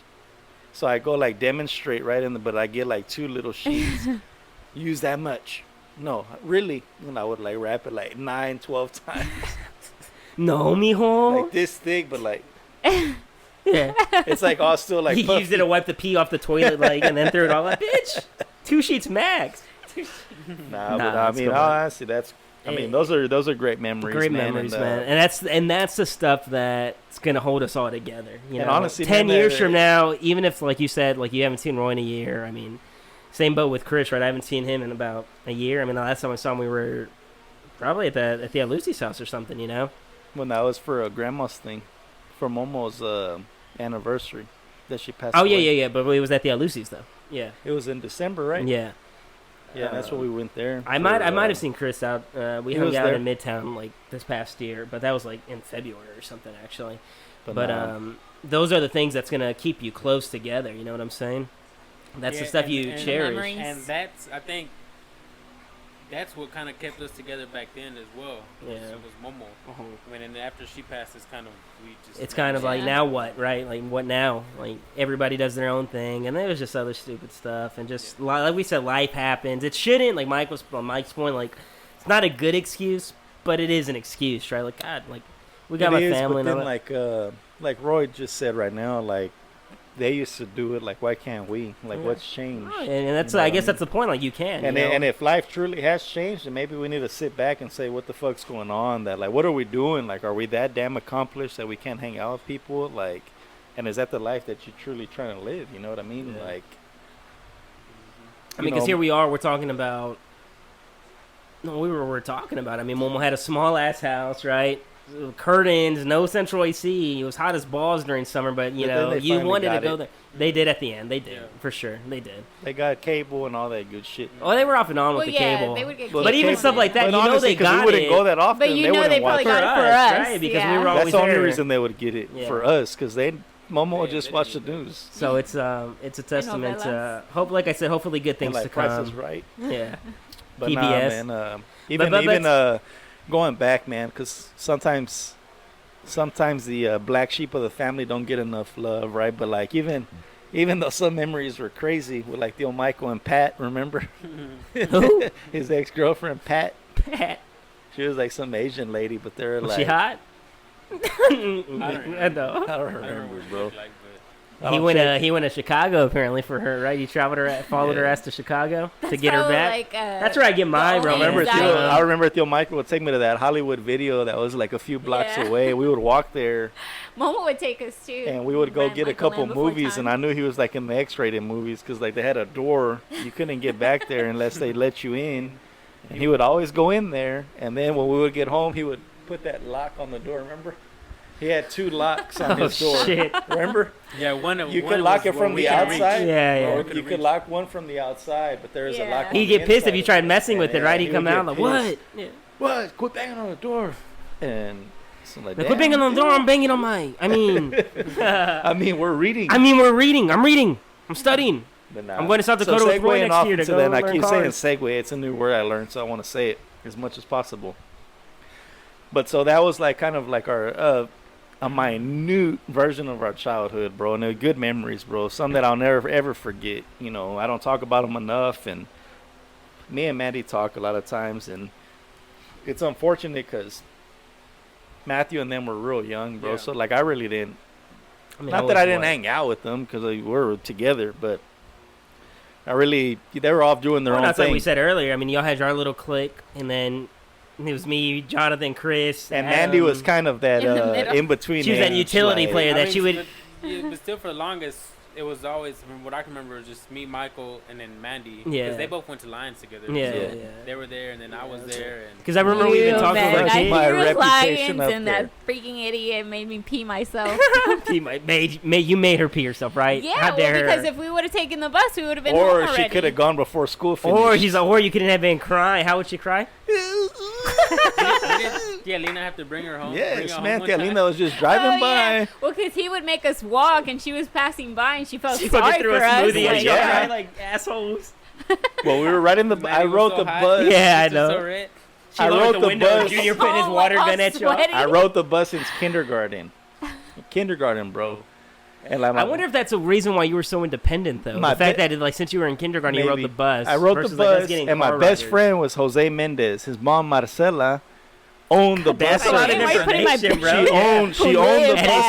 So I go like demonstrate right in the, but I get like 2 little sheets. Use that much? No, really. And I would like wrap it like 9, 12 times. No, mijo. Like this thick, but like. Yeah. It's like all still like. He used it to wipe the pee off the toilet, like, and then threw it all like, bitch. 2 sheets max. Nah, but I mean, honestly, that's. I mean, those are great memories. Great memories, man. And that's the stuff that's gonna hold us all together. You know, honestly, 10 years from now, even if, like you said, like you haven't seen Roy in a year. I mean, same boat with Chris, right? I haven't seen him in about a year. I mean, the last time I saw him, we were probably at the Lucy's house or something. You know. When that was for a grandma's thing, for Momo's anniversary that she passed away. Oh yeah. But it was at the Lucy's though. Yeah. It was in December, right? Yeah. Yeah, that's when we went there. I might have seen Chris out. We hung out in Midtown like this past year, but that was like in February or something actually. But those are the things that's gonna keep you close together. You know what I'm saying? That's the stuff you cherish. And that's, I think, that's what kind of kept us together back then as well. Yeah. It was Momo. I mean, and after she passed, it's kind of It's kind of like, now what, right? Like, what now? Like, everybody does their own thing, and there was just other stupid stuff, and just like we said, life happens. It shouldn't, like Mike's point, like, it's not a good excuse, but it is an excuse, right? Like, God, like, we got my family. But then, like Roy just said right now, like, they used to do it. Like, why can't we? Like, what's changed? And that's, I guess that's the point. Like, you can. And if life truly has changed, then maybe we need to sit back and say, what the fuck's going on? That, like, what are we doing? Like, are we that damn accomplished that we can't hang out with people? Like, and is that the life that you're truly trying to live? You know what I mean? Yeah. Like, I mean, because here we are, we're talking about. No, we're talking about. I mean, Momo had a small ass house, right? Curtains, no central AC. It was hot as balls during summer, but you wanted to go there. They did at the end. They did for sure. They did. They got cable and all that good shit. Oh, they were off and on with the cable. They would get but even stuff like that, but honestly, they got we wouldn't go that often. But they probably got it for us, right? Because we were always That's the only there. reason they would get it for us, because Momo would just watch the news. So it's a testament to like I said, hopefully good things to come. Price is Right. Yeah. But PBS. nah, man. Even going back, man, because sometimes the black sheep of the family don't get enough love, right? But like even though some memories were crazy with like the old Michael and Pat, remember? Who? His ex-girlfriend Pat. Pat. She was like some Asian lady, but they're Was like. she hot? I don't remember, bro. He went to Chicago apparently for her, right? He followed her ass to Chicago to get her back. Like, that's where I get mine, bro. I remember Theo Michael would take me to that Hollywood video that was like a few blocks away. We would walk there. Momo would take us too. And we would go get a couple movies, and I knew he was like in the X-rated movies because like they had a door. You couldn't get back there unless they let you in. And he would always go in there, and then when we would get home, he would put that lock on the door, remember? He had 2 locks on his door. Shit. Remember? Yeah, you could lock it from the outside. Yeah. You could lock one from the outside, but there is a lock. He'd get pissed if you tried messing with it, right? He'd come out like, "What? What? Quit banging on the door!" And so like, quit banging on the door. I'm banging on my. I mean, we're reading. we're reading. I'm reading. I'm studying. But nah. I'm going to South Dakota with Roy next year to go learn I keep cars. saying segue. It's a new word I learned, so I want to say it as much as possible. But so that was like kind of like our a minute version of our childhood, bro, and they're good memories, bro. Some that I'll never ever forget. You know, I don't talk about them enough, and me and Mandy talk a lot of times, and it's unfortunate because Matthew and them were real young, bro. Yeah. So like I really didn't. Not that I didn't hang out with them because we were together, but they were off doing their own that's thing. Like we said earlier. I mean, y'all had your little clique, and then it was me, Jonathan, Chris, and Mandy was kind of that in between. She was that utility player that she would. But still, for the longest, it was always, from what I can remember, was just me, Michael, and then Mandy. Yeah. Because they both went to Lions together. Yeah, so yeah. They were there, and then I was there. Because I remember we even talked about my reputation up and there. that freaking idiot made me pee myself. You made her pee herself, right? Yeah, because if we would have taken the bus, we would have been home already. Or she could have gone before school finished. Or you couldn't have been crying. How would she cry? Did Lena have to bring her home? Yes, man. Lena was just driving by. Yeah. Well, because he would make us walk, and she was passing by, and she felt sorry threw for a us. smoothie at y'all, right? Like assholes. Well, we were right in the. I rode the bus. Yeah, I know. I rode the bus. Junior putting his water gun at y'all. I rode the bus since kindergarten. Kindergarten, bro. And like I wonder if that's a reason why you were so independent, though. The fact that, since you were in kindergarten, you rode the bus. I rode the bus, and my best friend was Jose Mendez. His mom, Marcela, owned the bus service. She owned the bus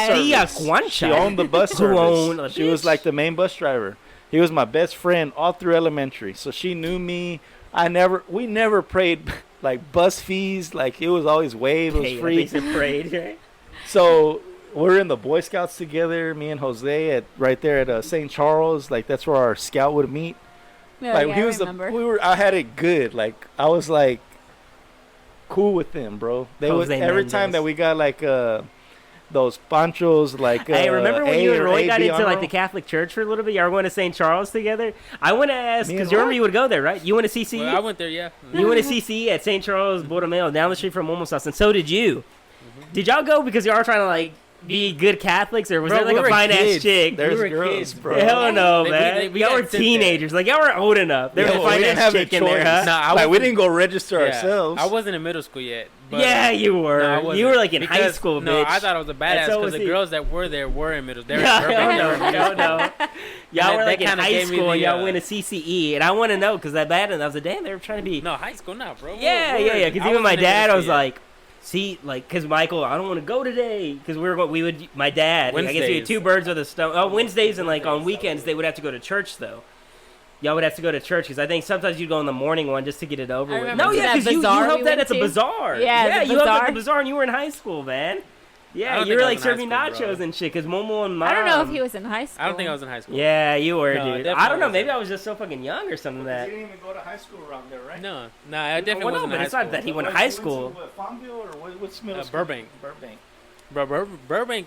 service. She owned the bus service. She was like the main bus driver. He was my best friend all through elementary, so she knew me. We never paid like bus fees. Like it was always waived. It was free. Right? So we're in the Boy Scouts together. Me and Jose right there at St. Charles. Like that's where our scout would meet. Like he was I had it good. Like I was like cool with them, bro. They would every time that we got like those ponchos, like hey, remember when you and Roy got into like the Catholic Church for a little bit? Y'all went to St. Charles together. I want to ask because you remember you would go there, right? You went to CCE. Well, I went there, yeah. You went to CCE at St. Charles Borromeo, down the street from Momo's house, and so did you. Did y'all go because y'all were trying to like be good Catholics, or was Bro, there like we a were fine ass kids. chick? There's were girls, kids, bro. Hell no, We man. got Y'all were sent there. teenagers. Like y'all were old enough. There was a we fine didn't ass have a chick in there, huh? choice. No, I Like, we wasn't- didn't go register Yeah, ourselves. I wasn't in middle school yet. But Yeah, you no, I were. You wasn't. were like in high Because- school, No, bitch. I thought I was a That's badass so because was the he. girls that were there were in middle. They were No, Burbank, no, no. Y'all were That like in kinda high gave me school and the, y'all went to CCE, and I want to know because that bad, and I was like, damn, they were trying to be. No, high school now, bro. Yeah. Because even my dad, I was like, see, like, because Michael, I don't want to go today because my dad, I guess we had Wednesdays. two birds with a stone. Oh, Wednesdays and like on weekends they would have to go to church though. Y'all would have to go to church because I think sometimes you'd go in the morning one just to get it over with. remember No, to yeah, that because you bazaar helped we that went at the to. bazaar. Yeah, the you helped at bazaar. the bazaar and you were in high school, man. I Yeah, don't you think were I like was in high serving school, bro. nachos and shit because Momo and Mom. I don't know if he was in high school. I don't think I was in high school. Yeah, you were, No, dude. definitely I don't know. wasn't. Maybe I was just so fucking young or something You that. didn't even go to high school around there, right? No, I definitely Well, no, wasn't but in high it's not school. that he went to What, high you school. Went to, what, Farmville or what's middle school? Burbank. Burbank. Bro, Burbank.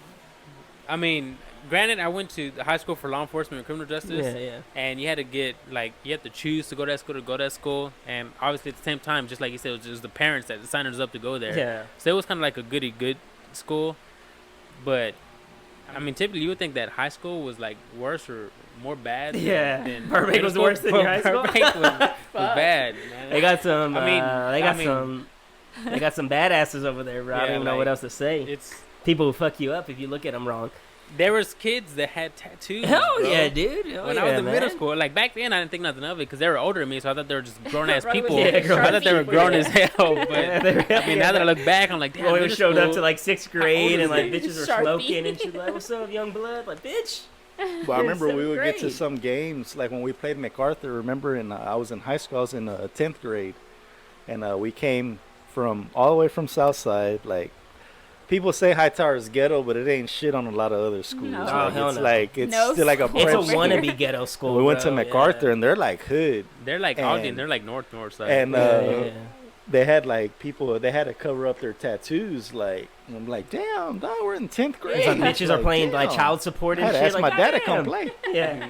I mean, granted, I went to the high school for law enforcement and criminal justice. Yeah. And you had to get, like, you had to choose to go to that school. And obviously, at the same time, just like you said, it was just the parents that signed us up to go there. Yeah. So it was kind of like a good school. But, I mean, typically, you would think that high school was, like, worse or more bad Yeah. than Burbank middle was school. worse than your high school? Burbank was bad, man. They got some. I mean, they got some badasses over there, bro. I don't Yeah, even know like, what else to say. It's People who fuck you up if you look at them wrong. there was kids that had tattoos. Hell bro. yeah, dude. Hell When yeah, I was in man. middle school, like back then, I didn't think nothing of it because they were older than me, so I thought they were just grown ass Right, people. yeah, grown I thought they were people, grown yeah. as hell. But Yeah, they were- I mean, now that I look back, I'm like, damn. Roy middle showed up school- to like sixth grade old and like is bitches were Sharpie. smoking and she's like, "What's up, young blood?" Like, bitch. But I remember So we would get to great. some games, like when we played MacArthur. Remember, I was in high school. I was in 10th grade, and we came from all the way from Southside. Like, people say Hightower is ghetto, but it ain't shit on a lot of other schools. No. Like, Oh, hell it's no. like it's No still like a school. It's prep a school. wannabe ghetto school. We went to bro, MacArthur, yeah. and they're like hood, They're like And- Ogden. They're like north side. and Yeah. they had like people. They had to cover up their tattoos. Like, and I'm like, damn, dog, we're in 10th grade. Some bitches are Like, playing like damn. child support I and had to shit. ask Like, my dad to goddamn. come play, Yeah.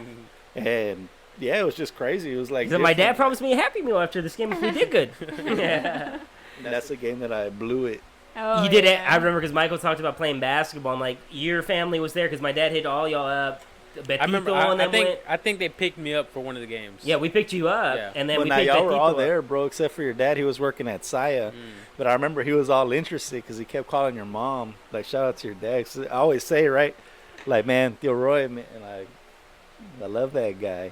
and yeah, it was just crazy. It was like So my dad different. promised me a Happy Meal after this game if we did good. Yeah. That's a game that I blew it. Oh, You did it. yeah. I remember because Michael talked about playing basketball. I'm like, your family was there because my dad hit all y'all up. I remember. Betito and I them think went. I think they picked me up for one of the games. Yeah, we picked you up, Yeah. and then But we now picked y'all were Betito all up. there, bro, except for your dad. He was working at Saya. But I remember he was all interested because he kept calling your mom. Like, shout out to your dad. 'Cause I always say, right, like, man, Theo Roy, man, and I love that guy.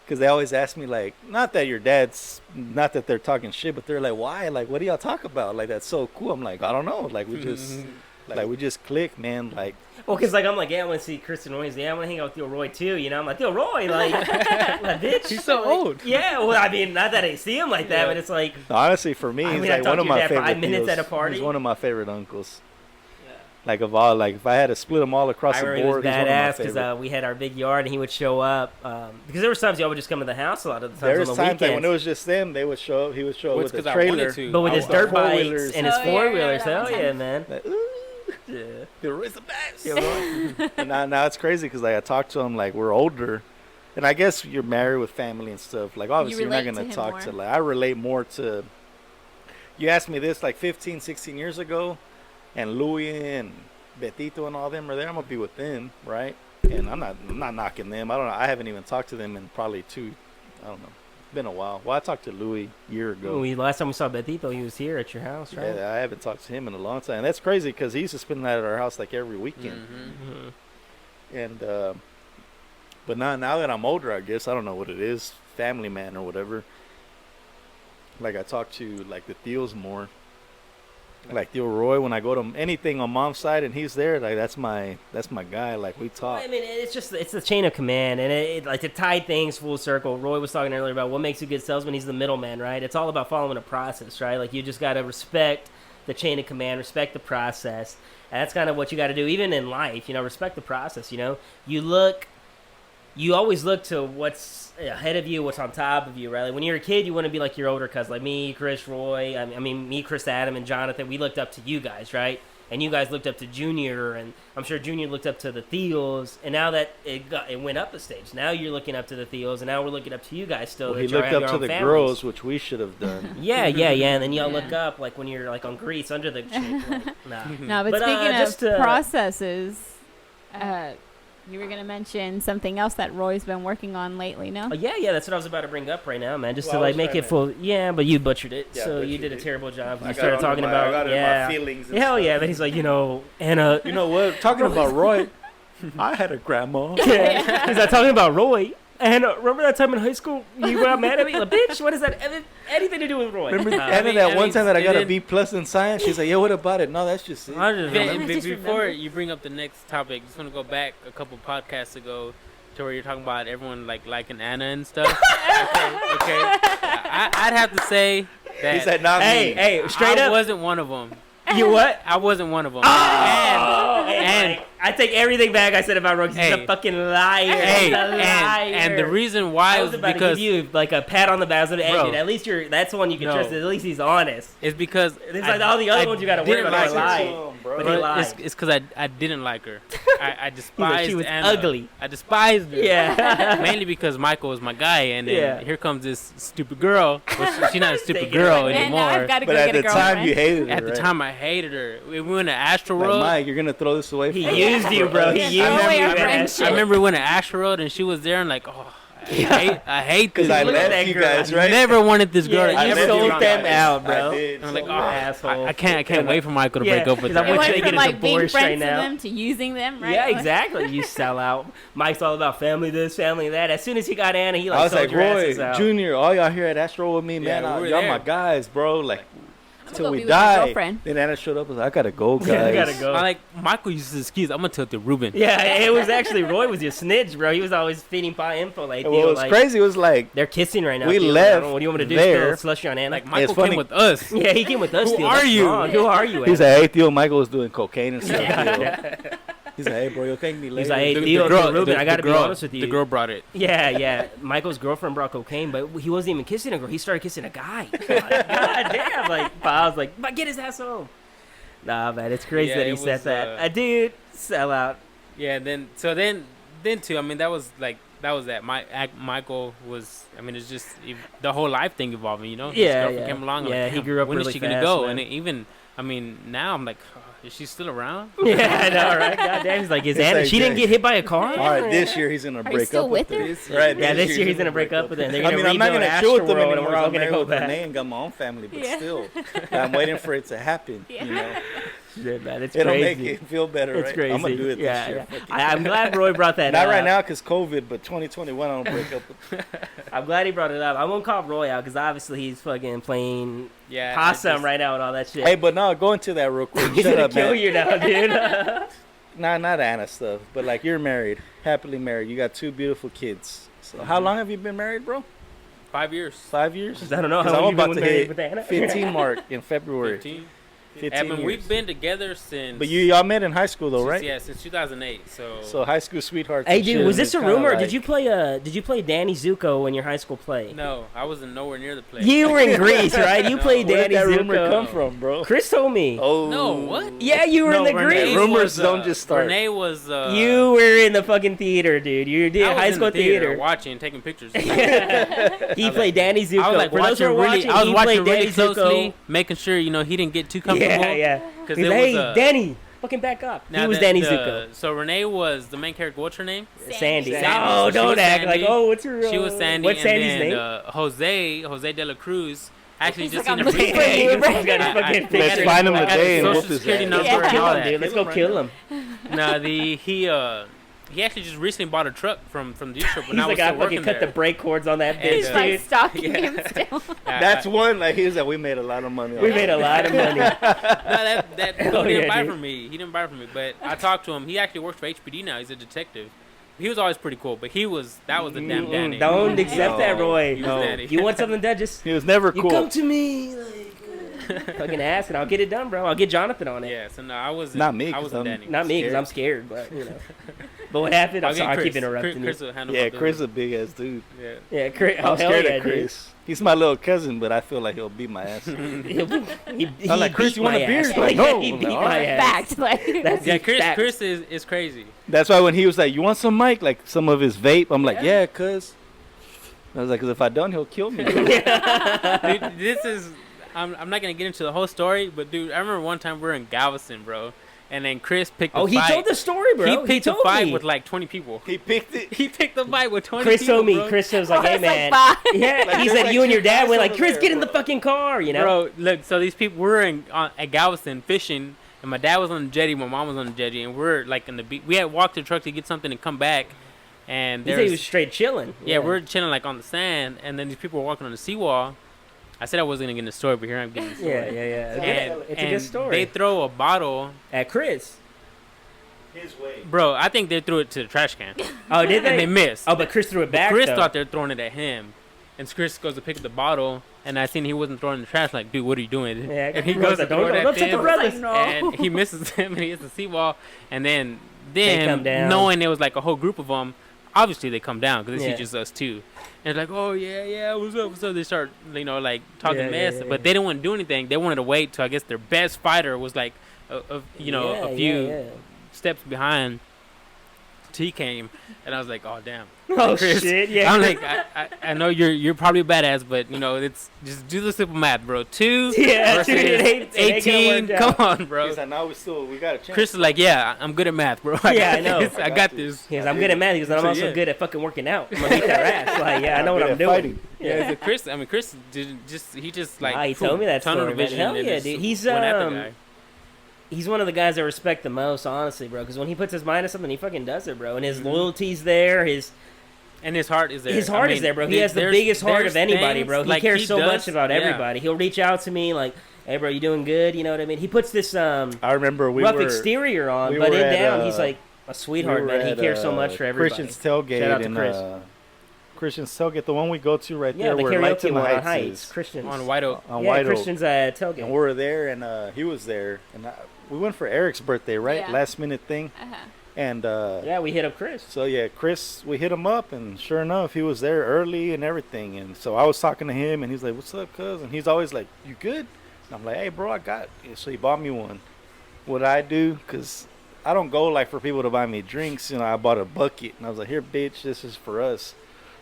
Because they always ask me, like, not that your dad's, not that they're talking shit, but they're like, why? Like, what do y'all talk about? Like, that's so cool. I'm like, I don't know. Like, we just, like, we just click, man. Like, Well, because like I'm like, yeah, I want to see Kristen Roy's. Yeah, I want to hang out with Theo Roy too. You know, I'm like, Theo Roy, like, like bitch. He's so Like, old. Yeah, well, I mean, not that I see him like that, Yeah. but it's like, honestly, for me, I he's mean, I like talked one to of your my dad for favorite 5 minutes Theos. at a party. He's one of my favorite uncles. Like, of all, like, if I had to split them all across I the remember he was board, he's one of my badass favorite. because we had our big yard and he would show up because there were times y'all would just come to the house a lot of the times There's on the times like weekends. when it was just them, they would show up. He would show up Well, it's with a 'cause I wanted trailer. to. but with I his was dirt four bikes wheelers. and his Oh, yeah, four I remember wheelers, that hell one yeah, time. man. Like, ooh, Yeah. Theo Roy's the best. And now it's crazy because like I talk to him like we're older, and I guess you're married with family and stuff. Like obviously you're not relate to gonna him talk more. to like I relate more to. You asked me this like 15, 16 years ago, and Louis and Betito and all them are there. I'm gonna be with them, right? And I'm not knocking them. I don't know. I haven't even talked to them in probably I don't know. Been a while. Well, I talked to Louis a year ago. Last time we saw Betito, he was here at your house, right? Yeah, I haven't talked to him in a long time. And that's crazy because he used to spend the night at our house like every weekend. Mhm. And but now that I'm older, I guess I don't know what it is, family man or whatever. Like I talk to like the Theos more. Like Theo Roy, when I go to anything on mom's side and he's there, like that's my guy. Like we talk. I mean, it's the chain of command, and it like to tie things full circle. Roy was talking earlier about what makes a good salesman. He's the middleman, right? It's all about following a process, right? Like you just got to respect the chain of command, respect the process, and that's kind of what you got to do, even in life. You know, respect the process. You know, you always look to what's ahead of you, what's on top of you, right? Like when you're a kid, you want to be like your older cousins, like me, Chris, Roy. I mean, me, Chris, Adam, and Jonathan. We looked up to you guys, right? and you guys looked up to Junior, and I'm sure Junior looked up to the Theos, and now that it went up a stage, now you're looking up to the Theos, and now we're looking up to you guys still. Well, he looked up to the girls, which we should have done. Yeah, and then y'all look up like when you're like on Grease under the chick. Like, nah. No, but speaking of processes, you were gonna mention something else that Roy's been working on lately, no? Yeah, that's what I was about to bring up right now, man. Just to like make it full. Yeah, but you butchered it, so you did a terrible job. You started talking about my feelings. Hell yeah, but he's like, Anna. You know what? Talking about Roy, I had a grandma. Yeah, he's not talking about Roy. And remember that time in high school you got mad at me? Like, bitch, what is that? Anything to do with Roy? Remember that one time that I got a B+ in science? She's like, yo, what about it? No, that's just it. Before you bring up the next topic, just want to go back a couple podcasts ago to where you're talking about everyone liking Anna and stuff. okay. I'd have to say that. He said, not me. Hey, straight up. I wasn't one of them. You what? I wasn't one of them. And I take everything back I said about Roy. He's a fucking liar. He's a liar. And the reason why was about because to give you like a pat on the back. At least that's the one you can trust. At least he's honest. It's because it's like all the other ones you got to worry about. But he lied. It's because I didn't like her. I despised she was Anna. ugly. I despised her. Yeah. Mainly because Michael was my guy, and then here comes this stupid girl. Well, she's not a stupid girl anymore. But at the time you hated her. At the time I hated her. We went to Astro World. Mike, you're gonna throw this away. He used you, bro. I remember we went to Astro World and she was there and like, I hate this. Because I left you guys, right? I never wanted this girl. Yeah, you sold them out, bro. I'm like, asshole. I can't wait for Michael to break up with them. her. I want you to get being friends with them to using them, right? Yeah, exactly. You sell out. Mike's all about family this, family that. As soon as he got Anna, he I was sold like, your asses Roy, out. Junior, all y'all here at Astro with me, man. Y'all my guys, bro. Like, till we die. Then Anna showed up and was like, I gotta go, guys. I gotta go. I'm like, Michael uses his keys. I'm gonna tell it to Ruben. Yeah, it was actually Roy was your snitch, bro. He was always feeding pie info. Like, what was crazy was like, they're kissing right now. We left. What do you want me to do? There. Slushy on Anna? Like, Michael came with us. Yeah, he came with us. Who are you? Who are you? He's like, hey, Theo, Michael was doing cocaine and stuff. He's like, hey, bro, you'll thank me later. He's like, hey, Theo, Ruben, I gotta be honest with you. The girl brought it. Yeah. Michael's girlfriend brought cocaine, but he wasn't even kissing a girl. He started kissing a guy. Like, God damn. Like, I was like, get his ass home. Nah, man, it's crazy that he said that. Dude, sell out. Yeah, then too, I mean, that was that. Michael was, I mean, it's just the whole life thing evolving, you know? His girlfriend came along. Yeah, like, he grew up when really is she gonna fast, go? man. And even, I mean, now I'm like, is she still around? Yeah, I know, right? God damn, he's like, Anna, like, she didn't get hit by a car? All right, this year he's gonna break up with her. Right, yeah, this year he's gonna break up with her. I mean, I'm not gonna chill with them anymore. We're all I'm gonna go back. Renee and got my own family, but still, I'm waiting for it to happen. You know. Shit, man, it's It'll crazy. make it feel better, It's right? crazy. I'm gonna do it this year. I'm glad Roy brought that Not up. right now because COVID, but 2021 I'll break up with. I'm glad he brought it up. I won't call Roy out because obviously he's fucking playing Yeah, possum right now and all that shit. Hey, but no, go into that real quick. He's Shut gonna up, kill man. you now, dude. Not Anna stuff, but like you're married, happily married. You got 2 beautiful kids. So how long have you been married, bro? 5 years. 5 years? I don't know how I'm long about you've to been hit with Anna. 15 mark in February. 15. 15 Evan, years. we've been together since. But y'all met in high school though, since, right? Yeah, since 2008. So high school sweethearts. Hey, and dude, shit, was this a it's kinda rumor? like- Did you play Danny Zuko in your high school play? No, I wasn't nowhere near the play. You were in Greece, right? You No. played Where did Danny that rumor Zuko. come from, bro? Chris told me. Oh No, what? Yeah, you were in the Renee Greece. Rumors was, don't just start. Renee was. You were in the fucking theater, dude. You did I was high in school the theater, theater. watching, taking pictures. He played Danny Zuko. I was like For those who are watching, I was he watching played really Danny closely, Zuko. making sure he didn't get too comfortable. Yeah. Because He's it like, was hey, Danny, fucking back up. He was Danny Zuko. So Renee was the main character. What's her name? Sandy. Sandy. Oh, So she don't was act Sandy. like, oh, what's her She was Sandy. What's and Sandy's then, name? Jose de la Cruz. Actually, He's just like, seen I'm a looking brief. for you, bro. He's got his fucking Let's picture. find him I got today his and social whoop his security ass. number Yeah, and kill all him, that. dude. Let's go kill him. No, he actually just recently bought a truck from the dealership, but He's now like, we're I still fucking working cut there. the brake cords on that And, bitch, He's like dude. stalking him still. That's one. Like he was like, we made a lot of money. We made a lot of money. No, that Oh, he didn't yeah, buy dude. from me. He didn't buy from me, but I talked to him. He actually works for HPD now. He's a detective. He was always pretty cool, but that was the damn Danny. Don't accept that, No. Roy. He was Danny. You want something done, just He was never you cool. come to me. Like, Fucking ask, and I'll get it done, bro. I'll get Jonathan on it. Yeah, so no, I wasn't. Not me, I 'cause wasn't I'm- Danny. Not me, because I'm scared, but But what happened? I'm I'll get sorry, I Chris. keep interrupting Chris you. will handle Yeah, my Chris is business. a big ass dude. Yeah. Yeah, Chris. I'm Oh, hell scared yeah, of Chris. dude. He's my little cousin, but I feel like he'll beat my ass. He I'm like, Chris, beat you want my a beer? ass. He's like, Yeah, no. he I'm beat like, my "Alright." ass. Fact. Like, That's Yeah, fact. Chris is crazy. That's why when he was like, "You want some, Mike?" Like some of his vape, I'm like, "Yeah, cuz." I was like, "Cause if I don't, he'll kill me." Dude, this is. I'm not gonna get into the whole story, but dude, I remember one time we were in Galveston, bro, and then Chris picked. Oh, a he fight. told the story, bro. He picked a told fight me. with like 20 people. He picked it. He picked a fight with 20 Chris people. told me. Bro. Chris was like, "Hey, it's man." like, bye. Yeah, Like, he there's said like you and two your dad guys went like, over "Chris, there, get in the bro." fucking car," you know. Bro, look, so these people were at Galveston fishing, and my dad was on the jetty, my mom was on the jetty, and we're like in the beach. We had walked to the truck to get something and come back, and He said there's he was straight chilling. yeah, we're chilling like on the sand, and then these people were walking on the seawall. I said I wasn't gonna get in the story, but here I'm getting the story. yeah. And, It's a good story. They throw a bottle, At Chris. His way. bro. I think they threw it to the trash can, Oh, did and they? they missed. Oh, but Chris threw it back. Chris though. thought they were throwing it at him, and Chris goes to pick up the bottle, and I seen he wasn't throwing it in the trash. Like, dude, what are you doing? Yeah, and he Chris goes to like, throw it don't at touch the them, brothers. Like, no. and he misses him, and he hits the seawall, and then come down. knowing there was like a whole group of them, obviously they come down because they Yeah. see just us two, and it's like, oh yeah, what's up? They start, like talking Yeah, mess, yeah. but they didn't want to do anything. They wanted to wait till I guess their best fighter was like, a few Yeah. steps behind. He came, and I was like, oh damn. Oh Chris, shit! Yeah. I'm like, I know you're probably a badass, but it's just do the simple math, bro. 2 Yeah, versus dude, it ain't gonna 18. work Come out. on, bro. He's like, "Now we got a chance." Chris is like, yeah, I'm good at math, bro. Yeah, I know. I got this. Because I'm good at math, because I'm So, also yeah. good at fucking working out. I'm gonna beat their ass. Like, yeah, I know what I'm doing. Fighting. Yeah, so Chris. I mean, Chris just like Nah, he told me that tunnel story, man. vision Hell and yeah, just dude. He's went at the guy. He's one of the guys I respect the most, honestly, bro. Because when he puts his mind to something, he fucking does it, bro. And his Mhm. loyalty's there. And his heart is there. His heart I is mean, there, bro. He has the biggest heart there's of anybody, things, bro. He like, cares so much does- about yeah. everybody. He'll reach out to me like, "Hey, bro, you doing good?" You know what I mean? He puts this I remember we rough were exterior on, we but were in at, down, he's like a sweetheart, we were man. He at, cares so much for everybody. Christian's tailgate Shout out to in Chris. Christian's tailgate, the one we go to right Yeah, there the where Lights karaoke in the one on Heights Heights. is. Christian's. on White Oak. On yeah, White Oak. Christian's tailgate. And we were there, and he was there, and we went for Eric's birthday, right? Yeah. Last minute thing, Uh-huh. and Yeah, we hit up Chris. so yeah, Chris, we hit him up, and sure enough, he was there early and everything. And so I was talking to him, and he's like, "What's up, cuz?" And he's always like, "You good?" And I'm like, "Hey, bro, I got it." So he bought me one. What I do, cause I don't go like for people to buy me drinks. I bought a bucket, and I was like, "Here, bitch, this is for us."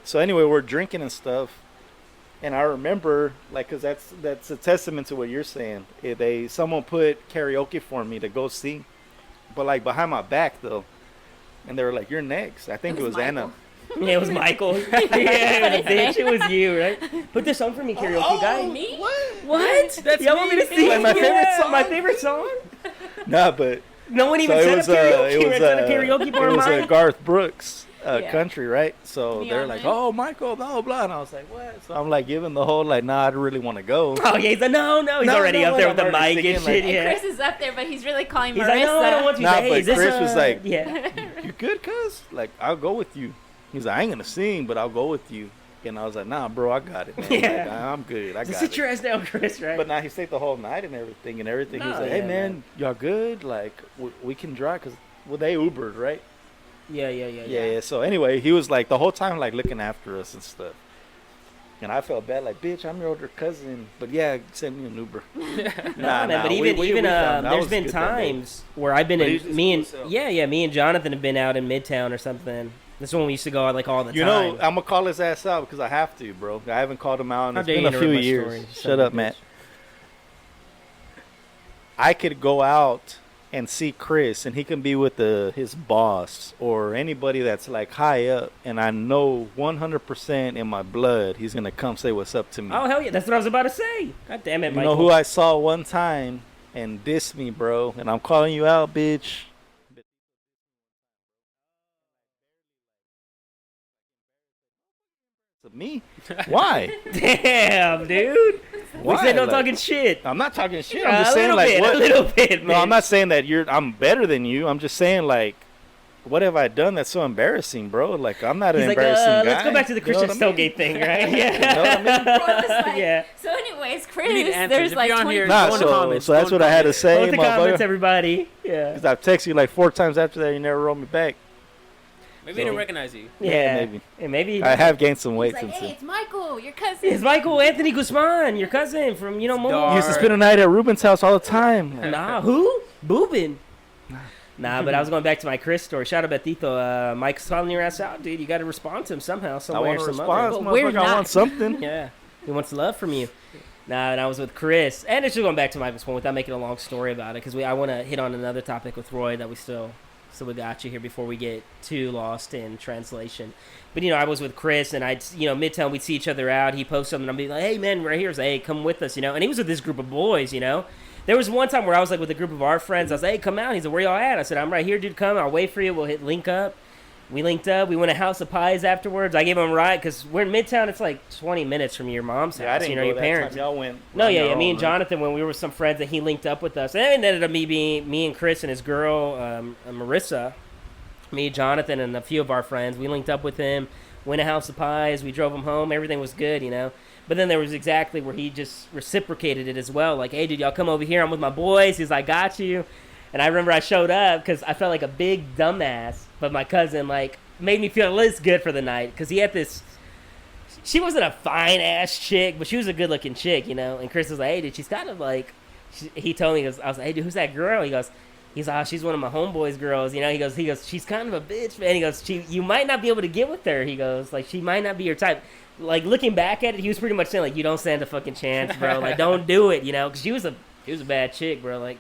So anyway, we're drinking and stuff. And I remember, like, cause that's a testament to what you're saying. Someone put karaoke for me to go sing, but like behind my back though, and they were like, "You're next." I think it was Anna. Michael. Yeah, it was Michael. Yeah, bitch, it was you, right? Put this on for me, karaoke guy. Me? What? That's Y'all want me to me. sing Like my favorite Yeah, song? My favorite song? Nah, but No one even so set up karaoke. it We was set a karaoke bar it of was mine. Garth Brooks Yeah. country, right? So Neon they're like, Man. "Oh, Michael, blah blah," and I was like, "What?" So I'm like giving the whole like, "Nah, I really want to go." Oh yeah, he's like, no, he's No, already no, up there I'm with the already mic singing, and like- shit. And Yeah. Chris is up there, but he's really calling He's Marissa. like, no, I don't want you. Nah, Hey, but is this, Chris was like- yeah. "You good, cuz?" Like, "I'll go with you." He's like, "I ain't gonna sing, but I'll go with you." And I was like, "Nah, bro, I got it, man. Yeah. Like, I'm good. I So got sit it." your ass down, Chris, right? But now he stayed the whole night and everything. He was No, like, "Hey, yeah, man, y'all good? Like, we can drive, cause they Ubered, right?" yeah. Yeah. So anyway, he was like the whole time like looking after us and stuff. And I felt bad, like, "Bitch, I'm your older cousin." But yeah, send me an Uber. Nah, man, but even that there's was been good that day. times where I've been But he's in just me cool and as hell. me and Jonathan have been out in Midtown or something. This is when we used to go out like all the You time. know, I'm gonna call his ass out because I have to, bro. I haven't called him out, and How it's dare been you a few interrupt my years. story, son Shut of a up, Matt. bitch. I could go out and see Chris, and he can be with his boss or anybody that's like high up, and I know 100% in my blood he's gonna come say what's up to me. Oh hell yeah, that's what I was about to say. God damn it, You Michael. know who I saw one time and diss me, bro, and I'm calling you out, bitch. Me? Why? Damn, dude. We Why? said no Like, talking shit. I'm not talking shit. I'm just a saying little like bit, what? a little bit. No, man. I'm not saying that I'm better than you. I'm just saying like what have I done that's so embarrassing, bro? Like, I'm not He's an like, embarrassing guy. let's go back to the You know Christian what I mean? Stowgate thing, right? Yeah. You know what I mean? Bro, it was like, Yeah. So, anyways, Chris, We need answers. there's If like you're on 20. here, Nah, go in the so comments. that's Go in what I had to comments. say, Post the comments, motherfucker. everybody. Yeah. 'Cause I've texted you like 4 times after that. You never wrote me back. Maybe they didn't recognize you. Yeah. maybe. And maybe. I have gained some He's weight like, since hey, then. it's Michael, your cousin. It's Michael Anthony Guzman, your cousin from, Momo. Dark. Used to spend a night at Ruben's house all the time. Nah, who? Boobin. Nah, but I was going back to my Chris story. Shout out Betito. Mike's calling your ass out, dude. You got to respond to him somehow, some I way want or a some response, But we're motherfucker. I not. want something. other. Yeah. He wants love from you. Nah, and I was with Chris. And it's just going back to Michael's point without making a long story about it, because I want to hit on another topic with Roy that we we got you here before we get too lost in translation. But, I was with Chris, and Midtown, we'd see each other out. He posts something, and I'd be like, hey, man, right here. He's like, hey, come with us, And he was with this group of boys, There was one time where I was like with a group of our friends. I was like, hey, come out. He's like, where y'all at? I said, I'm right here, dude. Come. I'll wait for you. We'll link up. We linked up. We went to House of Pies afterwards. I gave him a ride because we're in Midtown. It's like 20 minutes from your mom's house. Yeah, I didn't go your that parents. time. Y'all went. No, on yeah, your yeah. Me own, and right? Jonathan, when we were with some friends, and he linked up with us. And it ended up me and Chris and his girl, Marissa, me, Jonathan, and a few of our friends. We linked up with him, went to House of Pies. We drove him home. Everything was good, But then there was exactly where he just reciprocated it as well. Like, hey, dude, y'all come over here. I'm with my boys. He's like, got you. And I remember I showed up because I felt like a big dumbass. But my cousin, made me feel at least good for the night because he had this. She wasn't a fine ass chick, but she was a good looking chick, And Chris was like, "Hey, dude, she's kind of like." He told me, I was like, "Hey, dude, who's that girl?" He's like, she's one of my homeboys' girls, He goes, she's kind of a bitch, man. He goes, you might not be able to get with her. He goes, she might not be your type. Looking back at it, he was pretty much saying, you don't stand a fucking chance, bro. Don't do it, Because she was a bad chick, bro.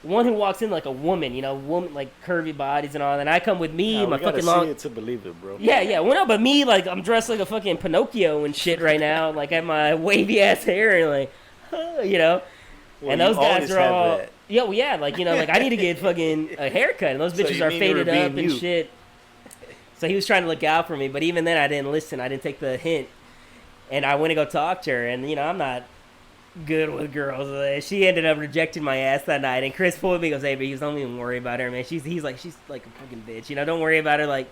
One who walks in like a woman, curvy bodies and all. And I come with me, my we gotta fucking long. see it to believe it, bro. Yeah. Well, no, but me, I'm dressed like a fucking Pinocchio and shit right now. I have my wavy ass hair and Well, and those you guys always are have all. that. Yeah, well, yeah, I need to get fucking a haircut, and those So bitches you are mean you were faded up being and you. shit. So he was trying to look out for me, but even then I didn't listen. I didn't take the hint, and I went to go talk to her, and I'm not good with girls. She ended up rejecting my ass that night, and Chris pulled me and goes, hey, but don't even worry about her, man. He's like a fucking bitch, don't worry about her,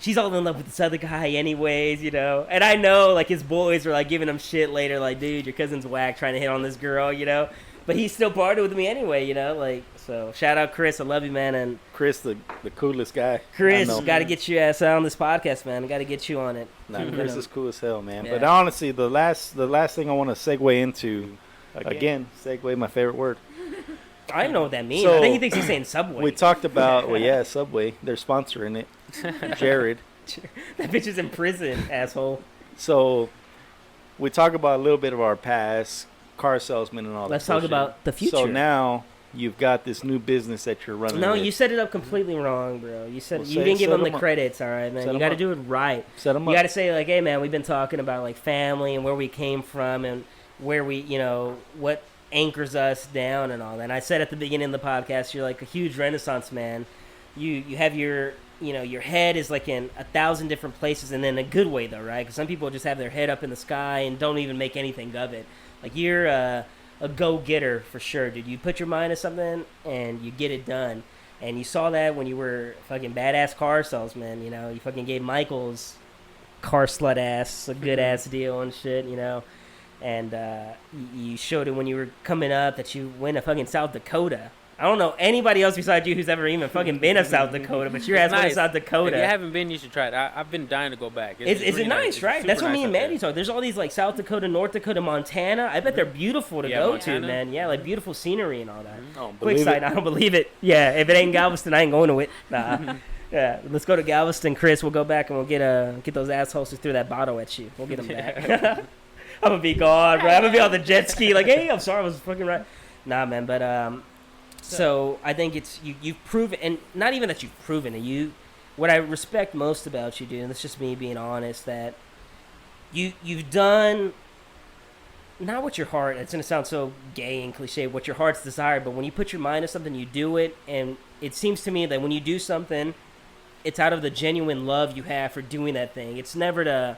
she's all in love with this other guy anyways, and I know, his boys were, giving him shit later, dude, your cousin's whack trying to hit on this girl, but he still partied with me anyway, so shout out Chris, I love you, man, and Chris, the coolest guy. Chris, I know. got to get your ass on this podcast, man. Got to get you on it. Nah, Chris is cool as hell, man. Yeah. But honestly, the last thing I want to segue into, again, segue, my favorite word. I don't know what that means. So, I think he thinks he's saying Subway. We talked about, Subway. They're sponsoring it. Jared. That bitch is in prison, asshole. So we talk about a little bit of our past, car salesman and all that. Let's talk about the future. So now you've got this new business that you're running. No, with. you set it up completely wrong, bro. You said Well, you didn't give set him the 'em up. credits, all right, man. Set You 'em got to up. do it right. Set them You up. got to say hey, man, we've been talking about family and where we came from and where we, what anchors us down and all that. And I said at the beginning of the podcast, you're like a huge Renaissance man. You have your your head is in 1,000 different places, and in a good way though, right? Because some people just have their head up in the sky and don't even make anything of it. You're a go-getter for sure, dude. You put your mind to something and you get it done. And you saw that when you were fucking badass car salesman. You fucking gave Michael's car slut ass a good ass deal and shit. And you showed it when you were coming up that you went to fucking South Dakota. I don't know anybody else besides you who's ever even fucking been to South Dakota, but your ass went to South Dakota. If you haven't been, you should try it. I've been dying to go back. Is really it nice, It's right? super That's what nice me and out there. Mandy talk. There's all these South Dakota, North Dakota, Montana. I bet they're beautiful to Yeah, go Montana. to, man. Yeah, beautiful scenery and all that. Oh, Quick believe side, it. I don't believe it. Yeah, if it ain't Galveston, I ain't going to it. Nah. Yeah, let's go to Galveston, Chris. We'll go back and we'll get those assholes who threw that bottle at you. We'll get them back. I'm gonna be gone, bro. I'm gonna be on the jet ski. Hey, I'm sorry, I was fucking right. Nah, man, but so I think it's you've proven, and not even that you've proven it. What I respect most about you, dude, and it's just me being honest, that you've done not what your heart. It's gonna sound so gay and cliche. What your heart's desire, but when you put your mind to something, you do it, and it seems to me that when you do something, it's out of the genuine love you have for doing that thing. It's never to,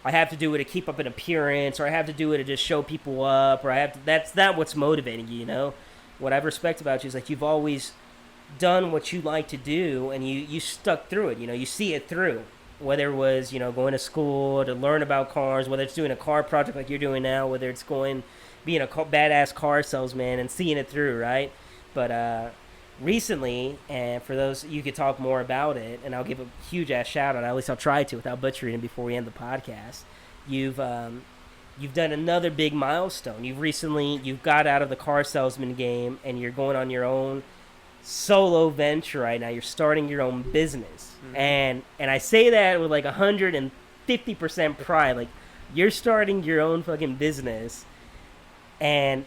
I have to do it to keep up an appearance, or I have to do it to just show people up, or I have to. That's not what's motivating you. What I respect about you is you've always done what you like to do, and you stuck through it. You see it through. Whether it was going to school to learn about cars, whether it's doing a car project like you're doing now, whether it's being a badass car salesman and seeing it through, right? But recently, and for those, you could talk more about it, and I'll give a huge ass shout out. At least I'll try to without butchering it before we end the podcast. You've done another big milestone. You've got out of the car salesman game, and you're going on your own solo venture right now. You're starting your own business, and I say that with like 150% pride. Like, you're starting your own fucking business, and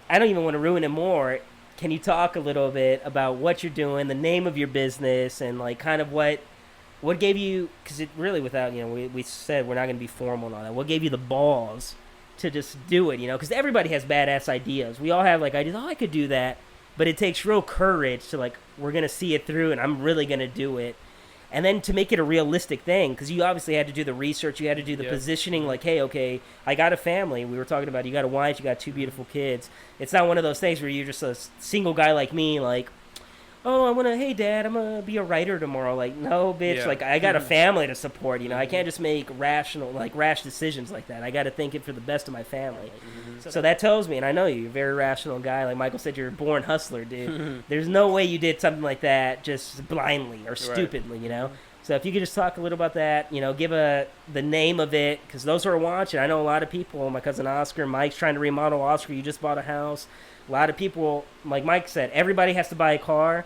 I don't even want to ruin it more. Can you talk a little bit about what you're doing, the name of your business, and like kind of what gave you? Because it really, without we said we're not going to be formal and all that. What gave you the balls to just do it? Because everybody has badass ideas. We all have like ideas. Oh, I could do that. But it takes real courage to like, we're going to see it through and I'm really going to do it. And then to make it a realistic thing, because you obviously had to do the research, you had to do the positioning, like, hey, okay, I got a family. We were talking about you got a wife, you got 2 beautiful kids. It's not one of those things where you're just a single guy like me, like, oh, hey, Dad, I'm going to be a writer tomorrow. Like, no, bitch, like, I got a family to support, I can't just make rash decisions like that. I got to think it for the best of my family. So that tells me, and I know you're a very rational guy. Like Michael said, you're a born hustler, dude. There's no way you did something like that just blindly or stupidly, So if you could just talk a little about that, give the name of it, because those who are watching, I know a lot of people, my cousin Oscar, Mike's trying to remodel. Oscar, you just bought a house. A lot of people, like Mike said, everybody has to buy a car.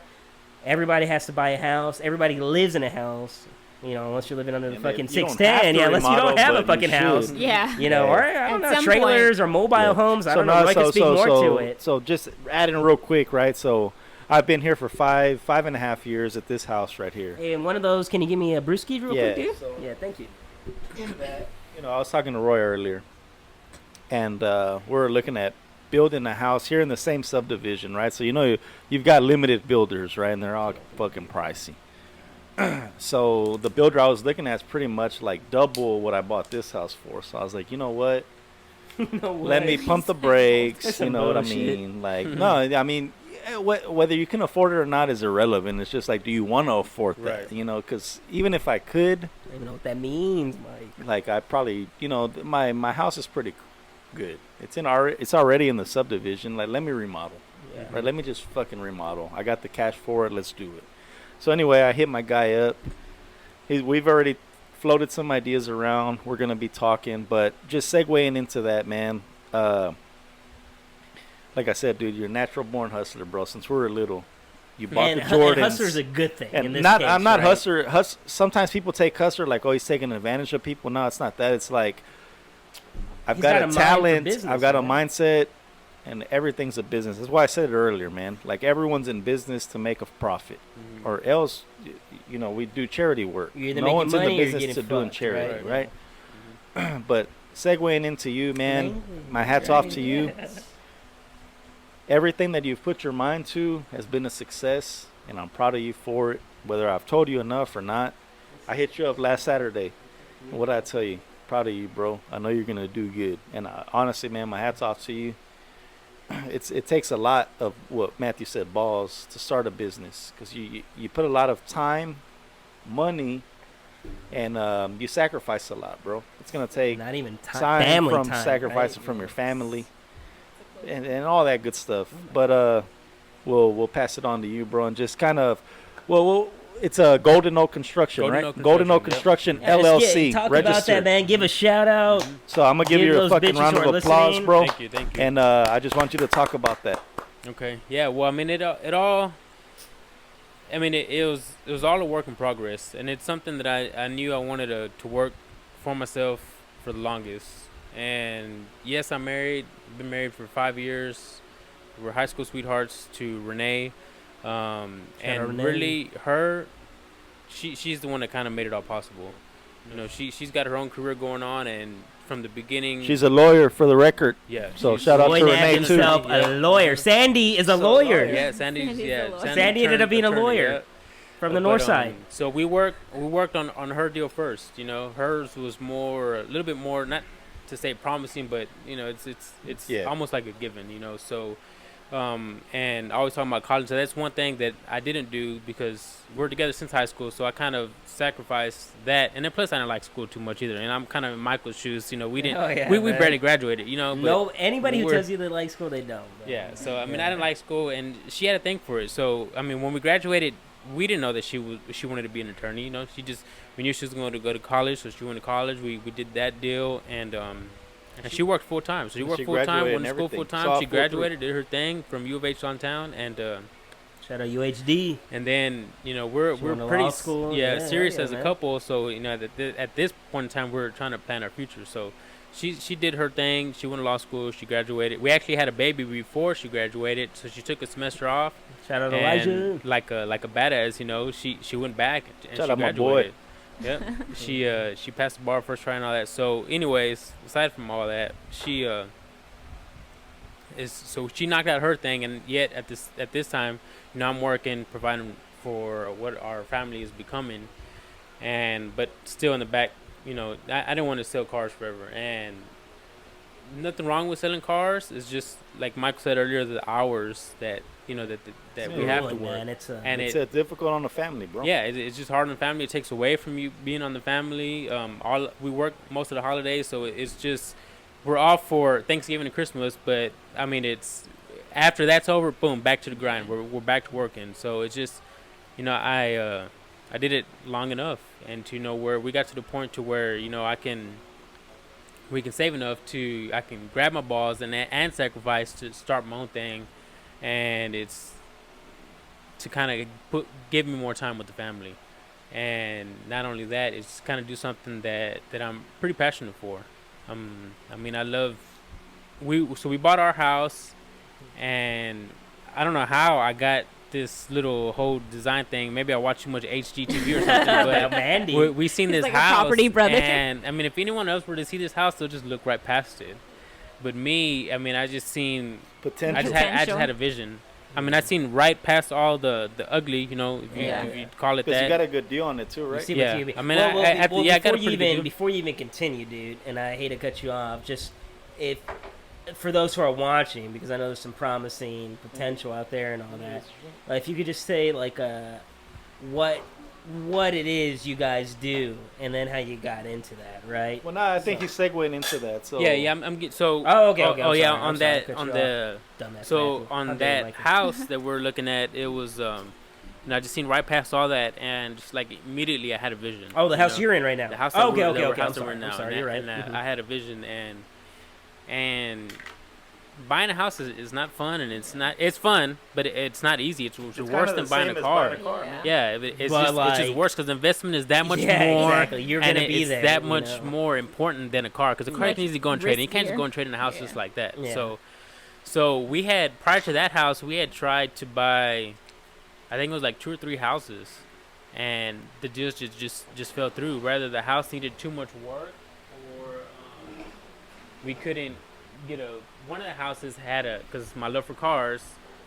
Everybody has to buy a house. Everybody lives in a house. Unless you're living under the fucking 610. Yeah, unless you don't have a fucking house. Yeah. Or, I don't know, trailers or mobile homes. I don't know. I can speak more to it. So just adding real quick, right? So I've been here for 5.5 years at this house right here. Hey, and one of those, can you give me a brewski real quick, dude? So yeah, thank you. In that, I was talking to Roy earlier, and we're looking at building a house here in the same subdivision, right? So you've got limited builders, right? And they're all fucking pricey. So the builder I was looking at is pretty much like double what I bought this house for. So I was like, you know what? Let me pump the brakes. You know what I mean? Like, no, I mean, whether you can afford it or not is irrelevant. It's just like, do you want to afford that? Right. Because even if I could, I don't even know what that means, Mike. Like, I probably, my house is pretty good. It's already in the subdivision. Like, let me remodel. Yeah. Right? Let me just fucking remodel. I got the cash for it. Let's do it. So anyway, I hit my guy up. We've already floated some ideas around. We're gonna be talking, but just segueing into that, man. Like I said, dude, you're a natural born hustler, bro. Since we were little, you bought the Jordans. Hustler's a good thing. And in this case, I'm not right? hustler. Sometimes people take hustler like, oh, he's taking advantage of people. No, it's not that. It's like, I've got a talent. Business, I've got a mindset, and everything's a business. That's why I said it earlier, man. Like, everyone's in business to make a profit, or else, we do charity work. No one's in the business to doing charity, right? But segueing into you, man, my hat's off to you. Everything that you've put your mind to has been a success, and I'm proud of you for it, whether I've told you enough or not. I hit you up last Saturday. What did I tell you? Proud of you, bro. I know you're going to do good. And honestly, man, my hat's off to you. It takes a lot of what Matthew said, balls, to start a business, because you put a lot of time, money, and you sacrifice a lot, bro. It's going to take not even time from sacrificing from your family and all that good stuff. But we'll pass it on to you, bro, and just kind of it's a Golden Oak Construction, right? Golden Oak Construction LLC. Talk registered. About that, man. Give a shout out. So I'm gonna give you a fucking round of applause, bro. Thank you. And I just want you to talk about that. Okay. Yeah. Well, I mean, it all. I mean, it was all a work in progress, and it's something that I knew I wanted to work for myself for the longest. And yes, I'm married. Been married for 5 years. We're high school sweethearts to Renee. And Renee. Really, she's the one that kind of made it all possible. She's got her own career going on, and from the beginning, she's a lawyer, for the record. Yeah. So shout out to Renee too. A lawyer. Sandy is a lawyer. Yeah, Sandy ended up being a lawyer from the north side. So we worked on her deal first. Hers was a little bit more, not to say promising, but it's almost like a given. So And I always talking about college. So that's one thing that I didn't do because we're together since high school. So I kind of sacrificed that. And then plus I didn't like school too much either. And I'm kind of in Michael's shoes. You know, we didn't. Oh, yeah, we man. barely graduated. You know. But No, anybody who we're- tells you they like school, they don't. Man. Yeah. So I mean, Yeah. I didn't like school, and she had a thing for it. So I mean, when we graduated, we didn't know that she wanted to be an attorney. You know, we knew she was going to go to college, so she went to college. We did that deal, and she worked full time. So she worked full time, graduated went to and school full everything. time. Saw She full through. graduated, did her thing from U of H downtown, and Shout out UHD. then you know we're She went to pretty law school. yeah, Yeah, serious yeah, as a man. couple. So you know at this point in time we're trying to plan our future. So she did her thing. She went to law school. She graduated. We actually had a baby before she graduated, so she took a semester off. Shout out Elijah. And like a badass, you know, she went back and Shout she out my boy. graduated. Yep. She passed the bar first try and all that. So anyways, aside from all that, she she knocked out her thing, and yet at this time, you know, I'm working, providing for what our family is becoming, but still in the back, you know, I didn't want to sell cars forever, and nothing wrong with selling cars. It's just like Michael said earlier, the hours that you know that we have to work. Man, it's It's difficult on the family, bro. Yeah, it's just hard on the family. It takes away from you being on the family. We work most of the holidays, so it's just we're off for Thanksgiving and Christmas. But I mean, it's after that's over, boom, back to the grind. We're back to working. So it's just, you know, I did it long enough, and to know where we got to the point to where you know we can save enough to I can grab my balls and sacrifice to start my own thing, and it's to kind of give me more time with the family, and not only that, it's kind of do something that I'm pretty passionate for. I mean, I love we bought our house, and I don't know how I got this little whole design thing. Maybe I watched too much HGTV or something, but Mandy. we seen He's this like a house, property brother. and I mean, if anyone else were to see this house, they'll just look right past it. But me, I mean, I just seen, Potential. I just Potential. had a vision. I mean, I seen right past all the ugly, you know, if you call it Because you that. got a good deal on it too, You right? see Yeah. what you mean. I mean, well, I got a before pretty you good deal. before you even continue, dude, and I hate to cut you off, just if for those who are watching, because I know there's some promising potential out there and all that. If you could just say like what it is you guys do, and then how you got into that, right? Well, I think he's segueing into that. So Yeah, I'm get so. Oh, okay, okay. Oh, I'm yeah, sorry, on I'm sorry, I that, cut on you the. Dumbass So Matthew. on How dare that Mikey. house that we're looking at, it was I just seen right past all that, and just like immediately I had a vision. Oh, the you house know? you're in right now. The house Oh, that okay. house I'm that we're sorry. in now, I'm sorry. and You're right. And Mhm. I had a vision, and buying a house is not fun, and it's fun, but it's not easy. It's It's worse kinda than the buying same a as car. buying a car, man. Yeah, it's But, just like- worse because the investment is that much Yeah, more. exactly. You're and gonna be it's there, that you much know. more important than a car, because a car you Much can easily go and trade. You can't just riskier. go and trade in a house Yeah. just like that. Yeah. So we had, prior to that house, we had tried to buy, I think it was like 2 or 3 houses, and the deals just fell through. Rather, the house needed too much work, or we couldn't get one of the houses had because my love for cars,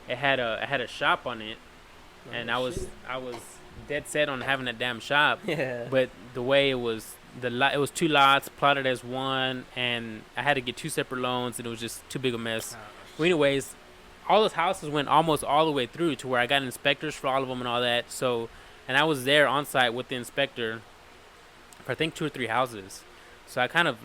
it had a shop on it, and I was dead set on having that damn shop. Yeah. But the way it was, it was 2 lots plotted as one, and I had to get 2 separate loans, and it was just too big a mess. Well, anyways, all those houses went almost all the way through to where I got inspectors for all of them and all that. So, and I was there on site with the inspector for I think 2 or 3 houses. So I kind of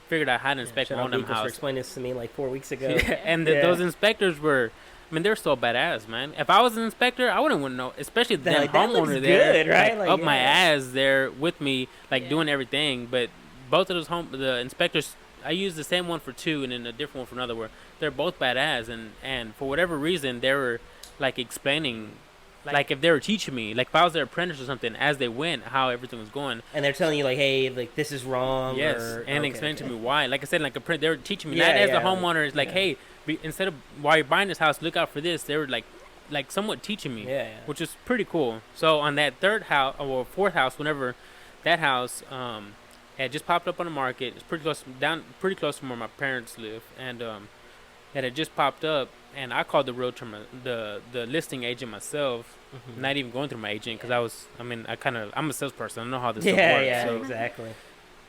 figured out how to inspect Shout one out of them Beacles for houses. explaining this to me like 4 weeks ago. Yeah, and Yeah. those inspectors were, I mean, they're so badass, man. If I was an inspector, I wouldn't want to know, especially the damn Like, that looks homeowner there, good, right? like, Like, up my yeah. ass there with me, like Yeah. doing everything. But both of those the inspectors, I used the same one for 2 and then a different one for another. Where they're both badass, and for whatever reason, they were like explaining, like if they were teaching me, like if I was their apprentice or something, as they went, how everything was going. And they're telling you like, hey, like this is wrong. Yes, or, and okay, explain okay. to me why. Like I said, like they were teaching me, Yeah, not as yeah, the homeowner. It's like, yeah. hey, instead of while you're buying this house, look out for this. They were like somewhat teaching me, Yeah, yeah. which is pretty cool. So on that 3rd house or 4th house, whenever that house had just popped up on the market, it's pretty close from where my parents live, and it had just popped up, and I called the realtor, the listing agent myself. Mhm. Not even going through my agent, because I'm a salesperson. I know how this stuff Yeah, works. yeah, So, exactly.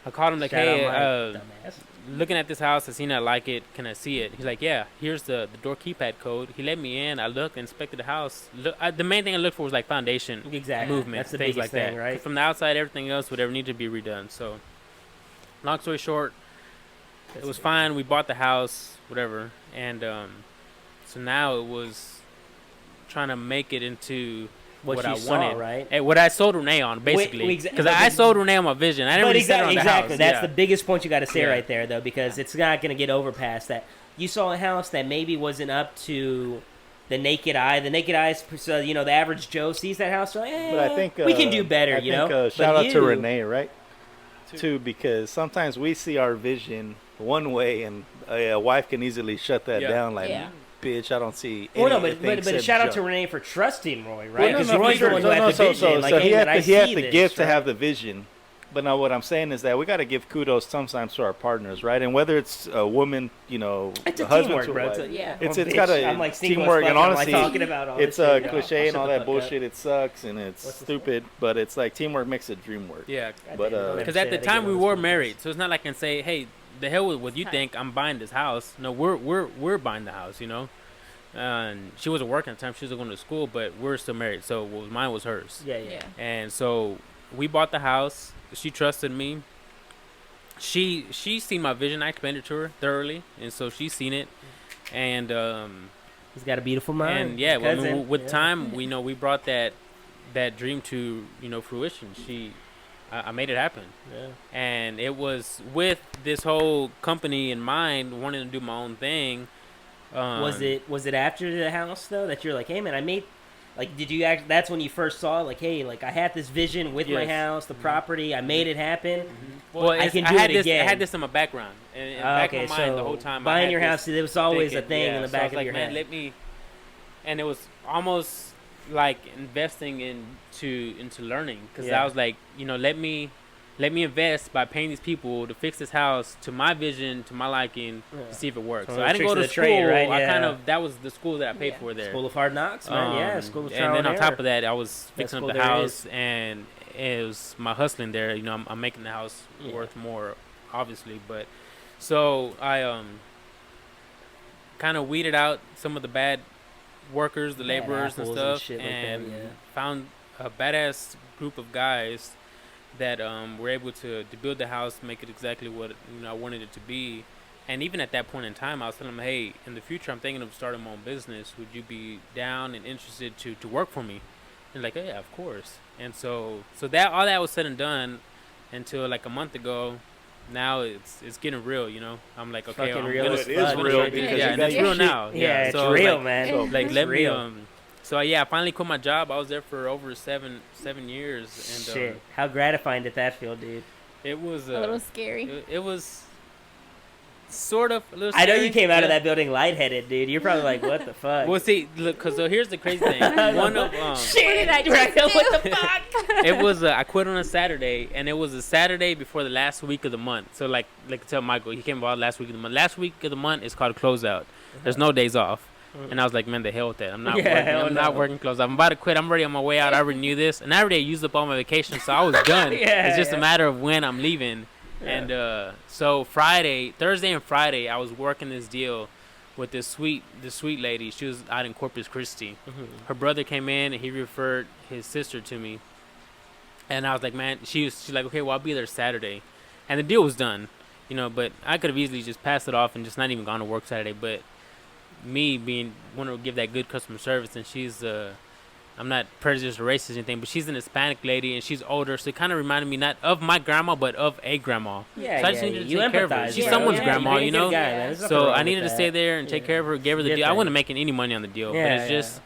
I called him like, Shout hey, out my dumbass. looking at this house, I seen I like it. Can I see it? He's like, yeah. Here's the door keypad code. He let me in. I looked, inspected the house. The main thing I looked for was like foundation Exactly. movement, That's the things biggest like thing, that. right? From the outside, everything else would ever need to be redone. So, long story short, it was fine. We bought the house, whatever, and so now it was trying to make it into what I saw, wanted, right? and what I sold Renee on, basically, Because because I sold Renee on my vision. I didn't really sell her on the exactly. house. That's Yeah. the biggest point you got to say Yeah. right there, though, because it's not going to get overpassed. That you saw a house that maybe wasn't up to the naked eye. The naked eye, so the average Joe sees that house, they're like, But I think we can do better. I you think, know. shout But out to Renee, right? Too, because sometimes we see our vision one way, and a wife can easily shut that Yeah. down. Like, Yeah. bitch, I don't see. Well, no, anything but a except shout out to junk. Renee for trusting Roy, right? Well, no, Because no, Roy's for the one sure. who had the vision. Like, he hey, had man, I he had see the this, gift to right? have the vision. But now what I'm saying is that we got to give kudos sometimes to our partners, right? And whether it's a woman, It's a a husband teamwork, to a bro. wife. Yeah. It's Oh, got bitch, a I'm like single teamwork, as and fuck, I'm honestly, like talking about all it's this shit. cliche and Shut all the that fuck bullshit. It sucks and it's What's the stupid, but it's like teamwork makes the dream work. Yeah, But, because at the time we were married, so it's not like I can say, hey, the hell with what you think. I'm buying this house. No, we're buying the house. And she wasn't working at the time. She was going to school, but we're still married. So mine was hers. Yeah. And so we bought the house. She trusted me. She seen my vision. I explained it to her thoroughly, and so she's seen it. And He's got a beautiful mind. and yeah, well, I mean, Cousin. with Yeah. time, we brought that dream to fruition. I made it happen. Yeah. And it was with this whole company in mind, wanting to do my own thing. Was it after the house though that you're like, hey man, I made, like, did you act? That's when you first saw it, like, hey, like I had this vision with my Yes. house, the property, I made it happen. Well, I can do had it this, again. I had this in my background, and in the back Okay, of my mind so the whole time. I buying had your this house, there was always a thinking, thing in the so I back was of like, your man, head. and it was almost like investing into learning, because Yeah. I was like, let me invest by paying these people to fix this house to my vision, to my liking, Yeah. to see if it works. So So the I didn't go tricks to of the school. trade, right? I Yeah. that was the school that I paid Yeah. for there. School of Hard Knocks, man. Yeah, School of Trial And then on error. top of that, I was fixing school up the there house, and it was my hustling there. I'm making the house Yeah. worth more, obviously. But so I kind of weeded out some of the bad workers, the Bad laborers and apples and stuff, shit like that, and yeah. found a badass group of guys that were able to build the house, make it exactly what I wanted it to be. And even at that point in time, I was telling them, hey, in the future, I'm thinking of starting my own business. Would you be down and interested to work for me? And like, oh, yeah, of course. And so that all that was said and done until like a month ago. Now it's getting real, I'm like, okay, Fucking I'm real gonna as start fuck, doing real it. because Yeah, you and got it's your real shit- now. Yeah, it's so real, like, man. So, like It's let me real. so yeah, I finally quit my job. I was there for over seven years, and Shit, how gratifying did that feel, dude? it was A little scary. it was sort of a little I know scary. you came out of Yeah. that building lightheaded, dude. You're probably like, what the fuck? Well, see, look, because here's the crazy thing. One of Shit, What did I just right, do? what the fuck? it was I quit on a Saturday, and it was a Saturday before the last week of the month. So like tell Michael, he came about last week of the month. Last week of the month is called closeout. There's no days off. And I was like, man, the hell with that. I'm not Yeah, working. hell I'm not no. working close. I'm about to quit. I'm already on my way out. I already knew this. And I already used up all my vacation, so I was done. Yeah, it's just yeah. a matter of when I'm leaving. Yeah. And so Thursday and Friday, I was working this deal with this sweet lady. She was out in Corpus Christi. Her brother came in, and he referred his sister to me. And I was like, man, she's like, okay, well, I'll be there Saturday. And the deal was done, but I could have easily just passed it off and just not even gone to work Saturday. But me wanting to give that good customer service, and she's I'm not prejudiced or racist or anything, but she's an Hispanic lady, and she's older, so it kind of reminded me not of my grandma, but of a grandma. Yeah, So I just yeah, needed to you take care of her. empathize, She's bro. someone's Yeah, grandma, you're a good guy, man. There's nothing So wrong I with needed to that. stay there and take Yeah. care of her, give her the deal. I Different. wasn't making any money on the deal, Yeah, but it's yeah. just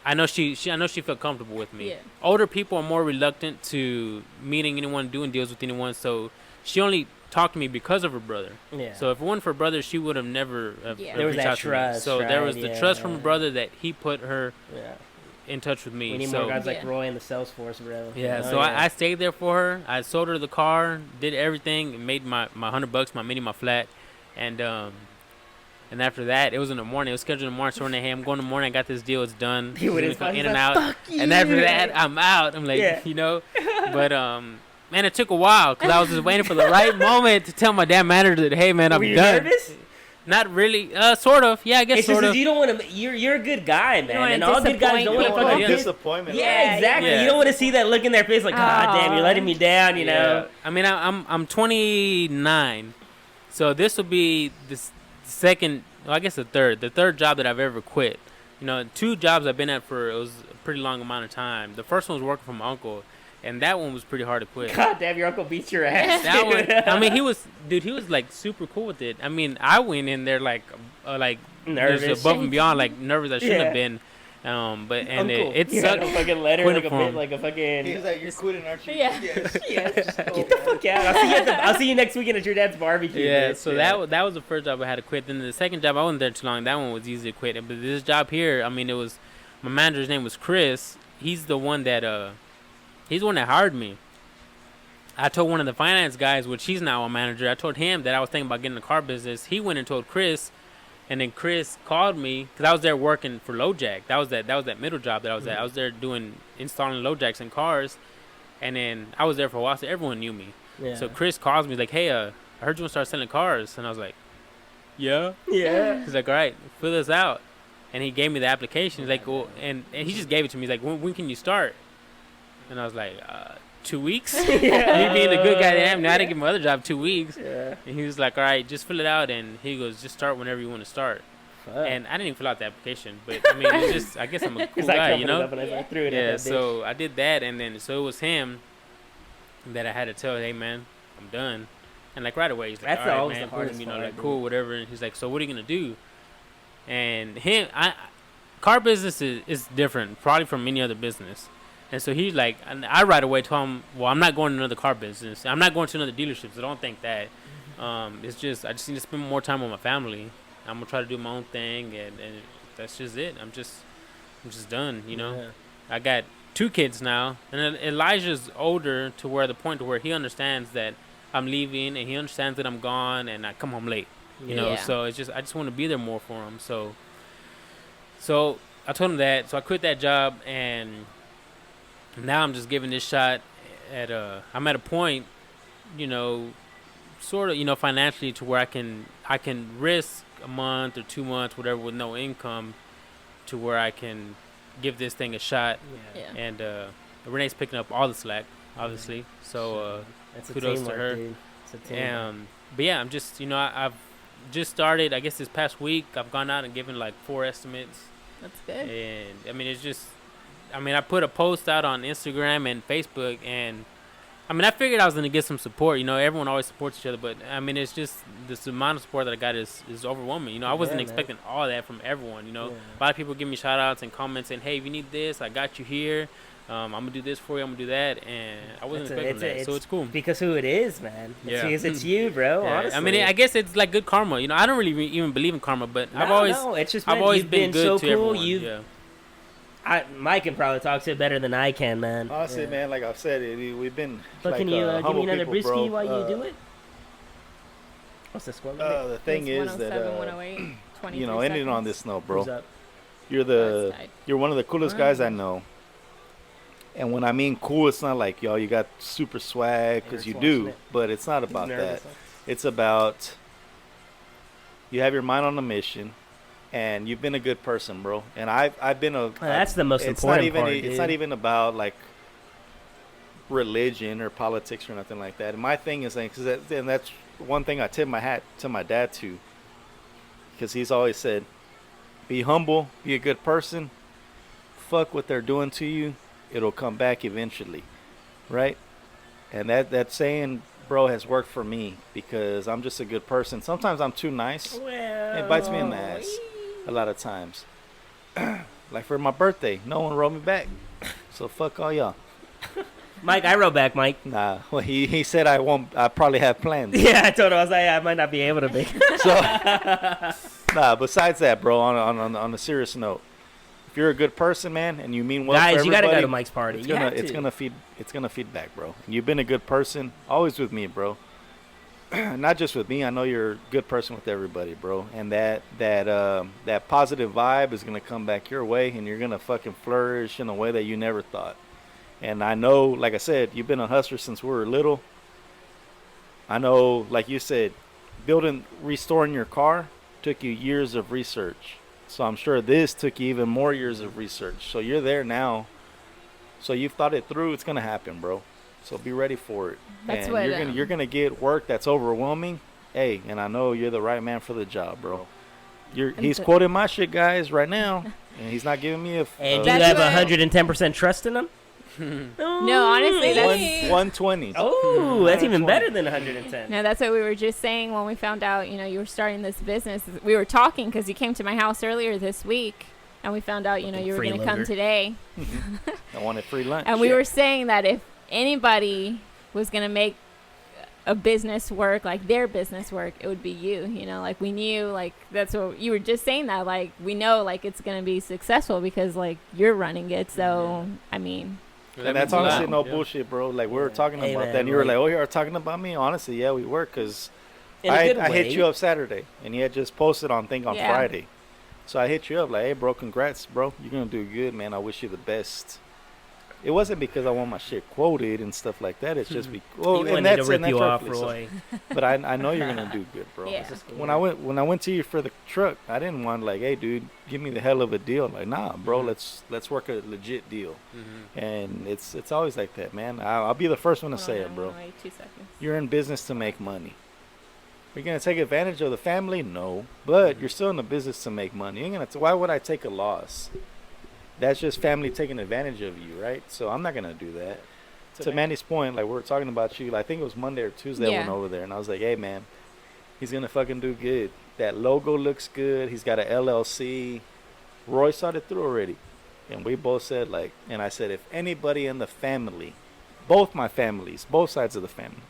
I know she felt comfortable with me. Yeah. Older people are more reluctant to meeting anyone, doing deals with anyone, so she only talked to me because of her brother. Yeah. So if it wasn't for her brother, she would have never Yeah. There was reached that out to me. trust, So there was right? the Yeah, trust from yeah. her brother that he put her yeah. in touch with me. We need so more guys like Yeah. Roy in the sales force, bro. yeah, Oh, so I stayed there for her. I sold her the car, did everything, and made my $100, my mini, my flat, and after that, it was in the morning. It was scheduled in the morning. So hey, I'm going in the morning. I got this deal. It's done. He would She's have gonna come fucking in and like, out. "Fuck And after you." that, I'm out. I'm like, Yeah. but man, it took a while because I was just waiting for the right moment to tell my damn manager that, hey, man, I'm Were you done. nervous? Not really. Sort of. Yeah, I guess It's sort just of. you don't want to. You're a good guy, man, wanna and all good guys don't want to disappoint fucking. people. disappointment. Yeah, exactly. Yeah. You don't want to see that look in their face, like, God damn, you're letting me down. You know. I mean, I'm 29, so this will be the second. Well, I guess the third job that I've ever quit. You know, 2 jobs I've been at for it was a pretty long amount of time. The first one was working for my uncle, and that one was pretty hard to quit. God damn, your uncle beats your ass. That dude. one, I mean, he was like super cool with it. I mean, I went in there like Nervous. just above and beyond, like nervous. I shouldn't Yeah. have been. But and Uncle, it you had sucked. a fucking letter, quitting like a for bit, him. like a fucking. He's like, you're quitting, aren't you? Yeah. Yes. Yes. Get the fuck out! I'll see you next weekend at your dad's barbecue. Yeah, bitch. so that was the first job I had to quit. Then the second job, I wasn't there too long. That one was easy to quit. But this job here, I mean, it was my manager's name was Chris. He's the one that hired me. I told one of the finance guys, which he's now a manager. I told him that I was thinking about getting a car business. He went and told Chris, and then Chris called me because I was there working for LoJack. That was that middle job that I was at. I was there installing LoJacks in cars, and then I was there for a while, so everyone knew me. Yeah. So Chris calls me like, "Hey, I heard you want to start selling cars," and I was like, "Yeah." Yeah. He's like, "All right, fill this out," and he gave me the application. He's like, "Well," and he just gave it to me. He's like, "When can you start?" And I was like, 2 weeks. Me being the good guy that I am, now I didn't give my other job 2 weeks. Yeah. And he was like, "All right, just fill it out," and he goes, "Just start whenever you want to start." Fuck. And I didn't even fill out the application, but I mean, it's just I guess I'm a cool It's like guy, crumpling you know? up and I threw it at Yeah, that bitch. so I did that, and then so it was him that I had to tell, "Hey man, I'm done," and like right away he's like, That's "All right, always man, the hardest cool, part, like dude. cool, whatever." And he's like, "So what are you gonna do?" And car business is different, probably from any other business. And so he's like, and I right away told him, "Well, I'm not going to another car business. I'm not going to another dealership. So don't think that. It's just I just need to spend more time with my family. I'm gonna try to do my own thing, and that's just it. I'm just done, you know." Yeah. I got 2 kids now, and Elijah's older to where the point to where he understands that I'm leaving, and he understands that I'm gone, and I come home late. You know, Yeah. so it's just I just want to be there more for him. So I told him that. So I quit that job, and now I'm just giving this shot at I'm at a point, you know, sort of, you know, financially to where I can risk a month or 2 months, whatever, with no income, to where I can give this thing a shot. Yeah. And Renee's picking up all the slack, obviously. So That's a kudos to teamwork, her. dude. It's a teamwork. but yeah, I'm just, you know, I've just started. I guess this past week I've gone out and given like 4 estimates. That's good. And I mean, it's just, I mean, I put a post out on Instagram and Facebook, and I mean, I figured I was gonna get some support. You know, everyone always supports each other, but I mean, it's just this amount of support that I got is overwhelming. You know, I wasn't Yeah, man. expecting all that from everyone. You know, Yeah. a lot of people give me shout outs and comments saying, "Hey, if you need this, I got you here. I'm gonna do this for you. I'm gonna do that," and I wasn't expecting that, so it's cool. Because who it is, man. Yeah. Because it's you, bro. Yeah, Honestly. I mean, I guess it's like good karma. You know, I don't really even believe in karma, but It's just I've always you've been good so to cool. everyone. You've, Yeah. Mike can probably talk to it better than I can, man. Honestly, Yeah. man, like I've said, we've been But like, can you give humble me another people, brisky bro. while you do it? What's the score? The thing is that 107, 108, you know, ending on this note, Who's bro, up? you're one of the coolest guys I know. And when I mean cool, it's not like, yo, you got super swag, because you Eric's do, watching it. but it's not He's about that. nervous. It's about you have your mind on a mission, and you've been a good person, bro. And I've been a. Well, that's the most it's important not even. part, It's dude. not even about like religion or politics or nothing like that. And my thing is, like, and that's one thing I tip my hat to my dad too, because he's always said, "Be humble, be a good person. Fuck what they're doing to you. It'll come back eventually," right? And that saying, bro, has worked for me because I'm just a good person. Sometimes I'm too nice. Well, It bites me in the ass a lot of times. Like for my birthday, no one wrote me back. So fuck all y'all. Mike, I wrote back, Mike. Nah, well, he said I won't. I probably have plans. Yeah, I told him I was like, I might not be able to be. So, nah. Besides that, bro, on a serious note, if you're a good person, man, and you mean well for Guys, everybody, you gotta go to Mike's party. It's You gonna have it's to. gonna feed back, bro. And you've been a good person, always with me, bro. Not just with me. I know you're a good person with everybody, bro. And that positive vibe is gonna come back your way, and you're gonna fucking flourish in a way that you never thought. And I know, like I said, you've been a hustler since we were little. I know, like you said, restoring your car took you years of research. So I'm sure this took you even more years of research. So you're there now. So you've thought it through. It's going to happen, bro. So be ready for it. That's and what, you're gonna get work that's overwhelming. Hey, and I know you're the right man for the job, bro. He's quoting my shit, guys, right now, and he's not giving me a. And do you have 110% trust in him? No, honestly, that's 120. Oh, that's even better than 110. No, that's what we were just saying when we found out, you were starting this business. We were talking because you came to my house earlier this week, and we found out, you were going to come today. I wanted free lunch. And we were saying that if anybody was going to make a business work, like their business work, it would be you. Like we knew, like that's what you were just saying, that like we know like it's going to be successful because like you're running it. So, I mean. And that's honestly no bullshit, bro. Like we were talking about that, and you were like, "Oh, you are talking about me?" Honestly, yeah, we were, because I hit you up Saturday, and you had just posted on Friday. So I hit you up like, "Hey, bro, congrats, bro. You're gonna do good, man. I wish you the best." It wasn't because I want my shit quoted and stuff like that. It's just and that's to rip you off, Roy. But I know you're gonna do good, bro. Yeah. When I went to you for the truck, I didn't want like, hey, dude, give me the hell of a deal. Like, nah, bro, let's work a legit deal. And it's always like that, man. I'll be the first one to say it, bro. Wait 2 seconds. You're in business to make money. Are you gonna take advantage of the family? No, but you're still in the business to make money. You're gonna. Why would I take a loss? That's just family taking advantage of you, right? So I'm not going to do that. To Mandy's point, like we were talking about you, I think it was Monday or Tuesday I went over there, and I was like, hey, man, he's going to fucking do good. That logo looks good. He's got an LLC. Roy saw it through already. And we both said, like, and I said, if anybody in the family, both my families, both sides of the family,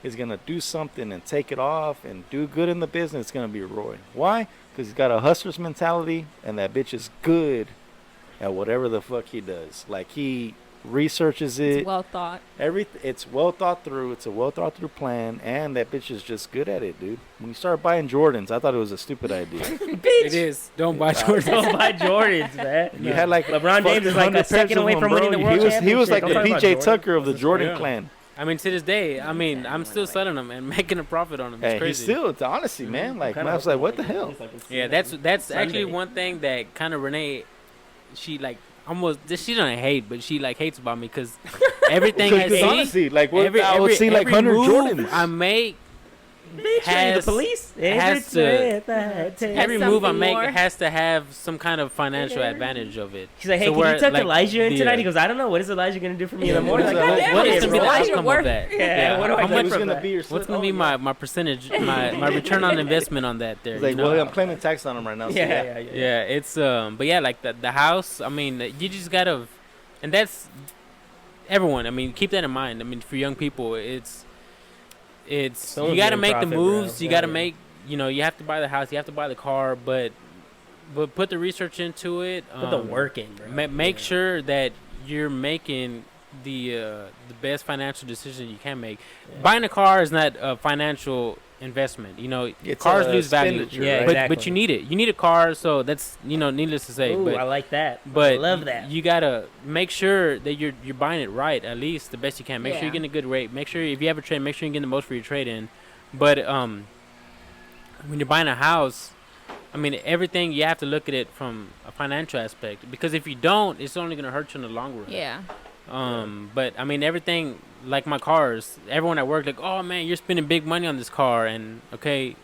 is going to do something and take it off and do good in the business, it's going to be Roy. Why? Because he's got a hustler's mentality, and that bitch is good at whatever the fuck he does. Like, he researches it. It's well thought. It's well thought through. It's a well thought through plan, and that bitch is just good at it, dude. When you start buying Jordans, I thought it was a stupid idea. It is. Don't buy Jordans. Don't buy Jordans, man. You had like LeBron James is like a second away from winning the world championship. He was like the PJ Tucker of the Jordan clan. I mean, to this day, I'm still selling them and making a profit on them. It's crazy. He's still, honestly, man. Like, I was like, what the hell? Yeah, that's actually one thing that kind of Renee, she like almost, she doesn't hate, but she like hates about me because everything honestly, like I would see like 100 Jordans I make. The police Every move I make has to have some kind of financial advantage of it. She's like, hey, can you tuck Elijah in tonight? He goes, I don't know. What is Elijah going to do for me in the morning? What is going to be the outcome of that? What's going to be my percentage, my return on investment on that there? Like, well, I'm claiming tax on him right now. Yeah, it's but yeah, like the house. I mean, you just gotta, and that's everyone. I mean, keep that in mind. I mean, for young people, it's you got to make the moves. Bro. You got to make, you have to buy the house. You have to buy the car, but put the research into it. Put the work in, bro. Make sure that you're making the best financial decision you can make. Yeah. Buying a car is not a financial investment. Cars lose value. Yeah, exactly. But you need it. You need a car, so that's needless to say. Ooh, but I like that. But I love that. You gotta make sure that you're buying it right, at least the best you can. Make sure you're getting a good rate. Make sure if you have a trade, make sure you're getting the most for your trade in. But when you're buying a house, I mean, everything you have to look at it from a financial aspect, because if you don't, it's only gonna hurt you in the long run. Yeah. But I mean, everything, like my cars, everyone at work, like, oh man, you're spending big money on this car. And okay,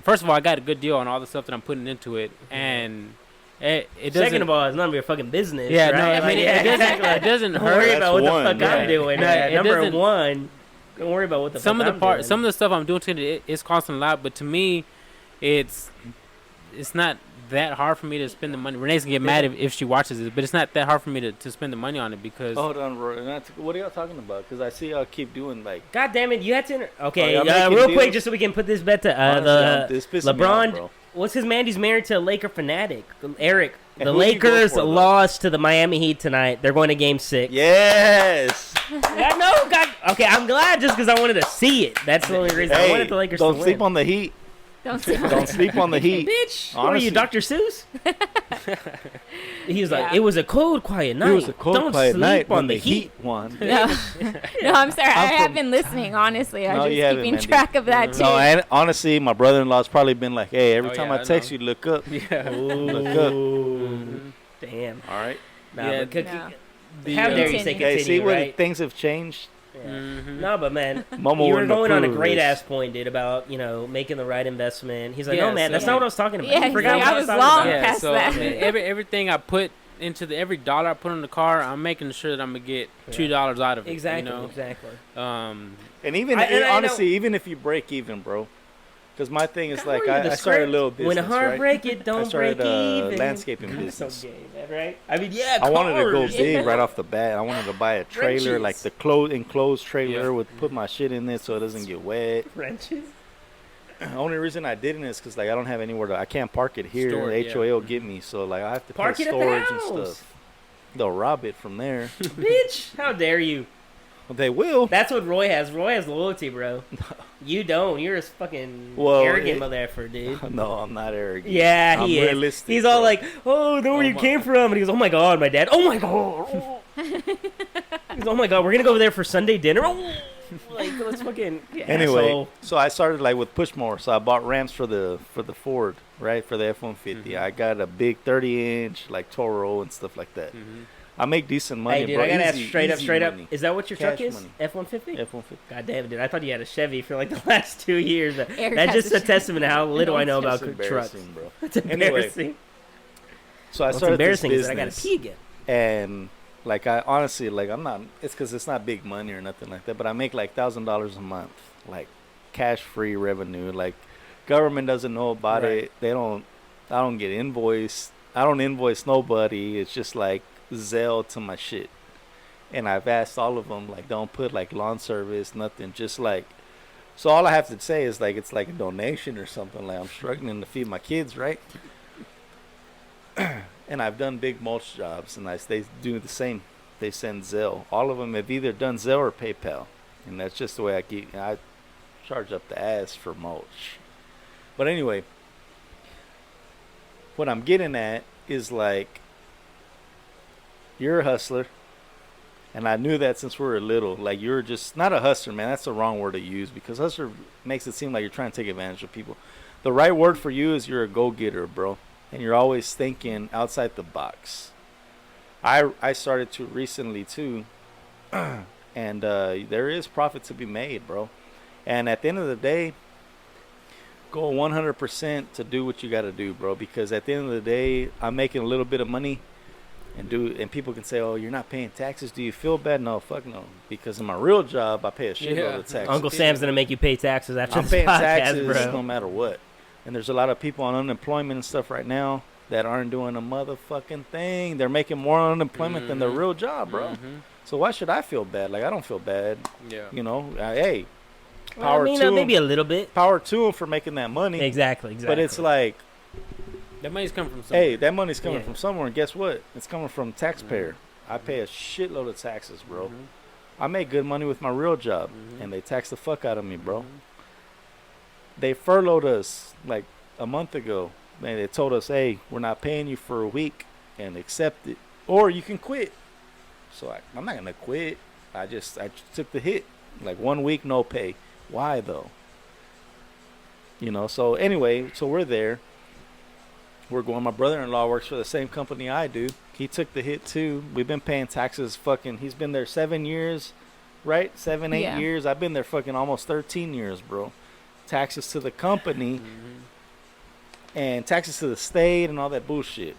first of all, I got a good deal on all the stuff that I'm putting into it. And it doesn't. Second of all, it's none of your fucking business. Yeah, right? no, I mean, it doesn't hurt. Don't worry about what the fuck I'm doing. Number doesn't, one, don't worry about what the fuck I'm doing. Some of the stuff I'm doing to it is costing a lot, but to me, it's not that hard for me to spend the money. Renee's gonna get mad if she watches it, but it's not that hard for me to spend the money on it because. Hold on, Roy. What are y'all talking about? Because I see y'all keep doing like. God damn it! You had to. Okay, real quick, just so we can put this bet to LeBron. What's his man? He's married to a Laker fanatic, Eric. The Lakers lost to the Miami Heat tonight. They're going to Game 6. Yes. Okay, I'm glad just because I wanted to see it. That's the only reason I wanted the Lakers to win. Don't sleep on the Heat. Don't sleep. Don't sleep on the heat. Bitch, what are Honestly. you, Dr. Seuss? He was like, Yeah. it was a cold, quiet night. It was a cold, Don't quiet sleep night on when the the heat. heat won. No, no, I'm sorry. I I'm have from- been listening. Honestly, I'm No, just you haven't, keeping Mandy. track of that too. No, and honestly, my brother-in-law's probably been like, hey, every Oh, time yeah, I I text know. you, look up. Yeah. Look up. Ooh. Damn. All right. Nah, Yeah, but no. how dare you say Continue. Okay, see continue, what right? things have changed? Yeah. Mhm. No, but man, Momo you were wouldn't going on a approve of great this. ass point, dude, about making the right investment. He's like, Yeah, no, man, that's so- not what I was talking about. Yeah, You he's forgot like, what I was talking long about. Yeah, past so that. I mean, everything I put into every dollar I put in the car, I'm making sure that I'm gonna get $2 out of it. Exactly, You know? exactly. And even I know- honestly, even if you break even, bro, because my thing is God, like read I the started a script. little business. When a heart right? break it, don't I started break even. landscaping God, business. So gay, man, right? I mean, yeah, I wanted to go cars. big right off the bat. I wanted to buy a trailer, Wrenches. like the enclosed trailer, Yeah. with put my shit in it so it doesn't get wet. Wrenches. The only reason I didn't is because like I don't have anywhere I can't park it here. Store The it, yeah. HOA will get me, so like I have to Park pay it at the storage and house. stuff. They'll rob it from there. Bitch, how dare you? They will. That's what Roy has. Roy has loyalty, bro. You don't. You're a fucking Well, arrogant motherfucker, dude. No, I'm not arrogant. Yeah, I'm he is. realistic, He's all bro. like, "Oh, know where you my- came from," and he goes, "Oh my god, my dad. Oh my god. He goes, oh my god, we're gonna go over there for Sunday dinner. Oh, like let's fucking Anyway, asshole. so I started like with push more. So I bought ramps for the Ford, right, for the F-150. Mhm. I got a big 30-inch like Toro and stuff like that. Mhm. I make decent money, Hey, dude, bro. I gotta ask Easy- straight up, easy straight up. money. Is that what your truck Cash is? money. F-150? F-150. God damn it, dude. I thought you had a Chevy for like the last 2 years. But Eric that's has just a a testament to how little I know about It's trucks. embarrassing, bro. It's Anyway, embarrassing. So I What's started this embarrassing is that I gotta business, pee again. and like I honestly like I'm not. It's because it's not big money or nothing like that. But I make like $1,000 a month, like cash-free revenue. Like government doesn't know about Right. it. They don't. I don't get invoiced. I don't invoice nobody. It's just like Zelle to my shit. And I've asked all of them like don't put like lawn service, nothing. Just like. So all I have to say is like it's like a donation or something. Like I'm struggling to feed my kids, right? And I've done big mulch jobs, and they do the same. They send Zelle. All of them have either done Zelle or PayPal, and that's just the way I charge up the ass for mulch. But anyway, what I'm getting at is like, you're a hustler, and I knew that since we were little. Like you're just not a hustler, man. That's the wrong word to use because hustler makes it seem like you're trying to take advantage of people. The right word for you is you're a go-getter, bro. And you're always thinking outside the box. I started to recently too, and there is profit to be made, bro. And at the end of the day, go 100% to do what you got to do, bro. Because at the end of the day, I'm making a little bit of money, and people can say, "Oh, you're not paying taxes. Do you feel bad?" No, fuck no. Because in my real job, I pay a shitload Yeah. of taxes. Uncle Sam's gonna make you pay taxes after I'm this paying podcast, taxes bro. no matter what. And there's a lot of people on unemployment and stuff right now that aren't doing a motherfucking thing. They're making more unemployment than their Mhm. real job, bro. Mhm. So why should I feel bad? Like I don't feel bad, Yeah. you know. Hey, Well, I power mean, to maybe them. a little bit. Power to them for making that money. Exactly. But it's like, That money's coming from somewhere. hey, that money's coming Yeah. from somewhere, and guess what? It's coming from taxpayer. I pay a shitload of taxes, bro. Mhm. I make good money with my real job, Mhm. and they tax the fuck out of me, bro. Mhm. They furloughed us like a month ago. Man, they told us, hey, we're not paying you for a week and accept it. Or you can quit. So I'm not going to quit. I took the hit. Like 1 week, no pay. Why though? You know, so anyway, so we're there. We're going. My brother-in-law works for the same company I do. He took the hit too. We've been paying taxes he's been there 7 years, right? 7, 8 Yeah. years. I've been there fucking almost 13 years, bro. Taxes to the company. Mhm. And taxes to the state and all that bullshit.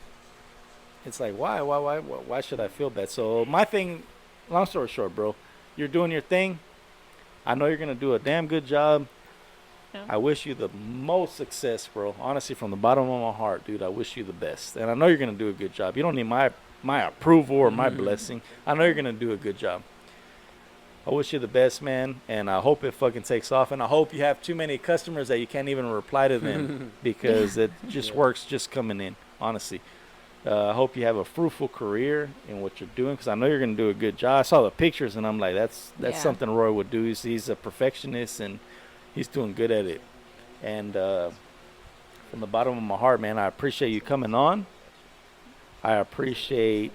It's like, why should I feel bad? So my thing, long story short, bro, you're doing your thing. I know you're gonna do a damn good job. Yeah. I wish you the most success, bro. Honestly, from the bottom of my heart, dude, I wish you the best. And I know you're gonna do a good job. You don't need my approval or my blessing. I know you're gonna do a good job. I wish you the best, man, and I hope it fucking takes off. And I hope you have too many customers that you can't even reply to them because it just works just coming in, honestly. I hope you have a fruitful career in what you're doing because I know you're going to do a good job. I saw the pictures and I'm like, that's Yeah. something Roy would do. He's a perfectionist and he's doing good at it. And from the bottom of my heart, man, I appreciate you coming on. I appreciate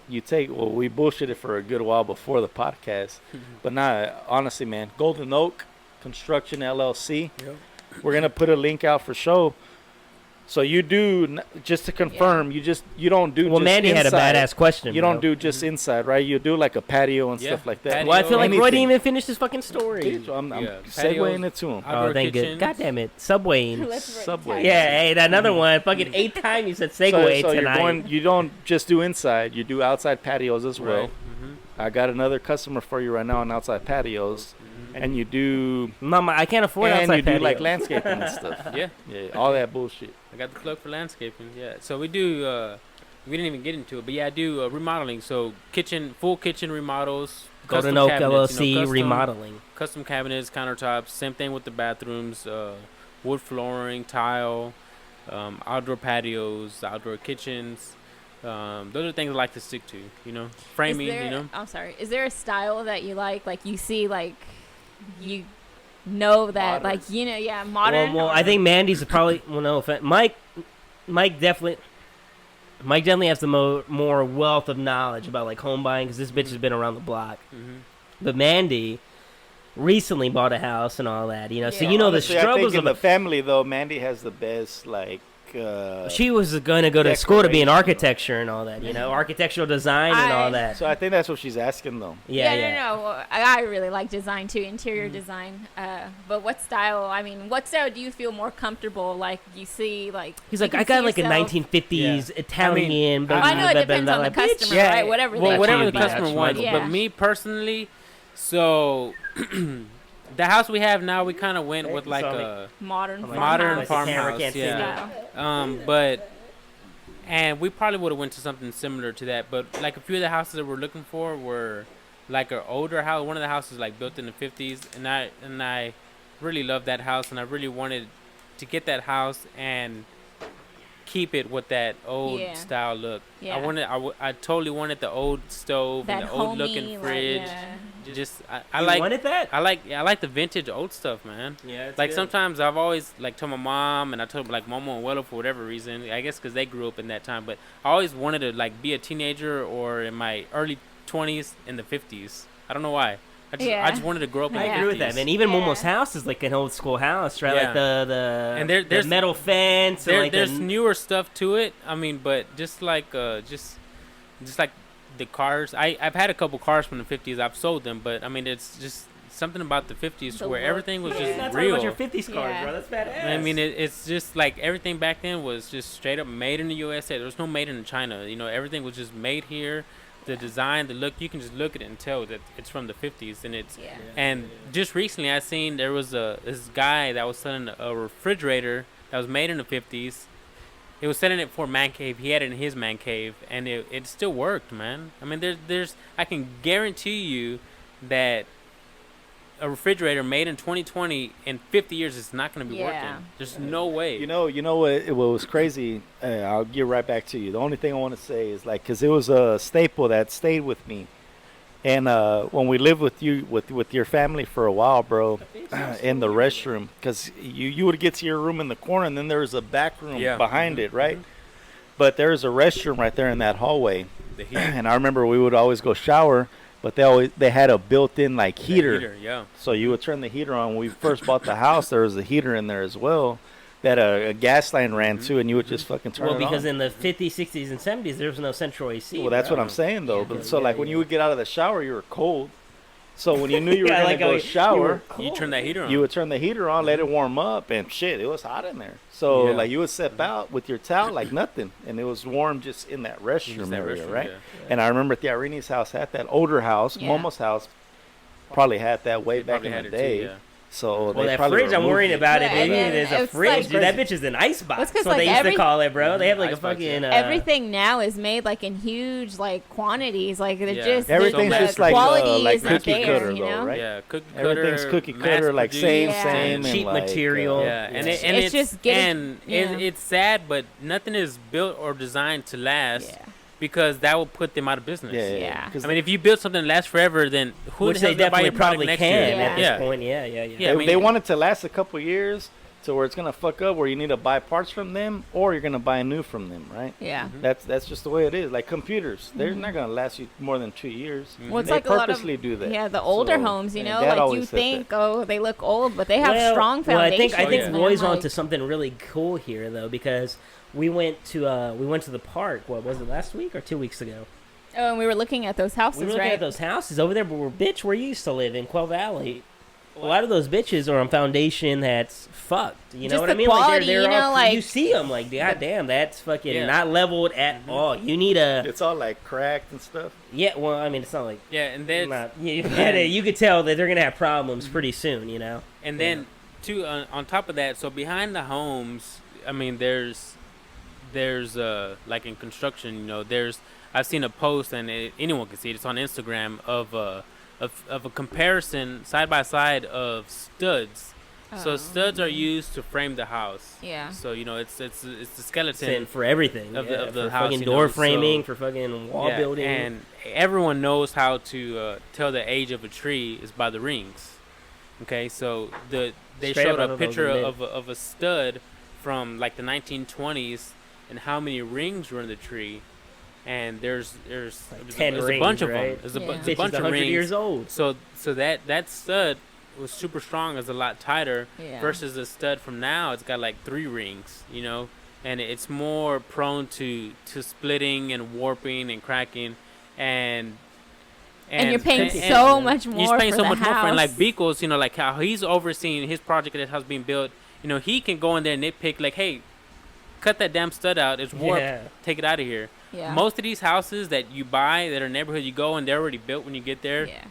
you we bullshitted for a good while before the podcast, but now, honestly, man, Golden Oak Construction LLC. Yep. We're gonna put a link out for show. So you do, just to confirm, you don't do. Well, just Mandy inside. had a badass question. You bro. don't do just inside, right? You do like a patio and stuff like that. patio. Well, I feel like Roy Anything. didn't even finish his fucking story. Dude, I'm Yeah, segueing it to him. outdoor Oh, thank good. kitchens. God damn it. Subwaying. Subway. Yeah, hey, another one. Fucking 8th time you said segue So tonight. you don't just do inside, you do outside patios as well. Right. Mm-hmm. I got another customer for you right now on outside patios, and you do Mama, I can't afford and outside you do patio. like landscaping and stuff. Yeah. Yeah, all that bullshit. I got the plug for landscaping. Yeah. So we do. We didn't even get into it, but yeah, I do remodeling. So full kitchen remodels. Golden custom Oak cabinets, LLC custom- remodeling. Custom cabinets, countertops. Same thing with the bathrooms. Wood flooring, tile, outdoor patios, outdoor kitchens. Those are things I like to stick to. Framing. I'm sorry. Is there a style that you like? Like you see, like you know that, Modern. like modern. Well, I think Mandy's probably. Well, no offense. Mike definitely has the more wealth of knowledge about like home buying because this bitch has been around the block. Mm-hmm. But Mandy recently bought a house and all that, so Yeah. you know Honestly, the I struggles think in of the family though, Mandy has the best She was going to go to school to be in decoration. architecture and all that, architectural design and all that. So I think that's what she's asking though. Yeah. No. I really like design too, interior design. But what style? I mean, what style do you feel more comfortable? Like you see, like He's you like, can I got see like a yourself- 1950s Italian. I I know it depends on the customer, Yeah, right? Whatever well, they whatever want. the but- customer wants. Yeah. But me personally, so the house we have now, we kind of went with like a Modern modern farmhouse. farmhouse. can't see Yeah. Style. And we probably would have went to something similar to that. But like a few of the houses that we're looking for were like an older house. One of the houses like built in the 50s, and I really loved that house, and I really wanted to get that house and keep it with that old Yeah. style look. Yeah. I totally wanted the old stove That and the old looking homey, like, fridge. yeah. Just You I like wanted that? I like the vintage old stuff, man. Yeah, Like sometimes I've always like told my mom, and I told like Momo and Wello for whatever reason. I guess because they grew up in that time. But I always wanted to like be a teenager or in my early 20s in the 50s. I don't know why. I just wanted to grow up in I the 50s. agree with that, man. Even Yeah. Momo's house is like an old school house, right? Yeah. Like the And there's the metal fence. And like there's the, newer stuff to it. I mean, but just like just like the cars. I've had a couple cars from the 50s. I've sold them, but I mean, it's just something about the 50s The where look. everything was You're just not talking real. about your 50s cars, Yeah. bro. That's badass. I mean, it's just like everything back then was just straight up made in the USA. There was no made in China. Everything was just made here. The design, the look, you can just look at it and tell that it's from the 50s. And it's Yeah. and just recently I seen there was this guy that was selling a refrigerator that was made in the 50s. He was selling it for man cave. He had it in his man cave, and it still worked, man. I mean, there's I can guarantee you that a refrigerator made in 2020 in 50 years is not going to be Yeah. working. There's no way. You know what was crazy? I'll get right back to you. The only thing I want to say is like, because it was a staple that stayed with me. And when we lived with you, with your family for a while, bro, in the restroom, because you would get to your room in the corner, and then there was a back room behind it, right? But there's a restroom right there in that hallway. The heat. And I remember we would always go shower, but they had a built-in like heater. Yeah. So you would turn the heater on. When we first bought the house, there was a heater in there as well that a gas line ran to, and you would just fucking turn well, it because on. in the 50s, 60s, and 70s, there was no central AC. Well, that's bro. what I'm saying, though. But so, Yeah, like, when yeah. you would get out of the shower, you were cold. So when you knew you were Yeah, going like to go you shower, were You turn that heater on. you would turn the heater on, let it warm up, and shit, it was hot in there. So, Yeah. like, you would step out with your towel like nothing, and it was warm just in that restroom Just that area, restroom, right? yeah. And I remember Tiarini's house had that. Older house, Yeah. Momo's house, probably had that way They back probably in had the it too, day. yeah. So Well, they that probably fridge, I'm removed worrying it. about it, Yeah, baby. and It is a it's fridge. like- Dude, that bitch is an ice box. Well, it's 'cause, That's what like, they used to every- call it, bro. They have like a Ice box, fucking... yeah. Everything now is made like in huge like quantities. Like they're Yeah. just Everything's the just like quality isn't cookie there, cutter, you though, know? right? Yeah, cookie cutter. Everything's cookie mass cutter, like same, Yeah. same, Cheap and like, material. Yeah, and It's it's just getting- yeah. it's sad, but nothing is built or designed to last Yeah. because that will put them out of business. Yeah, Yeah. 'Cause I mean, if you build something that lasts forever, then who Which the they hell's gonna buy definitely your product probably next can year? Yeah. at this Yeah. point. Yeah. Yeah, I they, mean- they want it to last a couple years, to where it's gonna fuck up, where you need to buy parts from them or you're gonna buy new from them, right? Yeah. That's just the way it is. Like computers, they're not gonna last you more than 2 years. Well, it's They like a lot of purposely do that. Yeah, the older So, homes, you and know, Dad like you always said think, that. oh, they look old, but they have strong Well, foundations. I think man. Roy's Like, onto something really cool here though, because we went to the park. What was it, last week or 2 weeks ago? Oh, and we were looking at those houses, We were looking right? at those houses over there, where where you used to live in Quell Valley. A lot of those bitches are on foundation that's fucked. You know Just what the I mean? quality, they're you know, all, like- you see them, like, goddamn, that's fucking Yeah. not leveled at all. You need a It's all like cracked and stuff. yeah. Well, I mean, it's not like Yeah, and then you could tell that they're gonna have problems pretty soon. You know. and then too on top of that, so behind the homes, I mean, there's like in construction, you know, I've seen a post and anyone can see it. It's on Instagram of a comparison side by side of studs. So studs are used to frame the house. Yeah. So you know it's the skeleton Same for everything of yeah, the for house, fucking you door know, framing, so- for fucking wall Yeah, building. and everyone knows how to tell the age of a tree is by the rings. Okay, so they Straight showed up, I a don't know picture the of a stud from like the 1920s and how many rings were in the tree, and there's Like 10 a rings, bunch of right? them. There's a, Yeah. there's a Bitch is bunch of 100 rings. years old. So that stud was super strong, is a lot tighter Yeah. versus the stud from now. It's got like 3 rings, you know, and it's more prone to splitting and warping and cracking, and you're paying and- so much more. He's paying for so the much more for it. house. Like Beekles, you know, like how he's overseeing his project that house being built. You know, he can go in there and nitpick, like, hey, cut that damn stud out. It's warped. Yeah. Take it out of here. Yeah. Most of these houses that you buy that are neighborhood, you go and they're already built when you get there. Yeah.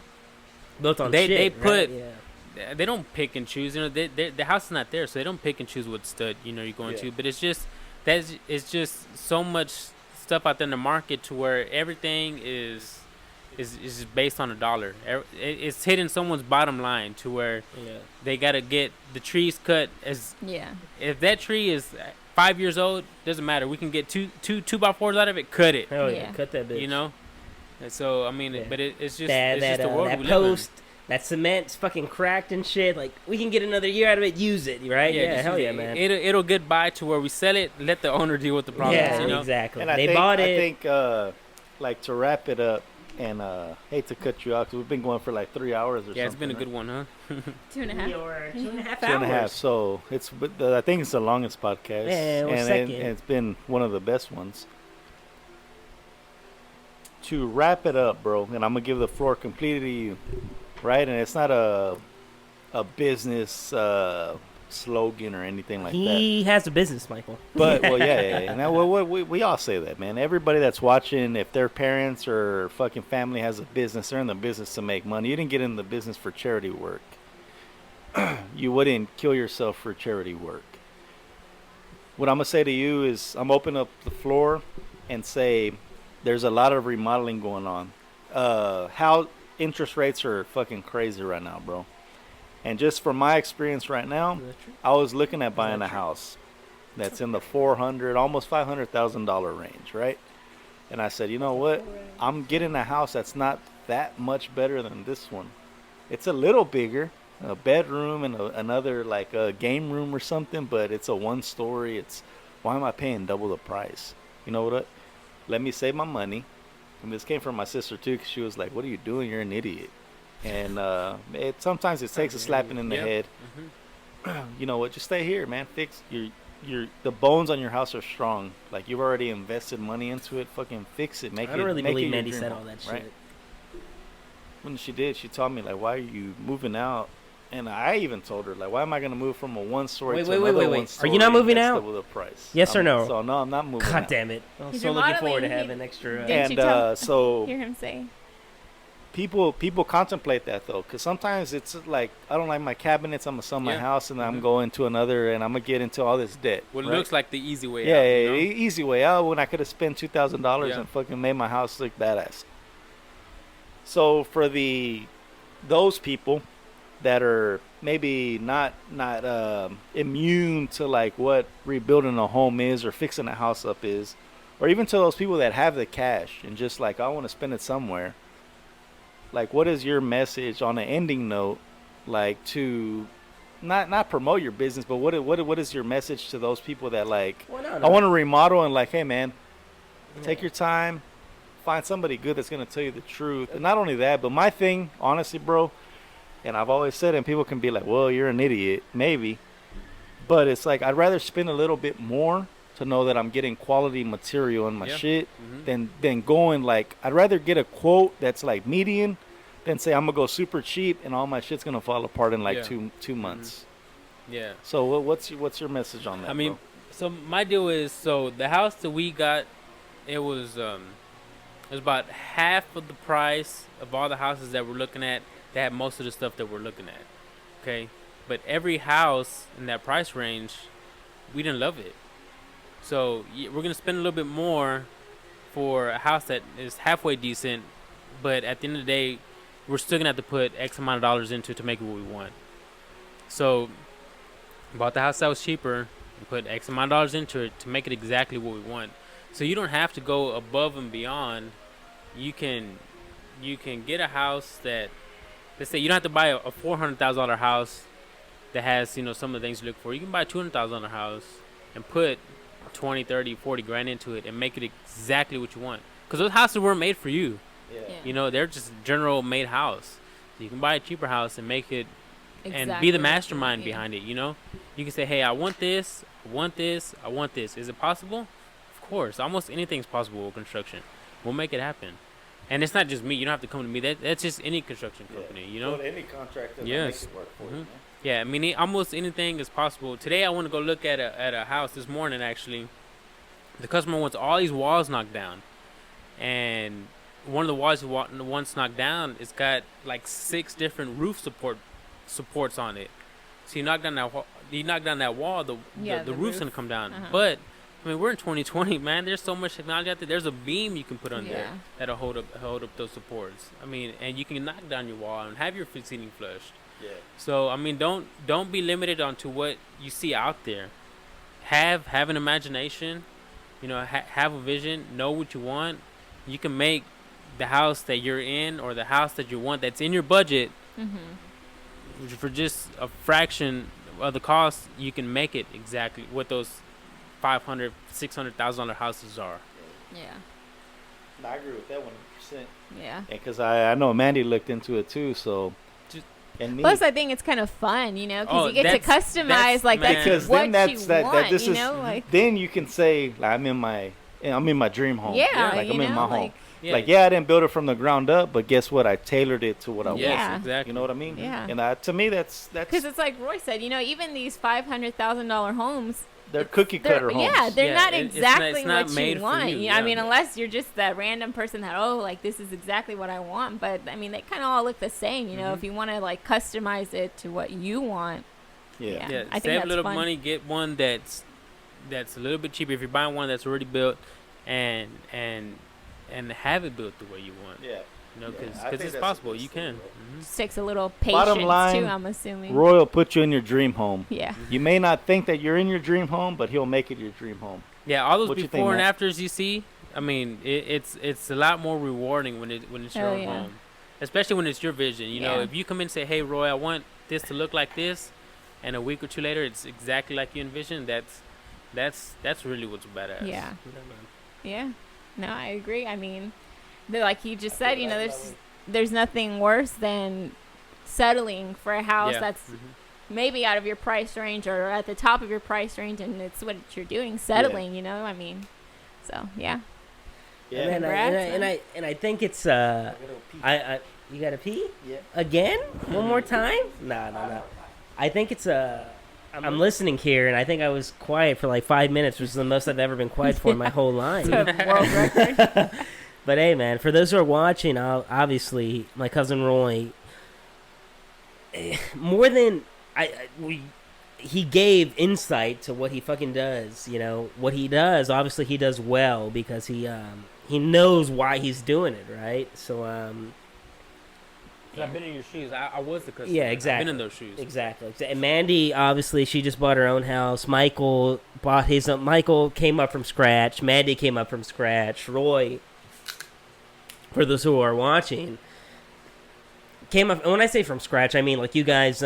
Built on They shit, right? put- Yeah. They don't pick and choose. You know, the house is not there, so they don't pick and choose what stud you're going Yeah. to. But it's just it's so much stuff out there in the market to where everything is based on a dollar. It's hitting someone's bottom line to where Yeah. they gotta get the trees cut. As Yeah. if that tree is 5 years old, doesn't matter. We can get two 2x4s out of it. Cut it. Hell yeah. Yeah. Cut that bitch. You know. And so I mean, Yeah. but it's just that it's just the world that we live in. post, that cement's fucking cracked and shit. Like, we can get another year out of it. Use it, right? Yeah, just hell use yeah, it. man. It'll get by to where we sell it. Let the owner deal with the problems. Yeah, you know. exactly. And I They think, bought I it. think, like to wrap it up, and hate to cut you off because we've been going for like 3 hours or something. Yeah, it's been a right? good one, huh? 2.5. 2.5 2.5. hours. So it's, I think it's the longest podcast, Yeah, we're and second. it's been one of the best ones. To wrap it up, bro, and I'm gonna give the floor completely to you, right? And it's not a business slogan or anything like that. He has a business, Michael. But well, yeah. Now, we all say that, man. Everybody that's watching, if their parents or fucking family has a business, they're in the business to make money. You didn't get in the business for charity work. You wouldn't kill yourself for charity work. What I'm gonna say to you is, I'm open up the floor and say, there's a lot of remodeling going on. How interest rates are fucking crazy right now, bro. And just from my experience right now, I was looking at buying a house that's in the $400,000, almost $500,000 range, right? And I said, you know what? I'm getting a house that's not that much better than this one. It's a little bigger, a bedroom and another like a game room or something, but it's a 1-story. It's, why am I paying double the price? You know what? Let me save my money. And this came from my sister too, 'cause she was like, "What are you doing? You're an idiot." And sometimes it takes a slapping in the Yep. head. You know what? Just stay here, man. Fix the bones on your house are strong. Like, you've already invested money into it. Fucking fix it. Make I it. don't really make it believe your Mandy dream said home, all that right? shit. When she did, she told me like, "Why are you moving out?" And I even told her like, "Why am I gonna move from a 1-story Wait, to wait, another wait. 1-story? Are you not moving that's out? Double the price." Yes or no? So no, I'm not moving God out. damn it! I'm He's so looking forward to remodeling. having extra. Didn't you And so hear him say? people contemplate that though, because sometimes it's like, I don't like my cabinets, I'm gonna sell my Yeah. house, and I'm going to another, and I'm gonna get into all this debt. What right? looks like the easy way yeah, out. yeah, you know? easy way out when I could have spent $2,000 Yeah. and fucking made my house look badass. So for those people that are maybe not immune to like what rebuilding a home is or fixing a house up is, or even to those people that have the cash and just like, I want to spend it somewhere. Like, what is your message on an ending note, like to not promote your business, but what is your message to those people that like, Well, no, I want to remodel and like, hey man, take your time, find somebody good that's gonna tell you the truth. And not only that, but my thing, honestly, bro, and I've always said it, and people can be like, well, you're an idiot, maybe, but it's like I'd rather spend a little bit more to know that I'm getting quality material in my shit than going like, I'd rather get a quote that's like median than say I'm gonna go super cheap and all my shit's gonna fall apart in like two months. Yeah. So what's your message on that? I mean, bro? so my deal is, so the house that we got, it was about half of the price of all the houses that we're looking at that had most of the stuff that we're looking at. Okay, but every house in that price range, we didn't love it. So we're gonna spend a little bit more for a house that is halfway decent, but at the end of the day, we're still gonna have to put X amount of dollars into it to make it what we want. So bought the house that was cheaper and put X amount of dollars into it to make it exactly what we want. So you don't have to go above and beyond. You can get a house that, let's say you don't have to buy a $400,000 house that has, you know, some of the things you look for. You can buy a $200,000 house and put 20, 30, 40 grand into it and make it exactly what you want. Because those houses weren't made for you. Yeah. You know, they're just general made house. So you can buy a cheaper house and make it and be Exactly. the mastermind behind it, you know? You can say, hey, I want this, I want this, I want this. Is it possible? Of course. Almost anything's possible with construction. We'll make it happen. And it's not just me. You don't have to come to me. That's just any construction company, you know? Go to any contractor that Yes. makes it work for you, Mhm. man. Yeah, I mean, almost anything is possible. Today, I want to go look at a house this morning, actually. The customer wants all these walls knocked down. And one of the walls he wants knocked down, it's got like 6 different roof supports on it. So you knock down that wall, the roof's roof. going to come down. Uh-huh. But, I mean, we're in 2020, man. There's so much technology out there. There's a beam you can put on there Yeah. that'll hold up those supports. I mean, and you can knock down your wall and have your ceiling flushed. Yeah. So I mean, don't be limited onto what you see out there. Have an imagination, you know. Have a vision. Know what you want. You can make the house that you're in or the house that you want that's in your budget for just a fraction of the cost. You can make it exactly what those $500,000, $600,000 houses are. Yeah. I agree with that 100%. Yeah. Because I know Mandy looked into it too, so. And me. Plus, I think it's kind of fun, you know, because Oh, you get to that's- customize, like, man. that's Because what then that's you that want, this you is know, like, then you can say like, I'm in my dream home. yeah, like you I'm in know, my home. like, Yeah. Like I didn't build it from the ground up, but guess what? I tailored it to what I Yes, Yeah. want. exactly. You know what I mean? Yeah. And to me, that's because it's like Roy said, you know, even these $500,000 homes, they're cookie cutter homes. yeah, they're Yeah, not it's exactly not what made you for want. you, I yeah. mean, unless you're just that random person that, oh, like, this is exactly what I want. But, I mean, they kind of all look the same, you know, if you want to, like, customize it to what you want. Yeah. Yeah, I think save that's a little fun. money, get one that's a little bit cheaper. If you're buying one that's already built, and have it built the way you want. Yeah. You know, Yeah, I because think it's that's possible. the You best thing, can. bro. Mhm. Just takes a little Bottom patience, line, too, I'm assuming. Roy will put you in your dream home. Yeah. You may not think that you're in your dream home, but he'll make it your dream home. Yeah, all those What you think, before and Matt? afters you see. I mean, it's a lot more rewarding when it's your Hell own yeah. home, especially when it's your vision. You know, Yeah. if you come in and say, "Hey, Roy, I want this to look like this," and a week or two later, it's exactly like you envisioned. That's really what's badass. Yeah. Yeah. No, I agree. I mean, like you just said, you know, there's nothing worse than settling for a house Yeah. that's maybe out of your price range or at the top of your price range, and it's what you're doing, settling, you know, I mean, so, yeah. Yeah. And I think it's you gotta pee? Yeah. Again? One more time? No. I think it's I'm listening here, and I think I was quiet for like 5 minutes, which is the most I've ever been quiet for in my whole life. It's a world record. But hey, man, for those who are watching, obviously, my cousin Roy, more than he gave insight to what he fucking does. You know what he does. Obviously, he does well because he knows why he's doing it, right? So I've been in your shoes. I was the customer. yeah, exactly. I've been in those shoes. Exactly. And Mandy, obviously, she just bought her own house. Michael bought his own. Michael came up from scratch. Mandy came up from scratch. Roy, for those who are watching, came up. When I say from scratch, I mean like you guys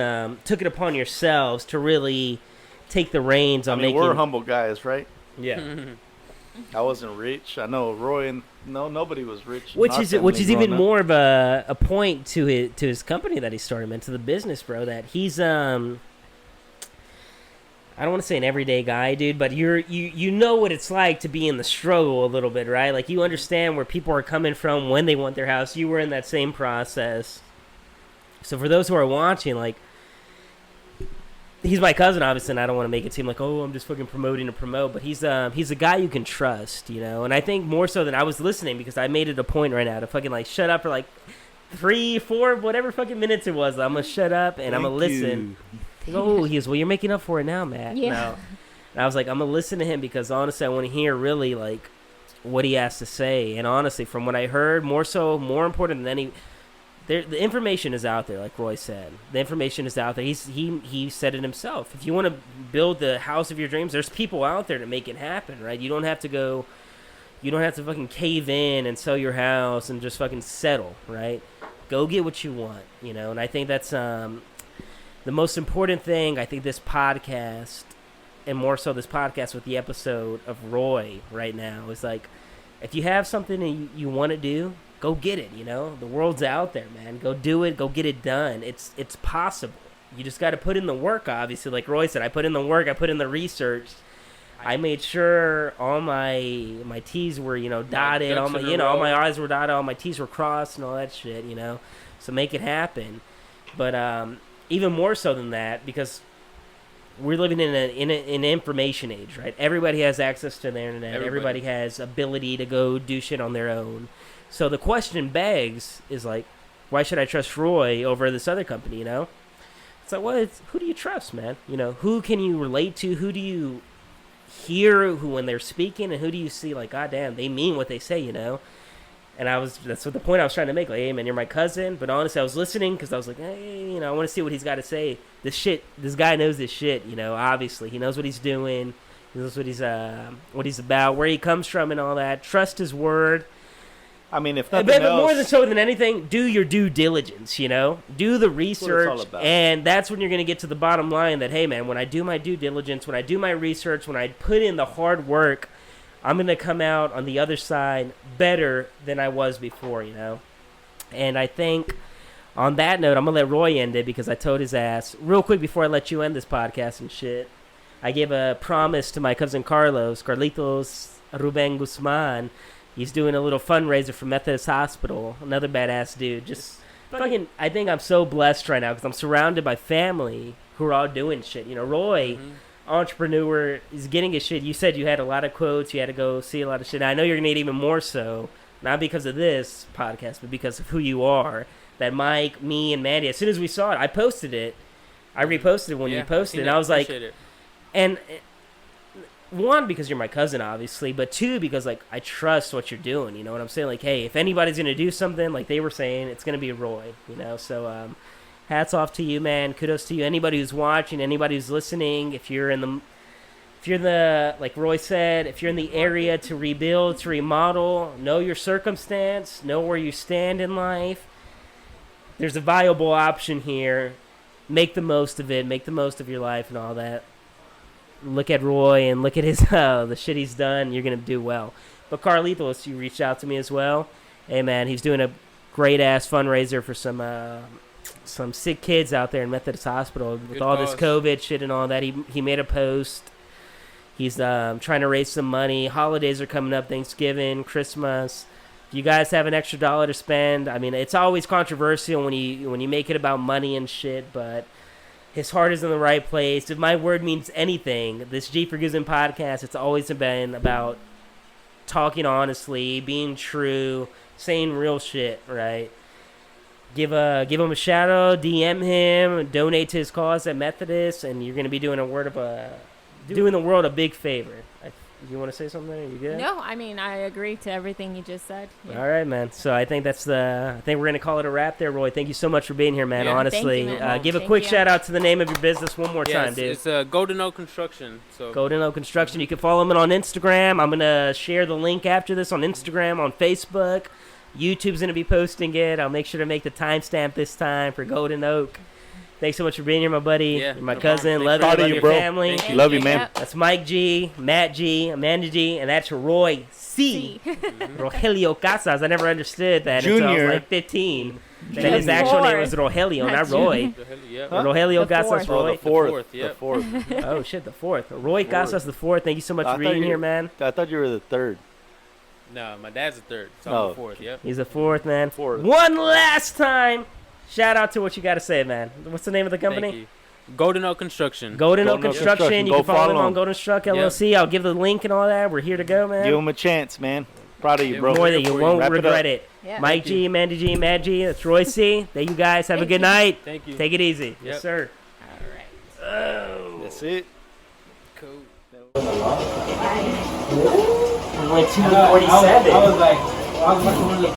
took it upon yourselves to really take the reins on making. We're humble guys, right? Yeah. I wasn't rich. I know Roy and nobody was rich. Which is even more of a point to his company that he started, man, to the business, bro. That he's I don't want to say an everyday guy, dude, but you know what it's like to be in the struggle a little bit, right? Like you understand where people are coming from when they want their house. You were in that same process. So for those who are watching, like, he's my cousin, obviously, and I don't want to make it seem like, oh, I'm just fucking promoting to promote, but he's a guy you can trust, you know? And I think more so than I was listening, because I made it a point right now to fucking, like, shut up for, like, 3, 4, whatever fucking minutes it was. I'm going to shut up, and I'm going to listen. Oh, well, you're making up for it now, Matt. Yeah. No. And I was like, I'm going to listen to him, because, honestly, I want to hear really, like, what he has to say. And, honestly, from what I heard, more important than any... the information is out there, like Roy said. The information is out there. He said it himself. If you want to build the house of your dreams, there's people out there to make it happen, right? You don't have to fucking cave in and sell your house and just fucking settle, right? Go get what you want, you know? And I think that's the most important thing. I think this podcast, and more so this podcast with the episode of Roy right now, is like, if you have something that you want to do, go get it, you know? The world's out there, man. Go do it. Go get it done. It's possible. You just got to put in the work, obviously. Like Roy said, I put in the work. I put in the research. I made sure all my T's were, you know, dotted. All my I's were dotted. All my T's were crossed and all that shit, you know? So make it happen. But even more so than that, because we're living in an information age, right? Everybody has access to the internet. Everybody has ability to go do shit on their own. So the question begs is like, why should I trust Roy over this other company, you know? It's like, well, who do you trust, man? You know, who can you relate to? Who do you hear when they're speaking? And who do you see like, God damn, they mean what they say, you know? And that's what the point I was trying to make. Like, hey, man, you're my cousin. But honestly, I was listening because I was like, hey, you know, I want to see what he's got to say. This guy knows this shit, you know, obviously. He knows what he's doing. He knows what he's about, where he comes from and all that. Trust his word. I mean, if nothing else... But more than so than anything, do your due diligence, you know? Do the research, and that's when you're going to get to the bottom line that, hey, man, when I do my due diligence, when I do my research, when I put in the hard work, I'm going to come out on the other side better than I was before, you know? And I think on that note, I'm going to let Roy end it because I told his ass. Real quick before I let you end this podcast and shit, I gave a promise to my cousin Carlitos Ruben Guzman. He's doing a little fundraiser for Methodist Hospital. Another badass dude. Just fucking, I think I'm so blessed right now because I'm surrounded by family who are all doing shit. You know, Roy, entrepreneur, is getting his shit. You said you had a lot of quotes. You had to go see a lot of shit. I know you're going to need even more so, not because of this podcast, but because of who you are. That Mike, me, and Mandy, as soon as we saw it, I posted it. I reposted it when you posted it. And I was like, and... One, because you're my cousin, obviously, but two, because, like, I trust what you're doing, you know what I'm saying? Like, hey, if anybody's going to do something, like they were saying, it's going to be Roy, you know? So, hats off to you, man. Kudos to you. Anybody who's watching, anybody who's listening, if you're in the, like Roy said, if you're in the area to rebuild, to remodel, know your circumstance, know where you stand in life. There's a viable option here. Make the most of it. Make the most of your life and all that. Look at Roy and look at his the shit he's done. You're gonna do well. But Carlitos, you reached out to me as well. Hey man, he's doing a great ass fundraiser for some sick kids out there in Methodist Hospital with Good all cause. this COVID shit and all that. He made a post. He's trying to raise some money. Holidays are coming up, Thanksgiving, Christmas. If you guys have an extra $1 to spend, I mean, it's always controversial when you make it about money and shit, but his heart is in the right place. If my word means anything, this GforGuzman podcast, it's always been about talking honestly, being true, saying real shit, right? Give him a shout out, DM him, donate to his cause at Methodist, and you're going to be doing the world a big favor. You want to say something? Are you good? No, I mean, I agree to everything you just said. Yeah. All right, man. So I think we're going to call it a wrap there, Roy. Thank you so much for being here, man. Yeah. Honestly, Thank you, man. give a Thank quick you. shout out to the name of your business one more time, dude. It's Golden Oak Construction. So Golden Oak Construction. You can follow him on Instagram. I'm going to share the link after this on Instagram, on Facebook. YouTube's going to be posting it. I'll make sure to make the timestamp this time for Golden Oak. Thanks so much for being here, my buddy. Yeah, You're my no cousin. problem. Love you. Proud of Love you, your bro. family. Thank Love you. you, man. Yep. That's Mike G, Matt G, Amanda G, and that's Roy C. Rogelio Casas. I never understood that until I was Junior. like 15. That Junior. his actual name was Fourth. Rogelio, Not not Roy. junior. Yep. Huh? Rogelio The Casas, fourth. Oh, Roy. the fourth. fourth, The yep. fourth. Oh shit, the fourth. Roy Casas, the fourth. Thank you so much I for thought being you- here, man. I thought you were the third. No, my dad's the third. So Oh. I'm the fourth. Yep. He's the fourth, man. Fourth. One last time. Shout out to what you got to say, man. What's the name of the Thank company? you. Golden Oak Construction. Golden Oak Golden Oak Construction. Construction. You Go can follow them follow on 'em. Golden Struck LLC. I'll give the link and all that. We're here to go, man. Give him a chance, man. Proud of you, Yeah, bro. More than you won't Wrap it regret up. it. Yeah. Mike G, Mandy G, Matt G, that's Roy C. Thank you guys. Have a Thank good you. night. Thank you. Take it easy. Yep. Yes, sir. All right. Oh. That's it. Cool. We went 247. I was like, I was like,